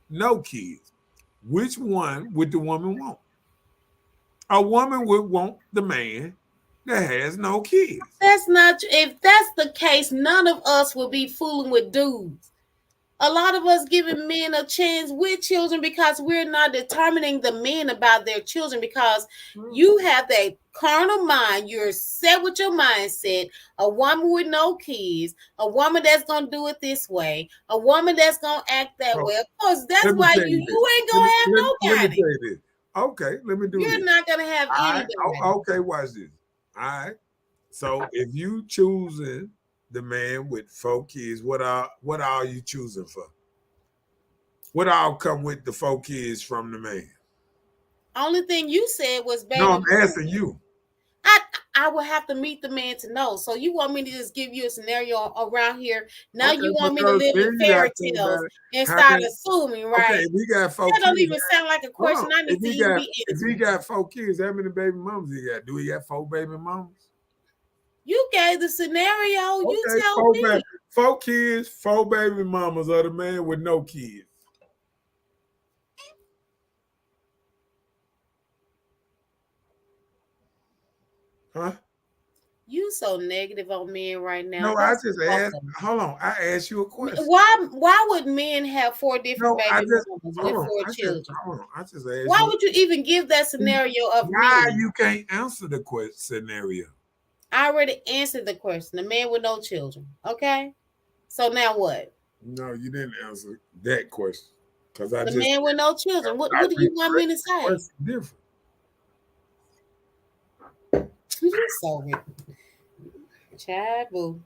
no kids. Which one would the woman want? A woman would want the man that has no kids. That's not if that's the case, none of us will be fooling with dudes. A lot of us giving men a chance with children because we're not determining the men about their children because you have that carnal mind. You're set with your mindset. A woman with no kids, a woman that's gonna do it this way, a woman that's gonna act that way. Of course, that's why you ain't gonna have Let me nobody. tell you this. Okay, let me do this. You're not gonna have All right. anybody. Okay, watch this. All right. So if you choosing the man with 4 kids, what are you choosing for? What all come with the 4 kids from the man? Only thing you said was baby. No, I'm asking you. I will have to meet the man to know. So you want me to just give you a scenario around here? Now Okay, you want me to because live then in you gotta fairy think tales about it. and How start can assuming, okay, right? if we got 4 That don't kids, even sound like a hold question on. I need to even be If he answering. got 4 kids, how many baby mamas he got? Do he got 4 baby mamas? You gave the scenario. You Okay, tell 4 me. 4 kids, 4 baby mamas are the man with no kids. Huh? You so negative on men right now. No, I That's just asked. awesome. Hold on, I asked you a question. Why would men have 4 different No, I baby just mamas hold with on. 4 children? Hold on. I just asked Why you. would you even give that scenario of Why men? you can't answer the question scenario? I already answered the question. The man with no children. Okay. So now what? No, you didn't answer that question because I The just man with no children. What I do you want me to rephrased the say? question different. You so Chad boo.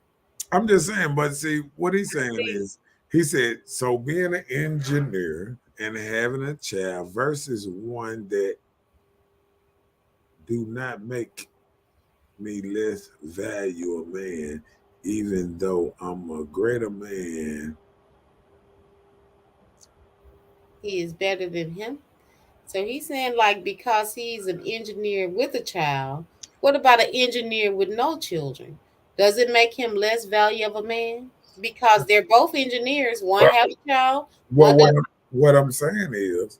I'm just saying, but see what he's saying is he said so being an engineer and having a child versus one that do not make me less value a man, even though I'm a greater man he is better than him. So he's saying, like, because he's an engineer with a child, what about an engineer with no children? Does it make him less value of a man? Because they're both engineers. One Well, has a child, well one doesn't. what I'm saying is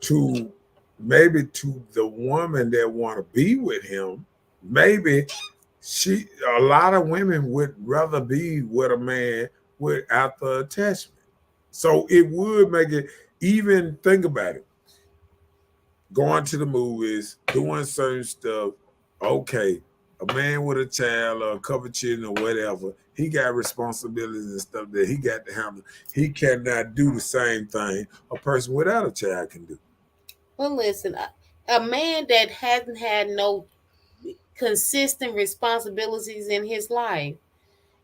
to maybe to the woman that want to be with him, maybe a lot of women would rather be with a man without the attachment. So it would make it, even think about it. Going to the movies, doing certain stuff. Okay, a man with a child or a couple of children or whatever, he got responsibilities and stuff that he got to handle. He cannot do the same thing a person without a child can do. Well, listen, a man that hasn't had no consistent responsibilities in his life,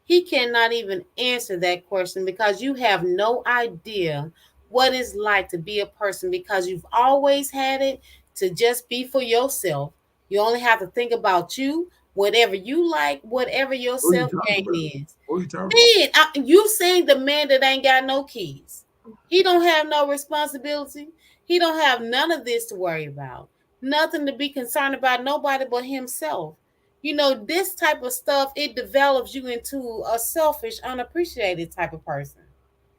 he cannot even answer that question because you have no idea what it's like to be a person because you've always had it to just be for yourself. You only have to think about you, whatever you like, whatever your What are you self talking gain about? is. What are you talking Man, you saying the man that ain't got no kids. He don't have no responsibility. He don't have none of this to worry about. Nothing to be concerned about, nobody but himself. You know, this type of stuff, it develops you into a selfish, unappreciated type of person.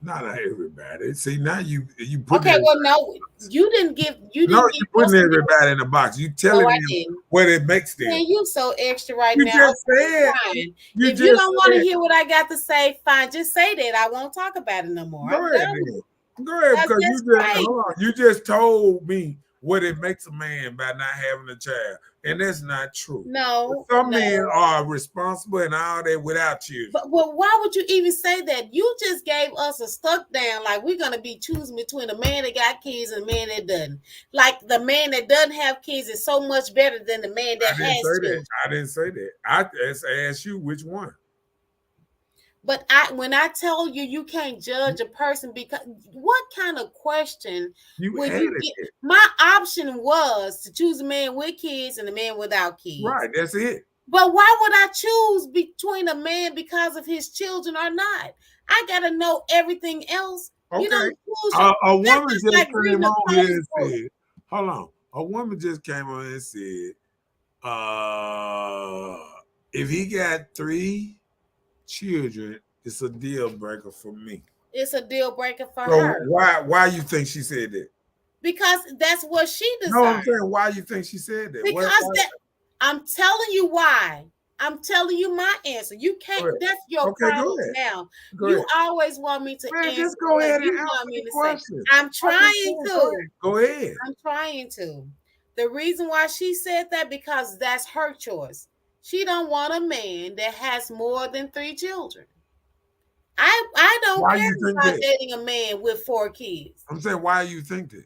about? Not everybody. See, now you putting Okay, it. well, no, you No, didn't give you us. putting everybody in a box. You No, telling I them didn't. what it makes them. Man, you so extra right You now. just Okay, said. fine. You If you just don't want to said. hear what I got to say, fine. Just say that. I won't talk about it no more. Go I'm ahead, done. then. Go ahead, because you That's just right. hold on. You just told me what it makes a man by not having a child, and that's not true. No, Some no. men are responsible and all that without children. But well, why would you even say that? You just gave us a stuck down like we're gonna be choosing between a man that got kids and a man that doesn't. Like the man that doesn't have kids is so much better than the man that I didn't has say that. children. I didn't say that. I just asked you which one. But when I tell you you can't judge a person because what kind of question You would you added get? it. My option was to choose a man with kids and a man without kids. Right, that's it. But why would I choose between a man because of his children or not? I gotta know everything else. Okay. You don't choose. A That's woman just just like came reading a on here closed and book. said, hold on. A woman just came on and said, if he got 3 children, it's a deal breaker for me. It's a deal breaker for So her why you think she said that? because that's what she No, I'm decides. saying why you think she said that? Because that I'm telling you why. I'm telling you my answer. You can't. That's your Okay, go problem ahead. now. Go You ahead. always want me to Man, answer just go what ahead and you answer want me the to say. question. I'm trying to. Go ahead. I'm trying to. The reason why she said that because that's her choice. She don't want a man that has more than 3 children. I don't Why care you think about that? dating a man with 4 kids. I'm saying why you think that?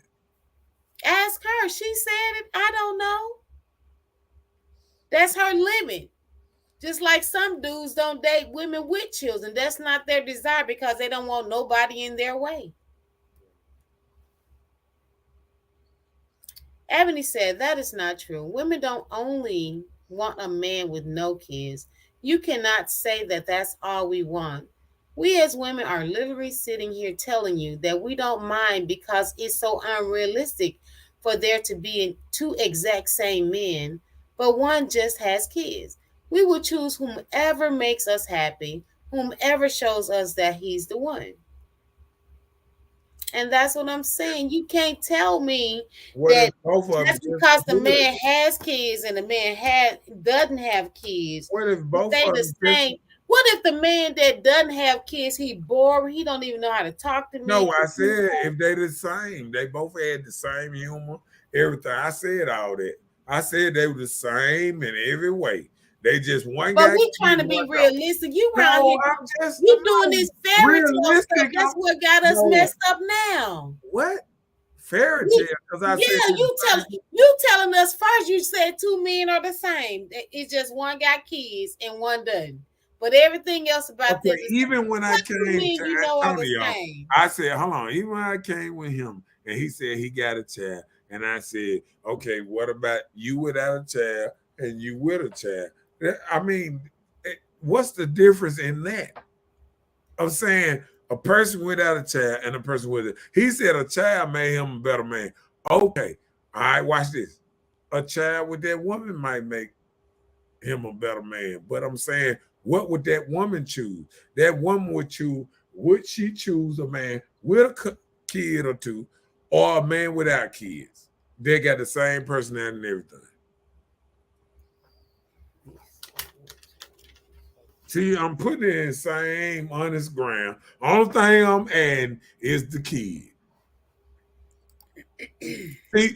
Ask her. She said it. I don't know. That's her limit. Just like some dudes don't date women with children. That's not their desire because they don't want nobody in their way. Ebony said that is not true. Women don't only want a man with no kids. You cannot say that that's all we want. We as women are literally sitting here telling you that we don't mind because it's so unrealistic for there to be 2 exact same men, but one just has kids. We will choose whomever makes us happy, whomever shows us that he's the one. And that's what I'm saying. You can't tell me that just because the man has kids and the man doesn't have kids, what if both they of the them same? What if the man that doesn't have kids, he boring, he don't even know how to talk to me? No, I said if they the same, they both had the same humor, everything. I said all that. I said they were the same in every way. They just one guy. But we trying to be realistic. You around here, I'm just you doing this fairy tale stuff. That's what got us messed up now. What? Fairy tale? Because I said you telling us first. You said 2 men are the same. It's just one got kids and one doesn't. But everything else about this, even when I came to Antonio, same? I said, hold on. Even when I came with him and he said he got a child, and I said, okay, what about you without a child and you with a child? I mean, what's the difference in that? Of saying A person without a child and a person with it. He said a child made him a better man. Okay. All right, watch this. A child with that woman might make him a better man. But I'm saying, what would that woman choose? That woman would she choose a man with a kid or two or a man without kids? They got the same personality and everything. See, I'm putting it in the same honest ground. Only thing I'm adding is the kid.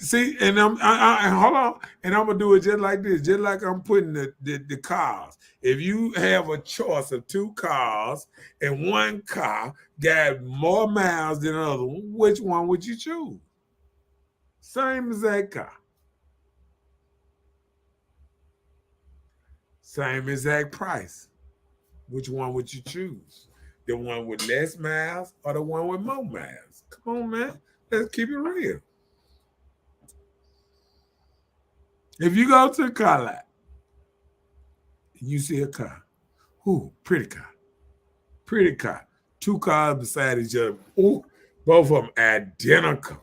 See, and I hold on, and I'm gonna do it just like this, just like I'm putting the cars. If you have a choice of two cars and one car got more miles than another one, which one would you choose? Same exact car, same exact price. Which one would you choose? The one with less miles or the one with more miles? Come on, man, let's keep it real. If you go to a car lot and you see a car, ooh, pretty car, two cars beside each other, ooh, both of them identical.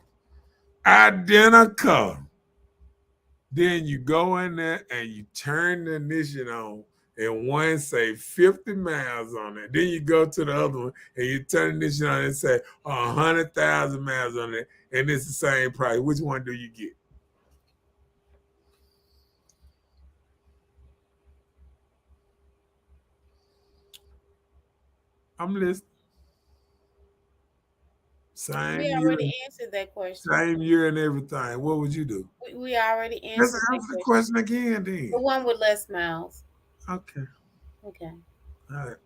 Then you go in there and you turn the ignition on, and one say 50 miles on it. Then you go to the other one and you turn the ignition on and say 100,000 miles on it, and it's the same price. Which one do you get? I'm listening. We already answered that question. Same year and everything. What would you do? We already Let's answered answer that the question. question again, then. The one with less miles. Okay. Okay. All right.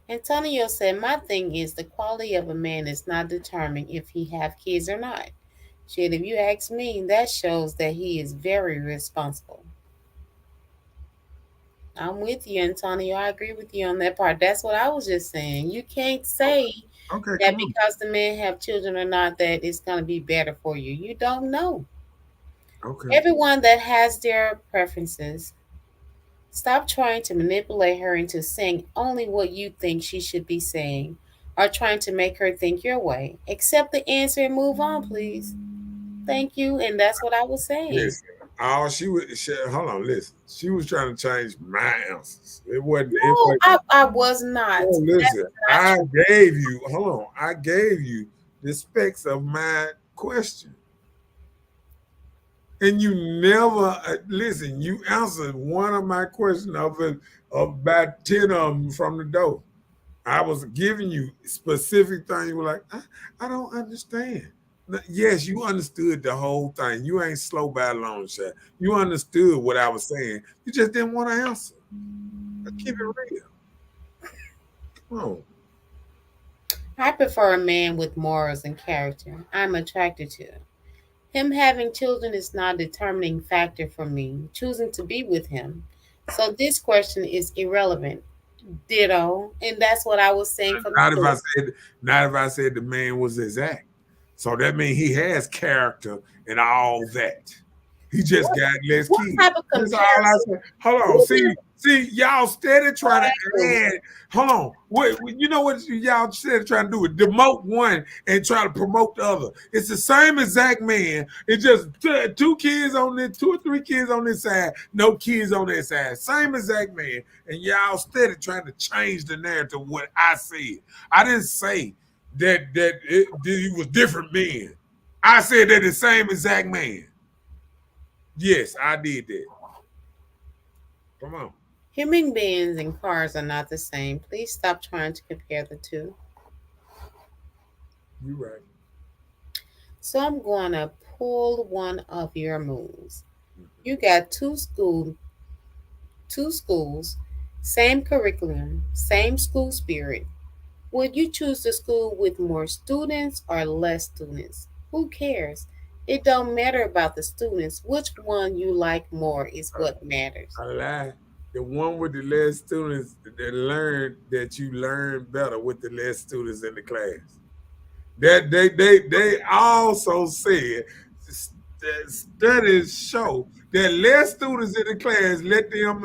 Antonio said, my thing is the quality of a man is not determined if he have kids or not. Shit, if you ask me, that shows that he is very responsible. I'm with you, Antonio. I agree with you on that part. That's what I was just saying. You can't say that because the men have children or not that it's going to be better for you. You don't know. Okay. Everyone that has their preferences, stop trying to manipulate her into saying only what you think she should be saying or trying to make her think your way. Accept the answer and move on, please. Thank you. And that's what I was saying. Listen, all hold on, listen. She was trying to change my answers. It wasn't. No, I was not. Oh, listen, I gave you the specs of my question. And you never listen. You answered one of my questions of about 10 of them from the door. I was giving you specific things. You were like, I don't understand. Yes, you understood the whole thing. You ain't slow by a long shot. You understood what I was saying. You just didn't want to answer. Keep it real. Come on. I prefer a man with morals and character. I'm attracted to him. Having children is not a determining factor for me choosing to be with him. So this question is irrelevant. Ditto. And that's what I was saying from not if I said the man was exact. So that means he has character and all that. He just got less what kids. type of That's all I comparison? said. Hold on. See, y'all steady trying to add. Hold on. You know what y'all steady trying to do? Is demote one and try to promote the other. It's the same exact man. It's just two kids on this, 2 or 3 kids on this side, no kids on that side. Same exact man. And y'all steady trying to change the narrative of what I said. I didn't say that it was different men. I said they're the same exact man. Yes, I did that. Come on. Human beings and cars are not the same. Please stop trying to compare the two. You're right. So I'm going to pull one of your moves. You got two schools, same curriculum, same school spirit. Would you choose the school with more students or less students? Who cares? It don't matter about the students. Which one you like more is what matters. I lied. The one with the less students that learn that you learn better with the less students in the class. That they also said that studies show that less students in the class let them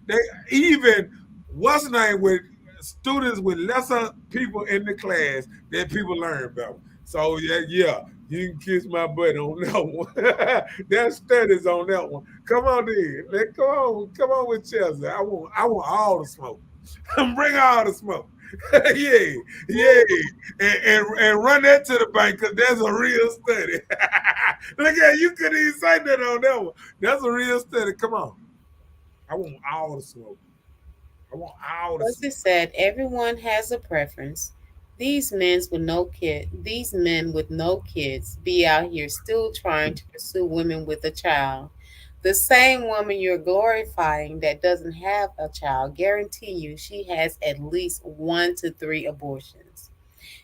they even what's the name with students with lesser people in the class that people learn better. So yeah, you can kiss my butt on that one. There's studies on that one. Come on, then. Come on with Chelsea. I want all the smoke. Bring all the smoke. Yeah, yeah, and run that to the bank because that's a real study. Look at you couldn't even say that on that one. That's a real study. Come on, I want all the smoke. I want all the Percy smoke. said everyone has a preference. These men with no kids be out here still trying to pursue women with a child. The same woman you're glorifying that doesn't have a child, guarantee you she has at least 1 to 3 abortions.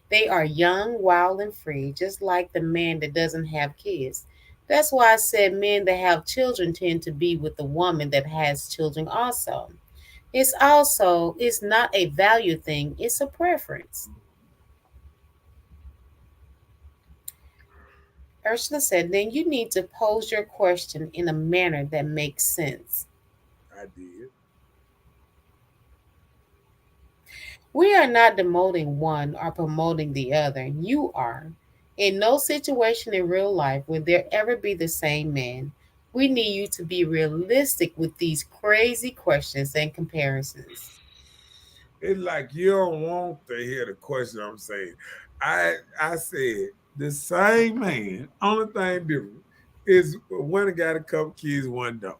They are young, wild, and free, just like the man that doesn't have kids. That's why I said men that have children tend to be with the woman that has children also. It's not a value thing, it's a preference. Ursula said, then you need to pose your question in a manner that makes sense. I did. We are not demoting one or promoting the other. You are. In no situation in real life will there ever be the same man. We need you to be realistic with these crazy questions and comparisons. It's like you don't want to hear the question I'm saying. I said the same man, only thing different is one got a couple kids, one don't.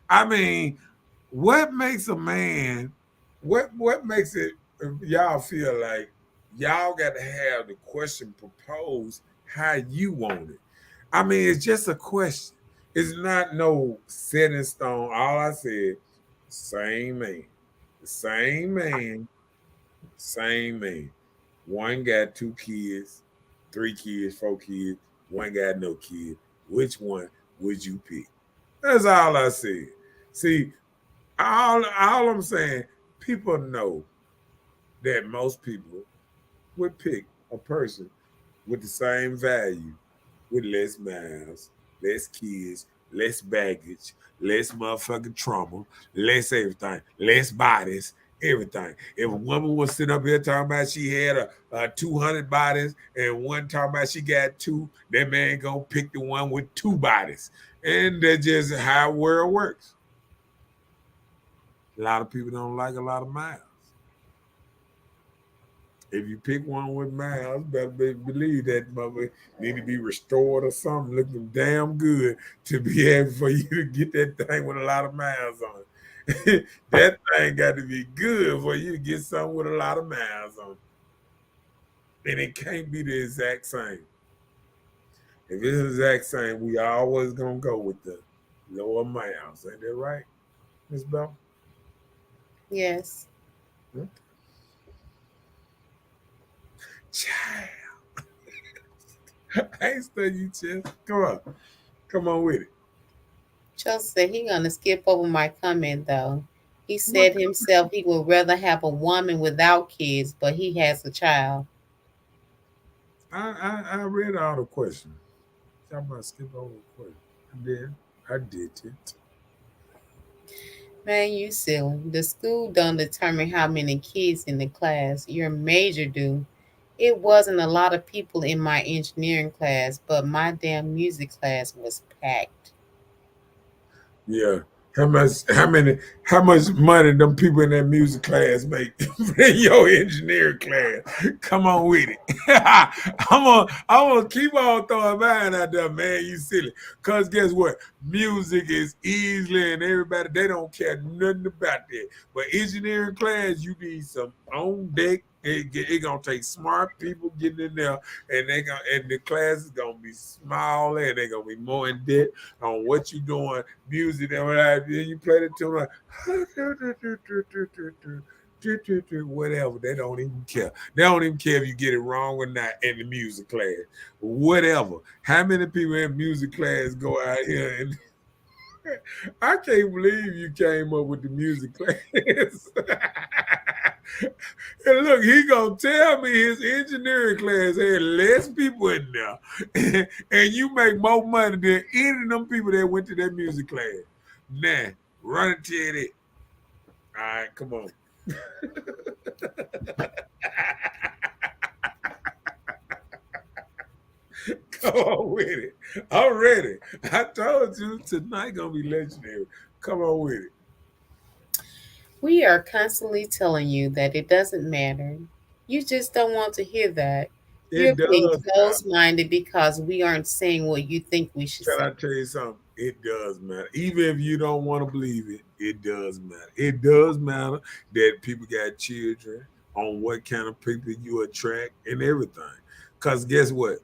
I mean, what makes a man? What makes it? Y'all feel like y'all got to have the question proposed how you want it. I mean, it's just a question. It's not no set in stone. All I said, same man, the same man. One got 2 kids, 3 kids, 4 kids. One got no kid. Which one would you pick? That's all I said. See, all I'm saying, people know that most people would pick a person with the same value, with less miles, less kids, less baggage, less motherfucking trauma, less everything, less bodies, everything. If a woman was sitting up here talking about she had a 200 bodies and one talking about she got two, that man gonna pick the one with 2 bodies. And that's just how the world works. A lot of people don't like a lot of miles. If you pick one with miles, better believe that mother need to be restored or something, looking damn good to be able for you to get that thing with a lot of miles on it. That thing got to be good for you to get something with a lot of miles on it. And it can't be the exact same. If it's the exact same, we always gonna go with the lower miles. Ain't that right, Miss Bell? Yes. Hmm? Child. I ain't studying you, Chess. Come on. Come on with it. Chelsea said he gonna skip over my comment though. He What said himself he would rather have a woman without kids, but he has a child. I read all the questions. Y'all about to skip over the question. I did. I did it. Man, you silly. The school don't determine how many kids in the class. Your major do. It wasn't a lot of people in my engineering class, but my damn music class was packed. Yeah. How much money them people in that music class make in your engineering class? Come on with it. I'm gonna keep on throwing mine out there, man. You silly. Cause guess what? Music is easily and everybody they don't care nothing about that. But engineering class, you need some on deck. It gonna take smart people getting in there, and the class is gonna be smaller, and they're gonna be more in depth on what you doing, music, and whatever. Then you play the tune like whatever. They don't even care. They don't even care if you get it wrong or not in the music class. Whatever. How many people in music class go out here and I can't believe you came up with the music class. And look, he gonna tell me his engineering class had less people in there, and you make more money than any of them people that went to that music class. Nah, run it to it. All right, come on. Come on with it. I'm ready. I told you tonight gonna be legendary. Come on with it. We are constantly telling you that it doesn't matter. You just don't want to hear that. You're It being does matter. closed minded because we aren't saying what you think we should Can say. I tell you something? It does matter. Even if you don't want to believe it, it does matter. It does matter that people got children, on what kind of people you attract and everything. Because guess what?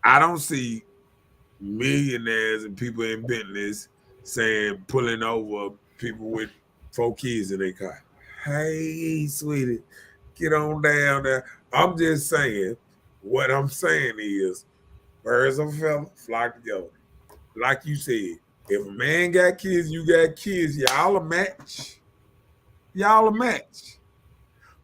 I don't see millionaires and people in Bentleys saying pulling over people with 4 kids in their car. Hey, sweetie, get on down there. I'm just saying, what I'm saying is birds of a feather flock together. Like you said, if a man got kids, you got kids, y'all a match. Y'all a match.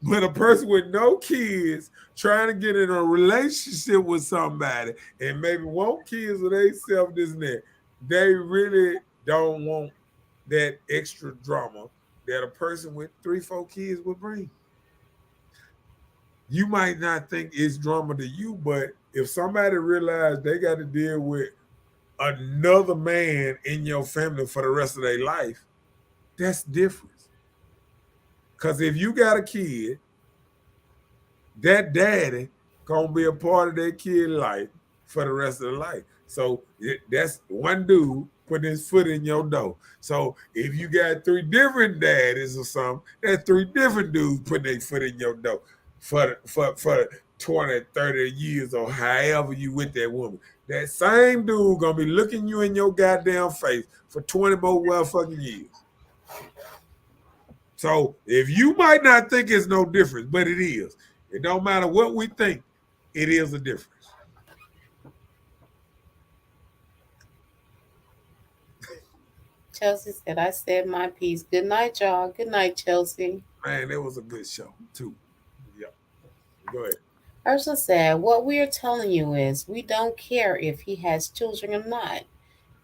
But a person with no kids trying to get in a relationship with somebody and maybe want kids with themselves, this and that, they really don't want that extra drama that a person with 3, 4 kids would bring. You might not think it's drama to you, but if somebody realized they got to deal with another man in your family for the rest of their life, that's different. Because if you got a kid, that daddy gonna be a part of that kid life for the rest of the life. So that's one dude putting his foot in your door. So if you got 3 different daddies or something, that's 3 different dudes putting their foot in your door for 20, 30 years or however you with that woman. That same dude gonna be looking you in your goddamn face for 20 more motherfucking years. So if you might not think it's no difference, but it is. It don't matter what we think, it is a difference. Chelsea said, I said my piece. Good night, y'all. Good night, Chelsea. Man, it was a good show too. Yeah. Go ahead. Ursula said, what we are telling you is we don't care if he has children or not,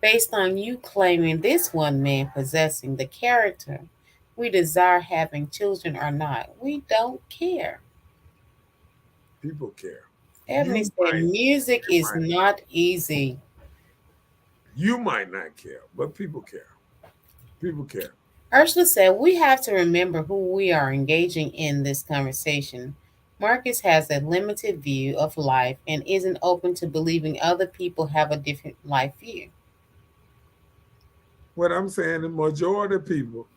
based on you claiming this one man possessing the character we desire having children or not. We don't care. People care. Ebony You said, music is might not easy. you might not care, but people care. People care. Ursula said, we have to remember who we are engaging in this conversation. Marcus has a limited view of life and isn't open to believing other people have a different life view. What I'm saying, the majority of people,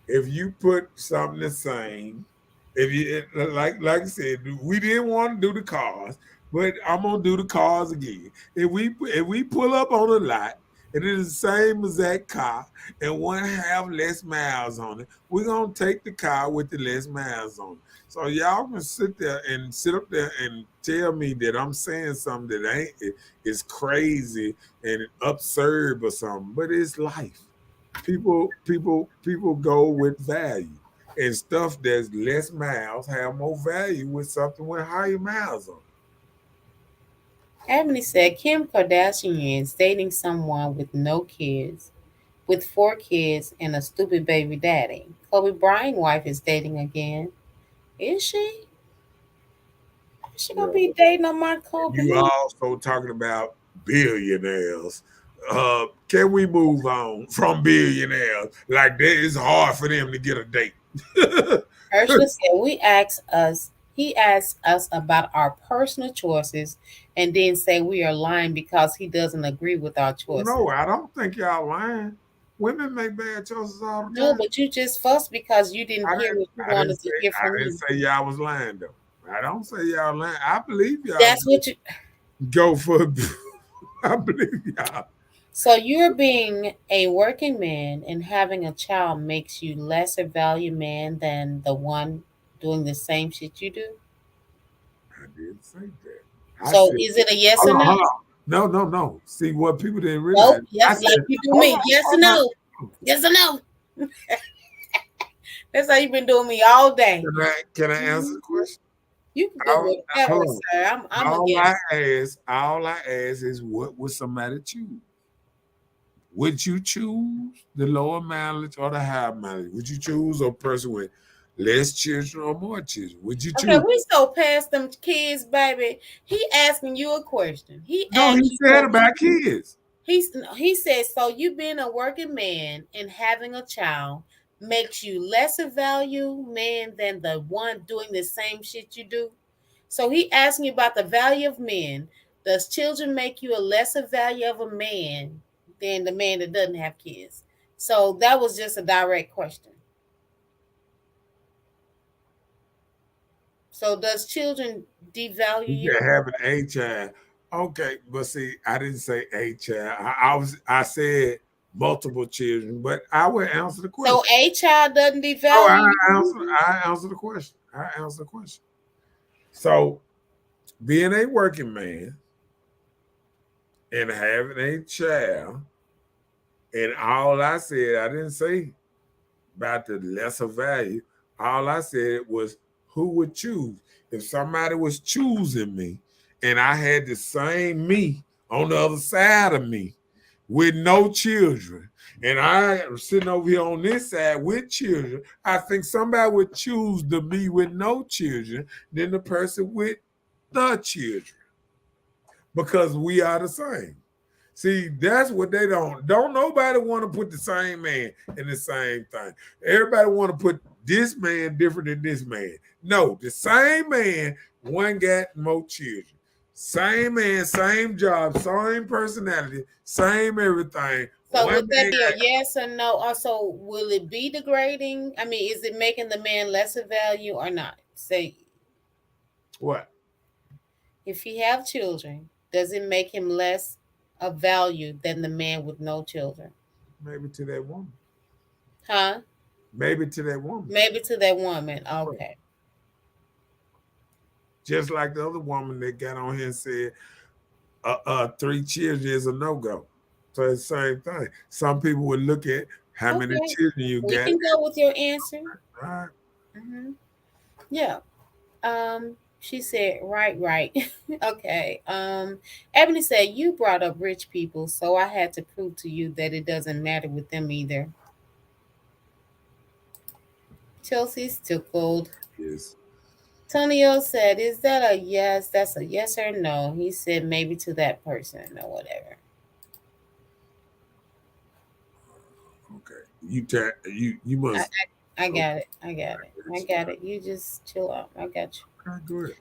if you put something the same, if you like I said, we didn't want to do the cars, but I'm gonna do the cars again. If we pull up on a lot and it is the same exact car and one have less miles on it, we're gonna take the car with the less miles on it. So y'all can sit up there and tell me that I'm saying something that ain't is crazy and absurd or something, but it's life. People go with value, and stuff that's less miles have more value with something with higher miles on Ebony said, Kim Kardashian is dating someone with no kids, with 4 kids and a stupid baby daddy. Kobe Bryant's wife is dating again. Is she? Is she it. gonna be dating on my Kobe? You also talking about billionaires. Can we move on from billionaires? Like that, it's hard for them to get a date. Ursula said, he asks us about our personal choices and then say we are lying because he doesn't agree with our choices. No, I don't think y'all lying. Women make bad choices all the No, time. but you just fussed because you didn't hear what you wanted to hear from I didn't me. say y'all was lying though. I don't say y'all lying. I believe y'all That's what you. go for. I believe y'all. So you're being a working man and having a child makes you lesser value man than the one doing the same shit you do. I didn't say that. I So said, is it a yes or hold on, no? hold on. No, no, no. See, what people didn't realize, Nope. I Yes, like said, you do hold me. on, Yes or hold on. no? Yes or no? That's how you've been doing me all day. Can I answer the Mhm. question? You can do whatever, Hold on. sir. I'm a All yes. I ask is what would somebody choose? Would you choose the lower mileage or the higher mileage? Would you choose a person with less children or more children? Would you Okay, choose? we so past them kids, baby. He asking you a question. He No, asked he you said for about kids. he said, so you being a working man and having a child makes you lesser value man than the one doing the same shit you do. So he asking you about the value of men. Does children make you a lesser value of a man than the man that doesn't have kids? So that was just a direct question. So does children devalue You you? can have an A child. Okay, but see, I didn't say a child. I said multiple children, but I will answer the So question. a child doesn't No, devalue you? I answer the question. I answer the question. So being a working man and having a child, and all I said, I didn't say about the lesser value. All I said was who would choose. If somebody was choosing me and I had the same me on the other side of me with no children, and I am sitting over here on this side with children, I think somebody would choose the me with no children than the person with the children because we are the same. See, that's what they don't nobody want to put the same man in the same thing. Everybody want to put this man different than this man. No, the same man, one got more children. Same man, same job, same personality, same everything. So One would that man be a got yes or no? Also, will it be degrading? I mean, is it making the man lesser value or not? Say, what? if he have children, does it make him less of value than the man with no children? Maybe to that woman. Huh? Maybe to that woman. Maybe to that woman. Right. Okay. Just like the other woman that got on here and said, 3 children is a no-go. So it's the same thing. Some people would look at how many Okay. children you We got. can go with your answer. Right. Hmm. Yeah. She said, right, right. Okay. Ebony said, you brought up rich people, so I had to prove to you that it doesn't matter with them either. Chelsea's tickled. Yes. Tonio said, is that a yes? That's a yes or no. He said maybe to that person or whatever. Okay. You I, must. I Okay. got it. I got it. I got it. You just chill out. I got you. Okay, go ahead.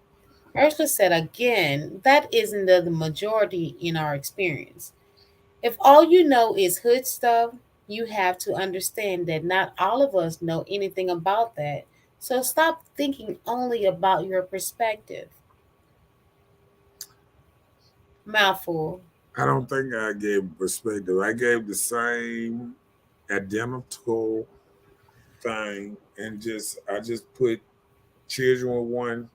Ursula said again, that isn't the majority in our experience. If all you know is hood stuff, you have to understand that not all of us know anything about that. So stop thinking only about your perspective. Mouthful. I don't think I gave perspective. I gave the same identical thing, and I just put children with one,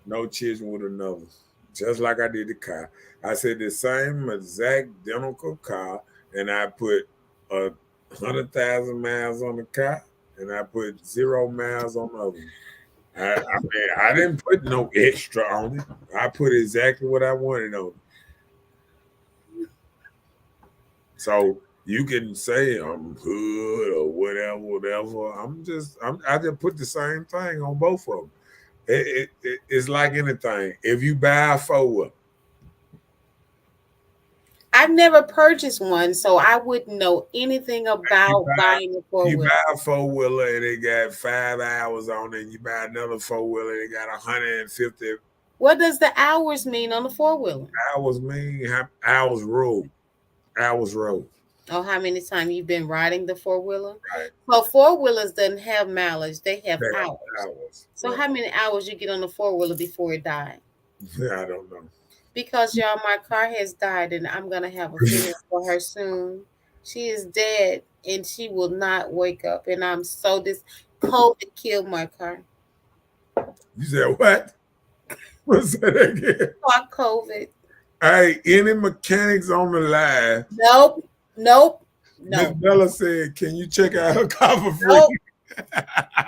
no children with another. Just like I did the car. I said the same exact identical car, and I put 100,000 miles on the car, and I put 0 miles on the other one. I mean, I didn't put no extra on it. I put exactly what I wanted on it. So you can say I'm hood or whatever. I just put the same thing on both of them. It's like anything. If you buy a four, I've never purchased one, so I wouldn't know anything you about buy buying a four you wheeler. buy a 4-wheeler and it got 5 hours on it. You buy another 4-wheeler and it got 150 What does the hours mean on the four wheeler? hours. Hours road. Hours road. Oh, how many times you've been riding the four wheeler? Right. So four wheelers doesn't have mileage; they have They hours. have hours. So Right. how many hours you get on the four wheeler before it died? I don't know. Because y'all, my car has died, and I'm gonna have a funeral for her soon. She is dead, and she will not wake up. And I'm so COVID killed my car. You said what? What's that again? Fuck COVID. Hey, any mechanics on the line? Nope. Nope. Miss No. Bella said, "Can you check out her car for free?" Nope.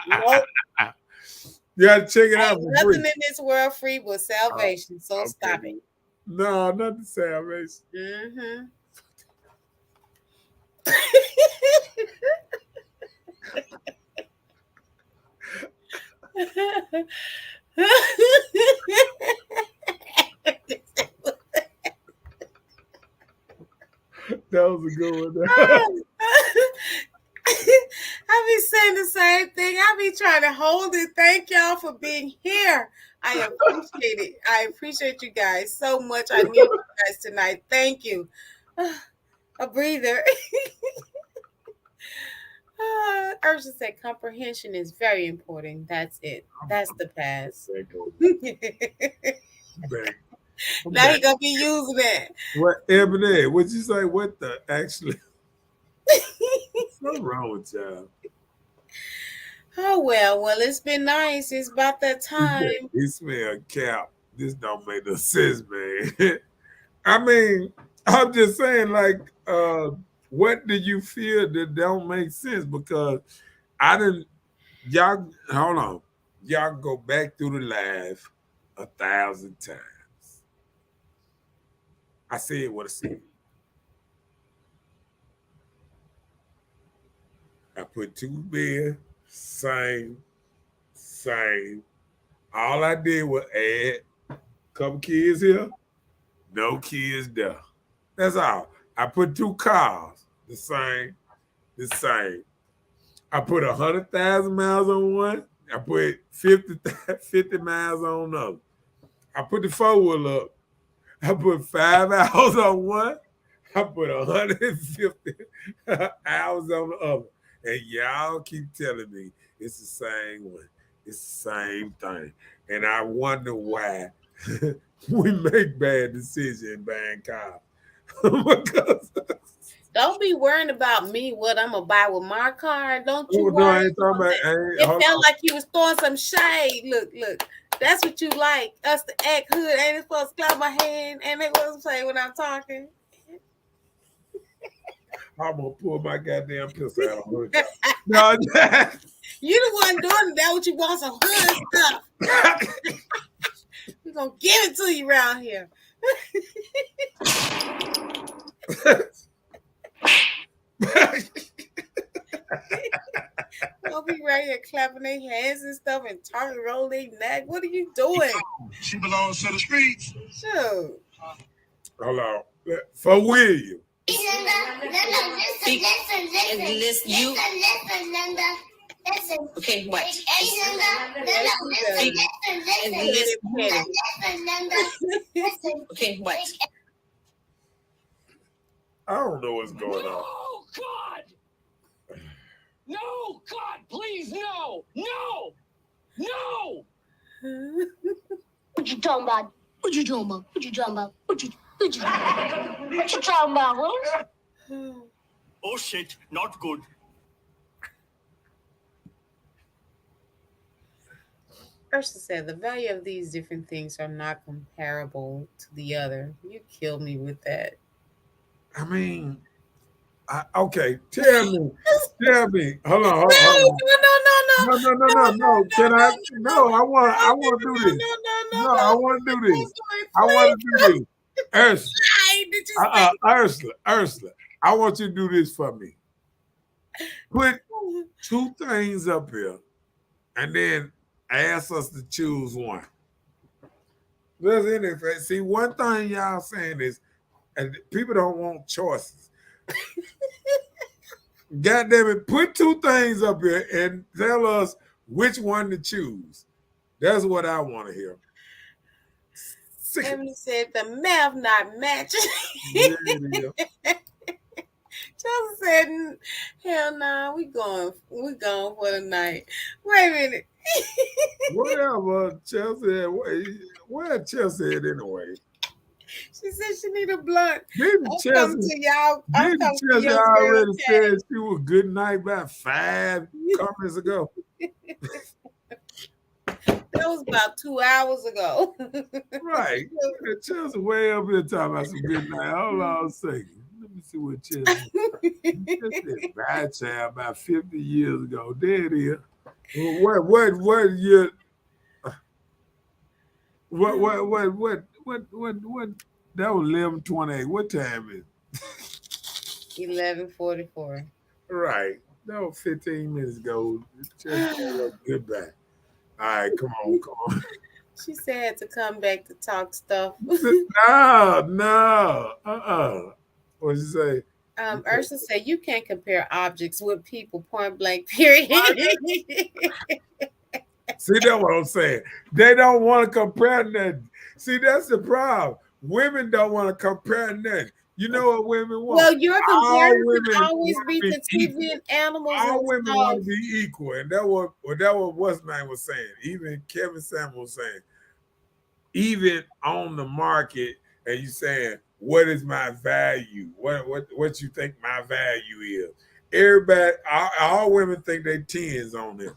Nope. You got to check it out Ain't for nothing free. in this world free but salvation. So Okay. stop it. No, not the salvation. Mm-hmm. That was a good one. I be saying the same thing. I be trying to hold it. Thank y'all for being here. I appreciate it. I appreciate you guys so much. I need you guys tonight. Thank you. A breather. Ursula said comprehension is very important. That's it. That's the pass. Back. Now he gonna be using it. What Ebony? What'd you say? What the actually? What's wrong with y'all? Oh well, it's been nice. It's about that time. He smell cap. This don't make no sense, man. I mean, I'm just saying, like, what do you feel that don't make sense? Because I didn't. Y'all, hold on. Y'all go back through the live 1,000 times. I said what I said. I put 2 beds, same. All I did was add a couple kids here, no kids there. That's all. I put 2 cars, the same. I put 100,000 miles on one. I put 50 miles on another. I put the 4-wheel up. I put 5 hours on one. I put 150 hours on the other. And y'all keep telling me it's the same one. It's the same thing. And I wonder why we make bad decisions buying cars. Because don't be worrying about me, what I'm gonna buy with my car. Don't you no, I worry. ain't talking about, It felt like you was throwing some shade. Look. That's what you like, us to act hood. Ain't it supposed to clap my hand? And it wasn't say when I'm talking. I'm gonna pull my goddamn pistol out on her. No, you the one doing that. What you want, some hood stuff? We're gonna give it to you around here. They'll be right here clapping their hands and stuff and talking, roll their neck. What are you doing? She belongs to the streets. Sure. Hold on. For William. Listen, Listen. Okay, what? Listen. Okay, what? I don't know what's going on. Oh, God! No, God, please, no! No! No! What you talking about? What you talking about? What you talking about? What you talking about, Rose? Oh, shit, not good. Ursula said the value of these different things are not comparable to the other. You killed me with that. I mean, okay, tell me. Hold on. No. Can I? No, I want to do this. No, I want to do this. I want to do this. Ursula, I want you to do this for me. Put 2 things up here, and then ask us to choose one. There's anything. See, one thing y'all saying is, and people don't want choices. God damn it, put 2 things up here and tell us which one to choose. That's what I want to hear. Emily said the math not matching. Yeah, Chelsea said, hell no, we going for the night. Wait a minute. Whatever Chelsea, where Chelsea at anyway? She said she need a blunt. Didn't Chelsea already said she was good night about 5 comments ago? That was about 2 hours ago. Right. Chelsea way up here talking about some good night. Hold on a second. Let me see what Chelsea said. Bad child about 50 years ago. There it is. What year? What? That was 11:28. What time is it? 11:44. Right. That was 15 minutes ago. Goodbye. right, come on. She said to come back to talk stuff. No. What'd you say? Ursula said you can't compare objects with people. Point blank. Period. See, that's what I'm saying. They don't want to compare nothing. See, that's the problem. Women don't want to compare nothing. You know what women want? Well, your All comparison women always want be to to be equal. TV and animals All and women stuff. want to be equal, and that was what's name was saying. Even Kevin Samuel was saying, even on the market, and you saying, "What is my value? What you think my value is?" Everybody, all women think they tens on this.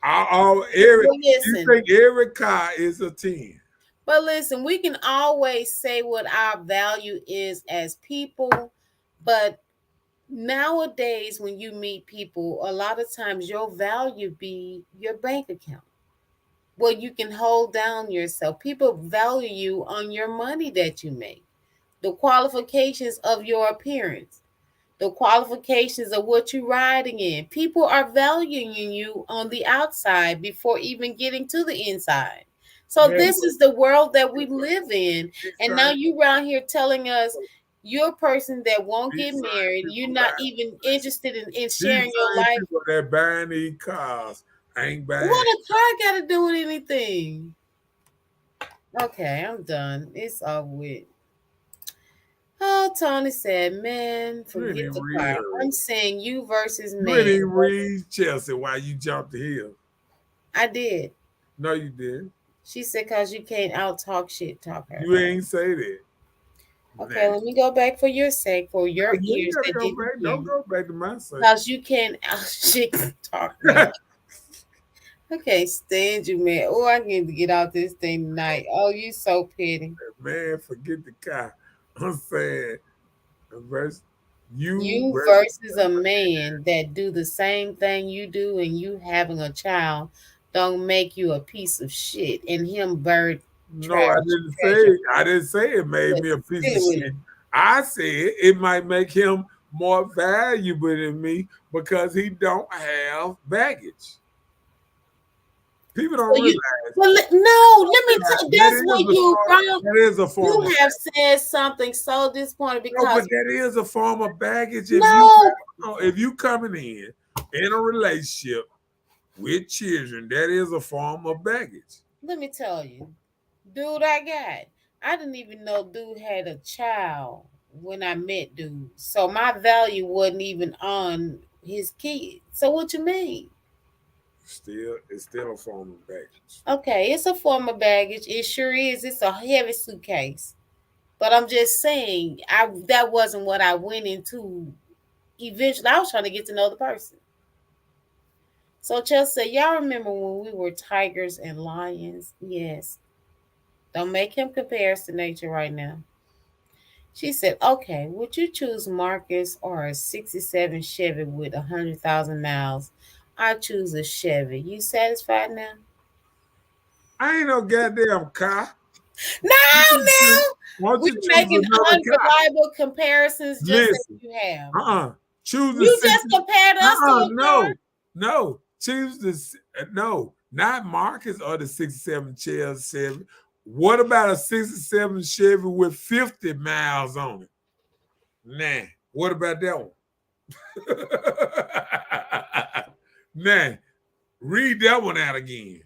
You Listen, think every car is a 10. but listen, we can always say what our value is as people, but nowadays when you meet people, a lot of times your value be your bank account. Well, you can hold down yourself. People value you on your money that you make, the qualifications of your appearance, the qualifications of what you're riding in. People are valuing you on the outside before even getting to the inside. So Yeah, this is the world that we live in. these And now same, you around here telling us you're a person that won't get these same married. You're people not buying, even listen, interested in these sharing your same life. people that buying these cars ain't buying. What a car got to do with anything? Okay, I'm done. It's all with. Oh, Tony said, man, You ain't forget even the read car. her. I'm saying you versus You ain't man. even read Chelsea while you jumped the hill. I did. No, you didn't. She said, because you can't out talk shit, talk her. You ain't say that. Okay, let me go back for your sake, for your You ain't ears gotta that go didn't back. hear. Don't go back to my side. Because you can't out shit talk me. I can't stand you, man. Oh, I need to get out this thing tonight. Oh, you so petty. Man, forget the car. I'm saying, versus you You versus versus a man that do the same thing you do and you having a child don't make you a piece of shit and him bird No, trash treasure. I didn't say it made But me a piece of silly with shit. it. I said it might make him more valuable than me because he don't have baggage. People don't So you, realize well, no, let me tell. That's where you wrong. that is a form of You have said something so disappointing no, but because that is a form of baggage. no, If you coming in a relationship with children, that is a form of baggage. let me tell you, dude, I didn't even know dude had a child when I met dude. So my value wasn't even on his kid. So what you mean? It's still a form of baggage. Okay, it's a form of baggage. It sure is. It's a heavy suitcase. But I'm just saying, that wasn't what I went into. Eventually, I was trying to get to know the person. So Chelsea, y'all remember when we were tigers and lions? Yes. Don't make him compare us to nature right now. She said, okay, would you choose Marcus or a 67 Chevy with 100,000 miles? I choose a Chevy. You satisfied now? I ain't no goddamn car. No, no. Why don't We you choose making another car? unreliable comparisons just as Listen, you have. choose the You just 60. compared us to a car. No. Choose no, not Marcus or the 67 Chevy. What about a 67 Chevy with 50 miles on it? Nah. What about that one? Nah. Read that one out again.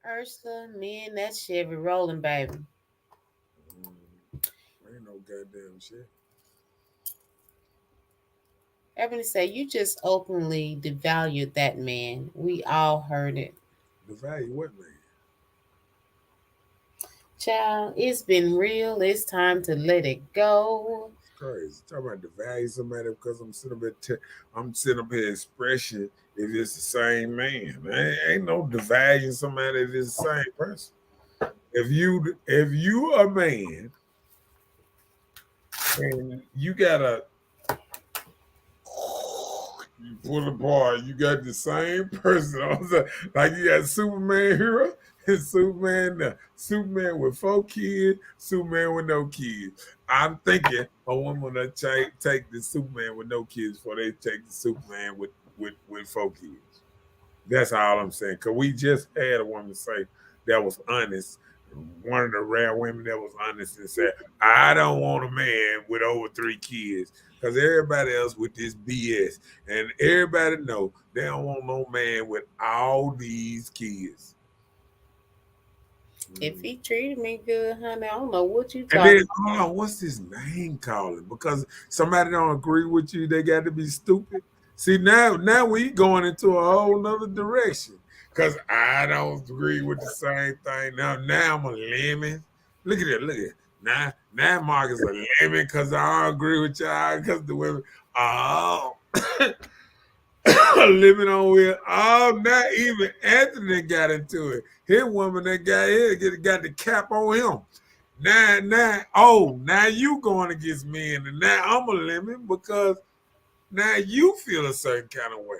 Ursula, me and that Chevy rolling, baby. Ain't no goddamn shit. Ebony said, you just openly devalued that man. We all heard it. The value what, man? Child, it's been real. It's time to let it go. It's crazy. Talk about the value of somebody because I'm sitting up here expressing if it's the same man. Ain't no devaluing somebody if it's the same person. If you a man and you gotta you pull apart, you got the same person. Like you got Superman hero and Superman with 4 kids, Superman with no kids. I'm thinking a woman will take the Superman with no kids before they take the Superman with 4 kids. That's all I'm saying. Cause we just had a woman say that was honest. One of the rare women that was honest and said, "I don't want a man with over 3 kids." Cause everybody else with this BS, and everybody know they don't want no man with all these kids. If he treated me good, honey, I don't know what you And talking. then, hold on, what's this name calling? Because somebody don't agree with you, they got to be stupid. See, now we going into a whole nother direction. Because I don't agree with the same thing. Now I'm a lemon. Look at it, look at it. Now Mark is a lemon because I don't agree with y'all because the women, oh, living on with, oh, not even Anthony got into it. His woman that got here got the cap on him. Now you going against me, and now I'm a lemon because now you feel a certain kind of way.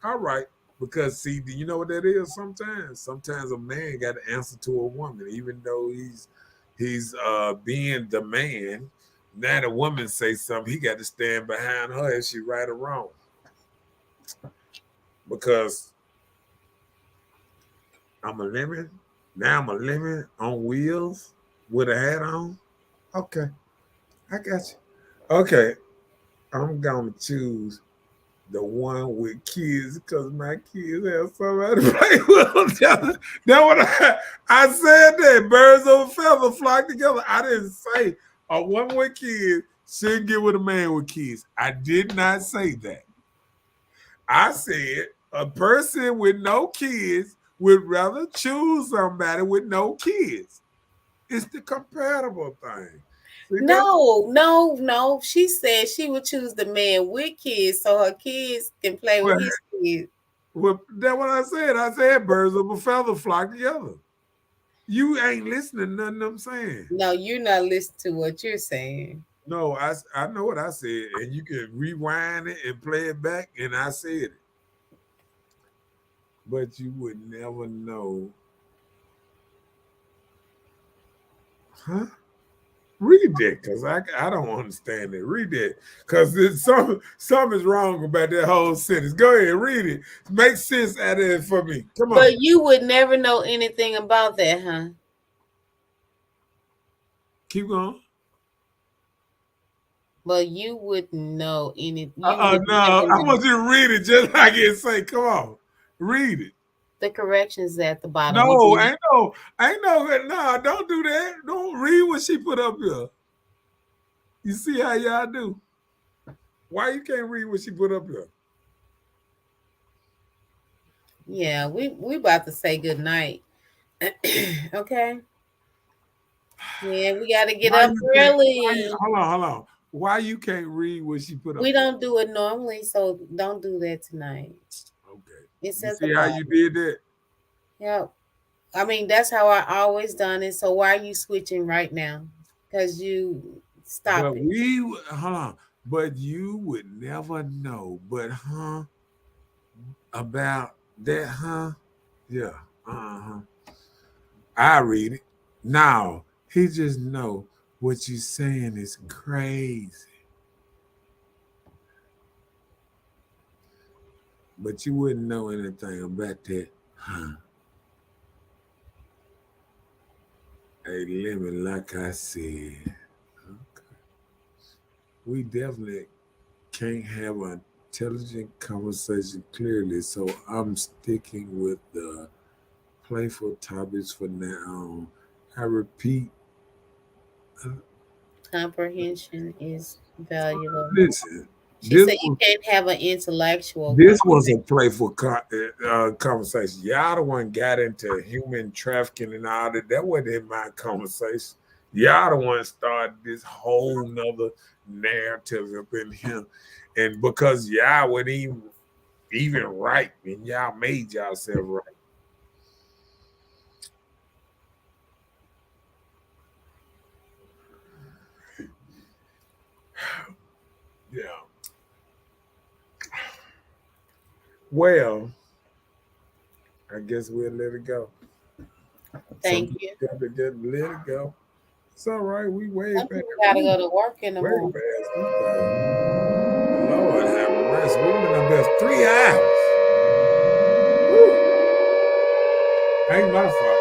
All right, because see, do you know what that is? Sometimes a man got to answer to a woman, even though he's being the man. Now the woman say something, he got to stand behind her if she right or wrong. Because I'm a lemon. Now I'm a lemon on wheels with a hat on. Okay, I got you. Okay, I'm gonna choose the one with kids because my kids have somebody to play with them. That's what I said that birds of a feather flock together. I didn't say a woman with kids shouldn't get with a man with kids. I did not say that. I said a person with no kids would rather choose somebody with no kids. It's the compatible thing. See, No. She said she would choose the man with kids so her kids can play with his kids. well, that's what I said. I said birds of a feather flock together. You ain't listening to nothing I'm saying. No, you're not listening to what you're saying. No, I know what I said, and you can rewind it and play it back, and I said it. But you would never know. Huh? Read that, because I don't understand it. Read that. Because something's wrong about that whole sentence. Go ahead, read it. Make sense out of it for me. Come on. But you would never know anything about that, huh? Keep going. But you wouldn't know anything. No, I want you to read it just like it say. Come on. Read it. The corrections at the bottom. No, ain't no, no, don't do that. Don't read what she put up here. You see how y'all do? Why you can't read what she put up here? Yeah, we about to say good night. Okay. Yeah, we got to get up early. Hold on. Why you can't read what she put up? We don't do it normally, so don't do that tonight. Okay. It says you see how you did that? Yep. I mean, that's how I always done it. So why are you switching right now? Because you stop it. Hold on. But you would never know. But about that, yeah. I read it. Now he just know what you saying is crazy. But you wouldn't know anything about that, A lemon, like I said. Okay. We definitely can't have an intelligent conversation clearly, so I'm sticking with the playful topics for now on. I repeat. Comprehension is valuable. Listen. She said you can't have an intellectual. This was a playful conversation. Y'all the one got into human trafficking and all that. That wasn't in my conversation. Y'all the one started this whole nother narrative up in here. And because y'all wasn't even right, and y'all made yourself right. Yeah. Well, I guess we'll let it go. Thank you. Got to let it go. It's all right. We way Some back. people gotta go to work in the morning. Lord have mercy. We've been up there 3 hours. Woo. Ain't my fault.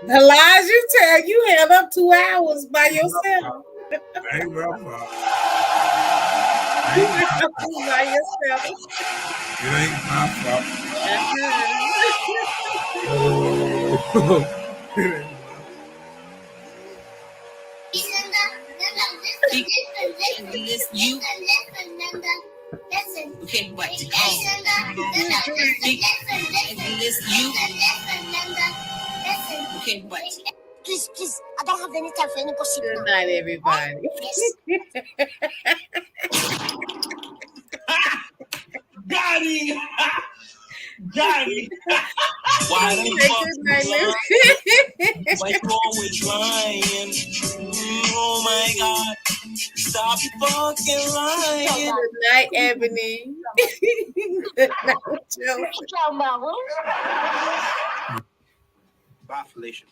The lies you tell, you held up 2 hours by yourself. Ain't my fault. By yourself. It ain't my fault. Uh-huh. It ain't my You. Okay, what? Okay, what? Please, I don't have any time for any gossip Good now. night, everybody. Got him. Got him. Why the Say fuck good night, you Liz. lying? Why you always lying? Oh my God. Stop fucking lying. Good night, Ebony. Good night, Joe. Bye, Felicia.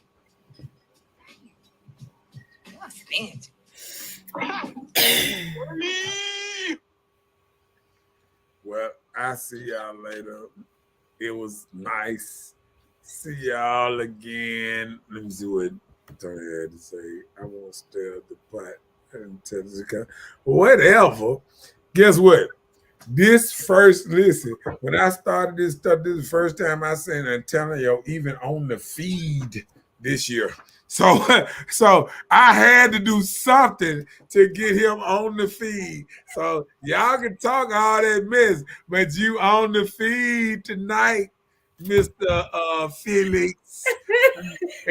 Well, I see y'all later. It was nice. See y'all again. Let me see what Tony had to say. I won't stir up the pot. I didn't tell this guy. Whatever. Guess what? This first, listen, when I started this stuff, this is the first time I seen Antonio even on the feed this year. So I had to do something to get him on the feed. So y'all can talk all that mess, but you on the feed tonight, Mr. Felix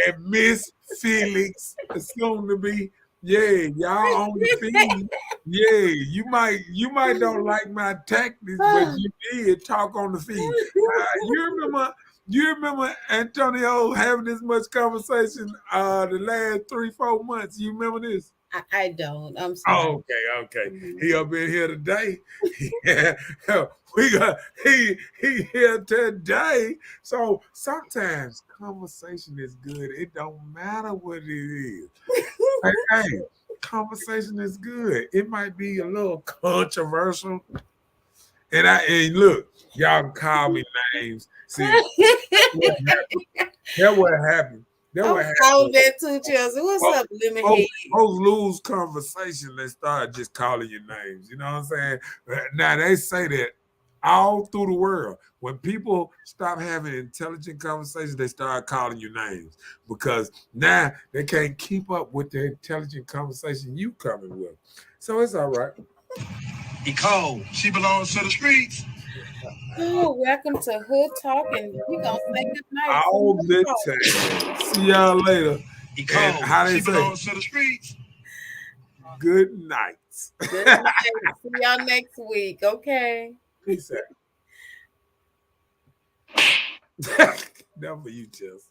and Miss Felix, soon to be. Yeah, y'all on the feed. Yeah, you might don't like my tactics, but you did talk on the feed. You remember Antonio having this much conversation the last 3-4 months? You remember this? I don't. I'm sorry. Okay. He up in here today. Yeah, we got he here today. So sometimes conversation is good. It don't matter what it is. Hey, conversation is good. It might be a little controversial. And look, y'all can call me names. See, that what happened. That what happened. I was there too, Chelsea. What's up, Lemonhead? Folks lose conversation. They start just calling you names. You know what I'm saying? Now they say that all through the world. When people stop having intelligent conversations, they start calling you names because now they can't keep up with the intelligent conversation you coming with. So it's all right. Nicole, she belongs to the streets. Oh, welcome to Hood Talk, and we're gonna say good night. All the time. See y'all later. Nicole, and how they she say? belongs to the streets. Good night. Good night. See y'all next week. Okay. Peace out. That for you, Chelsea.